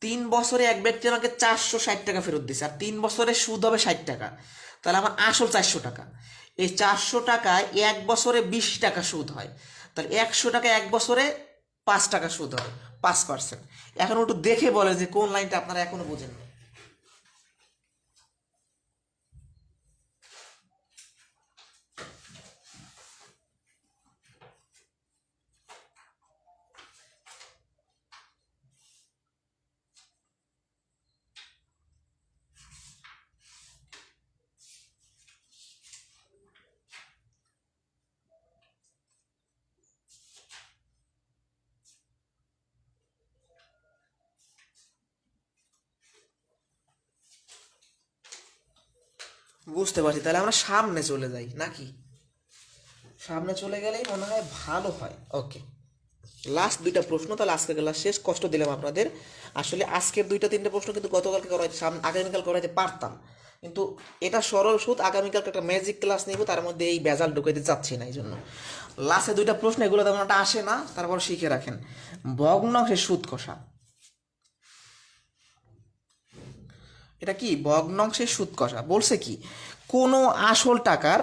3 বছরে এক ব্যক্তি আমাকে 460 টাকা ফেরত দিচ্ছে, আর 3 বছরের সুদ হবে 60 টাকা। তাহলে আমার আসল 400 টাকা, এই 400 টাকায় 1 বছরে 20 টাকা সুদ হয়, তাহলে 100 টাকা 1 বছরে 5 টাকা সুদ হয়, 5%। এখন একটু দেখে বলে যে কোন লাইনটা আপনারা এখনো বোঝেন। বুঝতে পারছি, তাহলে আমরা সামনে চলে যাই নাকি? সামনে চলে গেলেই মনে হয় ভালো হয়। ওকে, লাস্ট 2টা প্রশ্ন, তাহলে আজকে ক্লাস শেষ। কষ্ট দিলাম আপনাদের। আসলে আজকের 2-3টে প্রশ্ন কিন্তু গতকালকে করাইতে, আগামীকাল করাইতে পারতাম, কিন্তু এটা সরল সুদ। আগামীকালকে একটা ম্যাজিক ক্লাস নিব, তার মধ্যে এই বেজাল ঢুকাইতে চাচ্ছি না, এই জন্য লাস্টে 2টা প্রশ্ন এগুলো তেমন একটা আসে না, তারপর শিখে রাখেন। ভগ্নাংশের সুদ কষা, এটা কি? ভগ্নাংশের সুদ কষা বলছে কি, কোনো আসল টাকার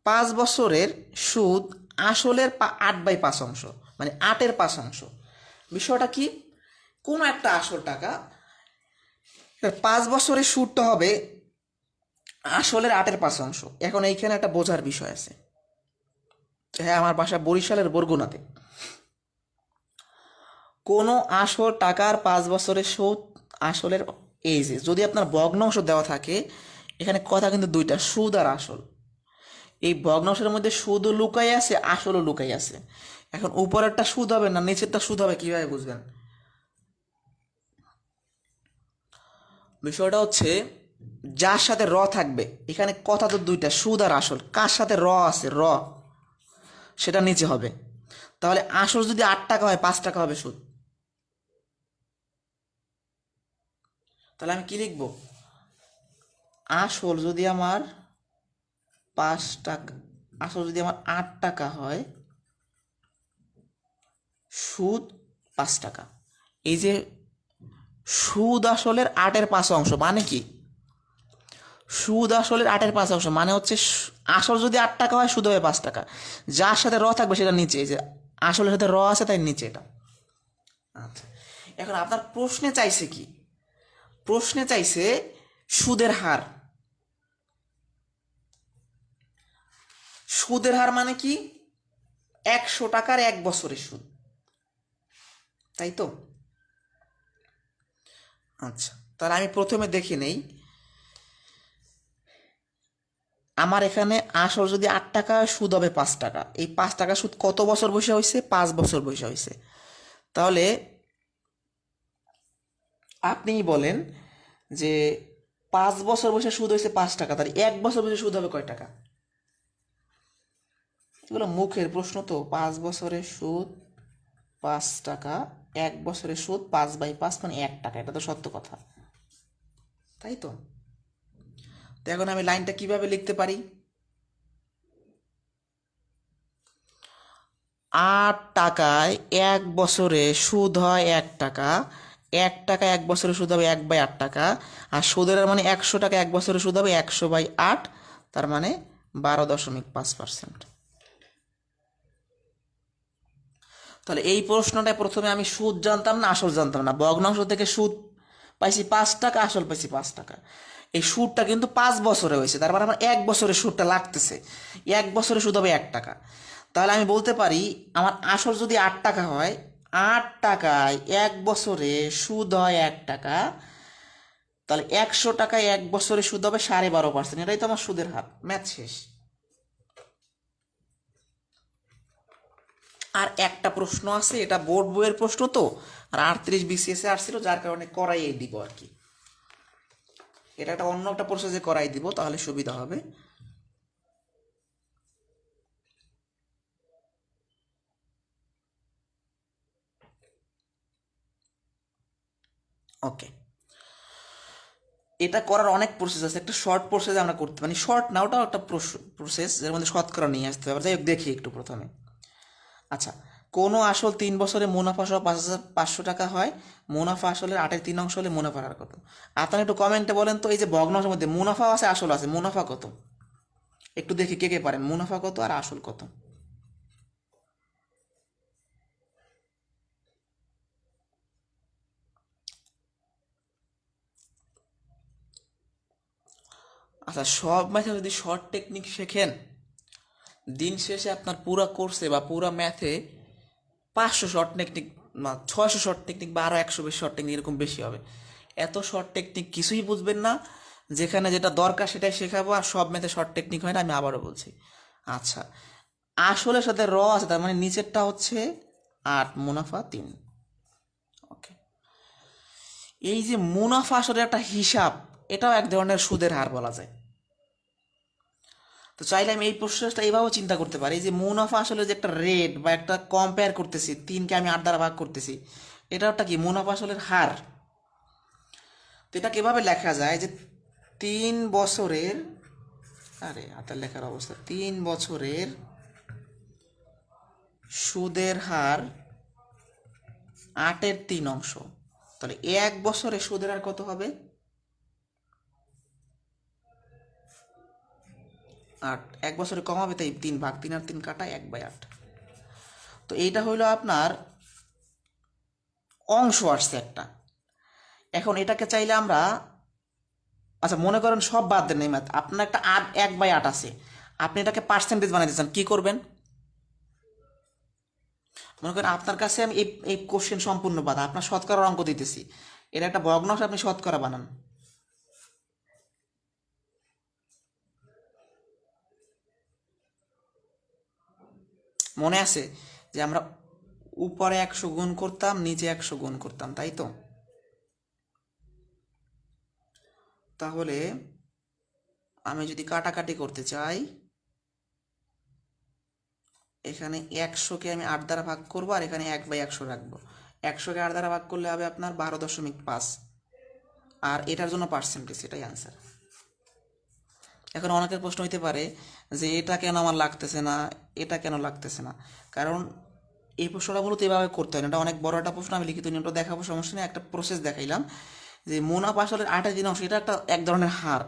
5 বছরের সুদ আসলের 8/5 মানে 8/5। বিষয়টা কি? কোনো একটা আসল টাকা 5 বছরের সুদটা হবে আসলের 8/5। এখন এইখানে একটা বোঝার বিষয় আছে। হ্যাঁ, আমার বাসা বরিশালের বরগুনাতে। কোনো আসল টাকার 5 বছরের সুদ আসলের, এই যে যদি আপনার ভগ্নাংশ দেওয়া থাকে, এখানে কথা কিন্তু 2টা, সুদ আর আসল। এই ভগ্নাংশের মধ্যে সুদও লুকাই আছে, আসলও লুকাই আছে। এখন উপরেরটা সুদ হবে না নিচেরটা সুদ হবে, কিভাবে বুঝবেন? বিষয়টা হচ্ছে যার সাথে র থাকবে, এখানে কথা তো 2টা, সুদ আর আসল, কার সাথে র আছে, র, সেটা নিচে হবে। তাহলে আসল যদি 8 টাকা হয়, 5 টাকা হবে সুদ। তাহলে আমি কি লিখব? আসল যদি আমার 5 টাকা, আসল যদি আমার 8 টাকা হয়, সুদ 5 টাকা। এই যে সুদ আসলের 8/5 মানে কি? সুদ আসলের 8/5 মানে হচ্ছে আসল যদি 8 টাকা হয়, সুদ হবে 5 টাকা। যার সাথে র থাকবে সেটা নিচে, এই যে আসলের সাথে র আছে তাই নিচে এটা। আচ্ছা, এখন আপনার প্রশ্নে চাইছে কি? প্রশ্নে চাইছে সুদের হার। সুদের হার মানে কি? 100 টাকার 1 বছরের সুদ, তাই তো? আচ্ছা, তাহলে আমি প্রথমে দেখে নেই, আমার এখানে আসল যদি 8 টাকা হয়, সুদ হবে 5 টাকা। এই 5 টাকা সুদ কত বছর বসে হয়েছে? 5 বছর বসে হয়েছে। তাহলে আপনিই বলেন যে 5 বছর বসে সুদ হয়েছে 5 টাকা, তাহলে 1 বছর বসে সুদ হবে কয় টাকা? এগুলো মুখের প্রশ্ন তো। 5 বছরের সুদ 5 টাকা, 1 বছরের সুদ 5/5 মানে 1 টাকা, এটা তো সত্য কথা, তাই তো? তো এখন আমি লাইনটা কিভাবে লিখতে পারি? 8 টাকায় 1 বছরে সুদ হয় 1 টাকা, 1 টাকা 1 বছরে সুদ হবে 1/8 টাকা, আর সুদের হার মানে 100 টাকা 1 বছরে সুদ হবে 100/8, তার মানে 12.5%। তাহলে এই প্রশ্নটায় প্রথমে আমি সুদ জানতাম না, আসল জানতাম না। ভগ্নাংশ থেকে সুদ পাইছি 5 টাকা, আসল পাইছি 5 টাকা। এই সুদটা কিন্তু 5 বছরে হয়েছে, তার মানে আমার 1 বছরের সুদটা লাগতেছে। 1 বছরে সুদ হবে 1 টাকা। তাহলে আমি বলতে পারি আমার আসল যদি 8 টাকা হয়, 8 টাকায় 1 বছরে সুদ হয় 1 টাকা, তাহলে 100 টাকায় 1 বছরে সুদ হবে 12.5%। এটাই তো আমার সুদের হার। ম্যাথ শেষ। আর একটা প্রশ্ন আছে, এটা বোর্ড বইয়ের প্রশ্ন তো, আর 38 বিসিএস এ আসছিল, যার কারণে করাইয়ে দিব আর কি। এটা একটা অন্য একটা প্রসেসে করাই দিব, তাহলে সুবিধা হবে। ওকে, এটা করার অনেক প্রসেস আছে। একটা শর্ট প্রসেসে আমরা করতে, মানে শর্ট না, ওটাও একটা প্রসেস, এর মধ্যে শতকরা নিয়ে আসতে হবে। যাই হোক, দেখি একটু প্রথমে। আচ্ছা, কোনো আসল 3 বছরে মুনাফা সহ 5,500 টাকা হয়, মুনাফা আসলের 8/3 হলে মুনাফার হার কত? আপনারা একটু কমেন্টে বলেন তো, এই যে ভগ্নাংশের মধ্যে মুনাফা আছে আসল আছে, মুনাফা কত? একটু দেখি কে কে পারেন, মুনাফা কত আর আসল কত? আচ্ছা, সব ম্যাথে যদি শর্ট টেকনিক শেখেন, দিন শেষে আপনার পুরা কোর্সে বা পুরা ম্যাথে 500 শর্ট টেকনিক না 600 শর্ট টেকনিক বা আরও 100 বেশি শর্ট টেকনিক এরকম বেশি হবে। এত শর্ট টেকনিক কিছুই বুঝবেন না, যেখানে যেটা দরকার সেটাই শেখাবো, আর সব ম্যাথে শর্ট টেকনিক হয় না, আমি আবারও বলছি। আচ্ছা, আসলের সাথে আছে, তার মানে নিচেরটা হচ্ছে 8, মুনাফা 3। ওকে, এই যে মুনাফা আসলে একটা হিসাব, এটাও এক ধরনের সুদের হার বলা যায়। তো চাইলে আমি এই প্রসেসটা এইভাবেও চিন্তা করতে পারি যে মুনাফা আসলে যে একটা রেট বা একটা কম্পেয়ার করতেছি, 3কে আমি 8 দ্বারা ভাগ করতেছি, এটা একটা কি মুনাফা আসলের হার। তো এটা কিভাবে লেখা যায় যে 3 বছরের, আরে হাতের লেখার অবস্থা, 3 বছরের সুদের হার 8/3। তাহলে 1 বছরে সুদের হার কত হবে? 8। 1 বছরে কম হবে, তাই 3 ভাগ, 3 আর 3 কাটা, 1/8। তো এইটা হইলো আপনার অংশ আসছে একটা। এখন এটাকে চাইলে আমরা, আচ্ছা মনে করেন সব বাদ দেন এই ম্যাথ, আপনার একটা 1/8 আছে, আপনি এটাকে পার্সেন্টেজ বানাইতে চান, কি করবেন? মনে করেন আপনার কাছে আমি এই এই কোশ্চেন সম্পূর্ণ বাদ, আপনার শতকরার অঙ্ক দিতেছি, এটা একটা ভগ্নাংশ, আপনি শতকরা বানান। মনে আছে যে আমরা উপরে 100 গুণ করতাম, নিচে 100 গুণ করতাম, তাই তো? তাহলে আমি যদি কাটাকাটি করতে চাই, এখানে 100কে আমি 8 দ্বারা ভাগ করবো, আর এখানে 1/100 রাখবো। 100কে 8 দ্বারা ভাগ করলে হবে আপনার 12.5, আর এটার জন্য পার্সেন্টেজ, এটাই আনসার। এখন অনেকের প্রশ্ন হইতে পারে যে এটা কেন আমার লাগতেছে না, এটা কেন লাগতেছে না, কারণ এই প্রশ্নটা মূলত এভাবে করতে হয় না, এটা অনেক বড় একটা প্রশ্ন, আমি লিখিত নিয়মটা দেখাবো, সমস্যা নেই, একটা প্রসেস দেখাইলাম যে মুনাফা আসলের 8/3, এটা একটা এক ধরনের হার,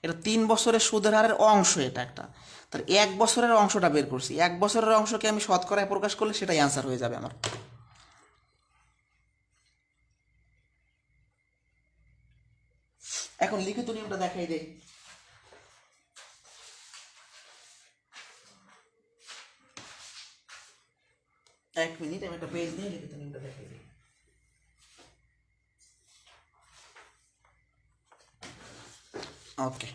এটা 3 বছরের সুদের হারের অংশ, এটা একটা। তাহলে 1 বছরের অংশটা বের করছি, 1 বছরের অংশকে আমি শতকরায় প্রকাশ করলে সেটাই আনসার হয়ে যাবে আমার। এখন লিখিত নিয়মটা দেখাই দেই। 1 মিনিট, আমি একটা পেজ নিয়ে লিখিত নিয়মটা দেখাই দিই। ওকে,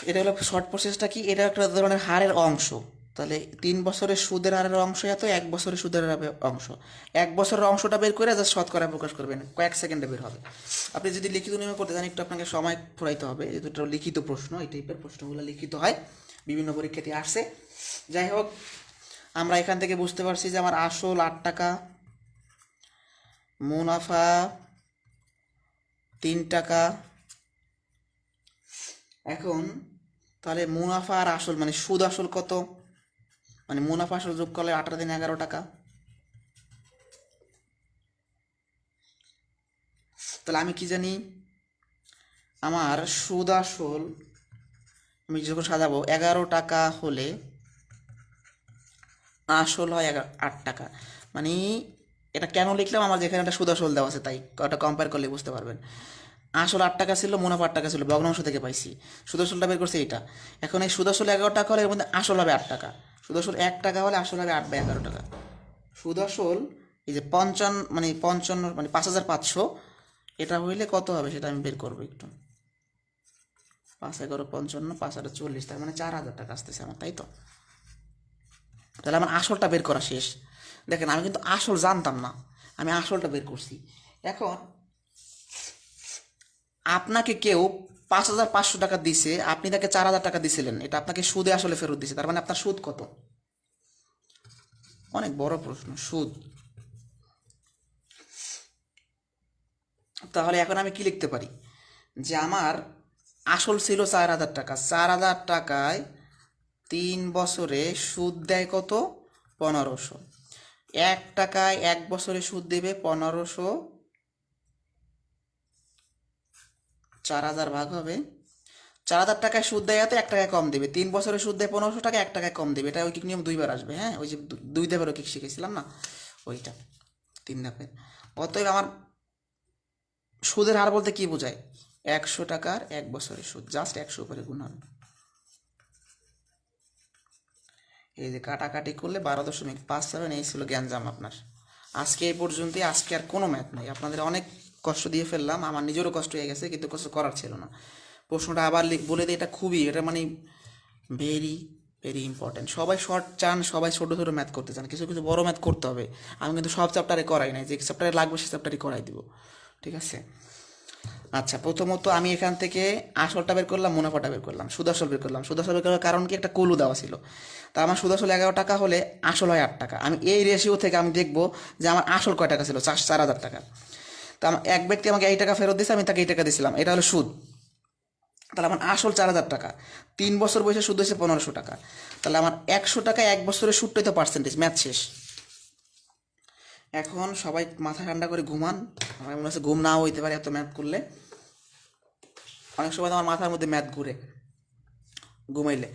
এটা হলো শর্ট প্রসেসটা কি, এটা একটা ধরনের হারের অংশ। তাহলে 3 বছরের সুদের হারের অংশ এত, 1 বছরের সুদের হারের অংশ, 1 বছরের অংশটা বের করে জাস্ট শতকরা প্রকাশ করবেন, কয়েক সেকেন্ডে বের হবে। আপনি যদি লিখিত নিয়মে করতে চান, একটু আপনাকে সময় ফুরাইতে হবে, এই দুটো লিখিত প্রশ্ন, এই টাইপের প্রশ্নগুলো লিখিত হয়, বিভিন্ন পরীক্ষাতে আসছে। যাই হোক, আমরা এখান থেকে বুঝতে পারছি যে আমার আসল 8 টাকা, মুনাফা 3 টাকা। এখন তাহলে মুনাফা আর আসল মানে সুদ আসল কত, মানে মুনাফা আসল যোগ করলে 18 দিন 11 টাকা। তাহলে আমি কি জানি, আমার সুদ আসল আমি যখন সাজাবো 11 টাকা হলে আসল হয় 8 টাকা। মানে এটা কেন লিখলাম, আমার যেখানে একটা সুদ আসল দেওয়া আছে তাই, ওটা কম্পেয়ার করলে বুঝতে পারবেন। আসল 8 টাকা ছিল, মুনাফা 8 টাকা ছিল, ভগ্নাংশ থেকে পাইছি, সুদ আসলটা বের করছে এইটা। এখন এই সুদ আসল 11 টাকা হলে এর মধ্যে আসল হবে 8 টাকা, সুদ আসল 1 টাকা হলে আসল হবে 8/11 টাকা। সুদ আসল এই যে 55 মানে 5,500, এটা হইলে কত হবে সেটা আমি বের করবো একটু। 5×11 = 55, 5×8 = 40, তার মানে 4,000 টাকা আসতেছে আমার, তাই তো? তাহলে আমার আসলটা বের করা শেষ। দেখেন আমি কিন্তু আসল জানতাম না, আমি আসলটা বের করছি। এখন আপনাকে কেউ 5,500 টাকা দিছে, আপনি তাকে 4,000 টাকা দিছিলেন, এটা আপনাকে সুদে আসলে ফেরত দিছে, তার মানে আপনার সুদ কত? অনেক বড় প্রশ্ন, সুদ। তাহলে এখন আমি কি লিখতে পারি, যে আমার আসল ছিল 4,000 টাকা, 4,000 টাকায় 3 বছরে সুদ দেয় কত? 1500। 1 টাকায় 1 বছরে সুদ দেবে 1500, 4000 ভাগ হবে, 4000 টাকায় সুদ দেয়, এত 1 টাকায় কম দেবে। 3 বছরে সুদ দেয় 1500 টাকা, 1 টাকায় কম দেবে। এটা ঐকিক নিয়ম 2বার আসবে, হ্যাঁ, ওই যে 2 ধাপের ঐকিক শিখেছিলাম না, ওইটা 3 ধাপের। অতএব আমার সুদের হার বলতে কি বোঝায়? 100 টাকার 1 বছরের সুদ, জাস্ট 100 উপরে গুণ হবে। এই যে কাটাকাটি করলে 12.57, এই ছিল গ্যাঞ্জাম আপনার। আজকে এই পর্যন্তই, আজকে আর কোনো ম্যাথ নাই। আপনাদের অনেক কষ্ট দিয়ে ফেললাম, আমার নিজেরও কষ্ট হয়ে গেছে, কিন্তু কষ্ট করার ছিল না। প্রশ্নটা আবার বলে দিই, এটা খুবই, এটা মানে ভেরি ভেরি ইম্পর্টেন্ট। সবাই শর্ট চান, সবাই ছোটো ছোটো ম্যাথ করতে চান, কিছু কিছু বড় ম্যাথ করতে হবে। আমি কিন্তু সব চ্যাপ্টারে করাই নাই, যে চ্যাপ্টারে লাগবে সে চ্যাপ্টারই করাই দিব, ঠিক আছে? আচ্ছা, প্রথমত আমি এখান থেকে আসলটা বের করলাম, মুনাফাটা বের করলাম, সুদ আসল বের করলাম। সুদ আসল বের করার কারণ কি? একটা কলু দেওয়া ছিল। তা আমার সুদ আসল 11 টাকা হলে আসল হয় 8 টাকা। আমি এই রেশিও থেকে আমি দেখবো যে আমার আসল কয় টাকা ছিল, 4000 টাকা। তা আমার এক ব্যক্তি আমাকে এই টাকা ফেরত দিয়েছে, আমি তাকে এই টাকা দিয়েছিলাম, এটা হলো সুদ। তাহলে আমার আসল 4000 টাকা, 3 বছর বয়সে সুদ হয়েছে 1500 টাকা। তাহলে আমার 100 টাকায় 1 বছরের সুদটাই তো পার্সেন্টেজ, ম্যাথ শেষ। এখন সবাই মাথা ঠান্ডা করে ঘুমান। আমার মনে হচ্ছে ঘুম নাও হইতে পারে এত ম্যাথ করলে। অনেক সময় তো আমার মাথার মধ্যে ম্যাথ ঘুরে ঘুমাইলে।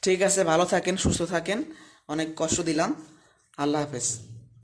ঠিক আছে, ভালো থাকেন, সুস্থ থাকেন, অনেক কষ্ট দিলাম। আল্লাহ হাফেজ।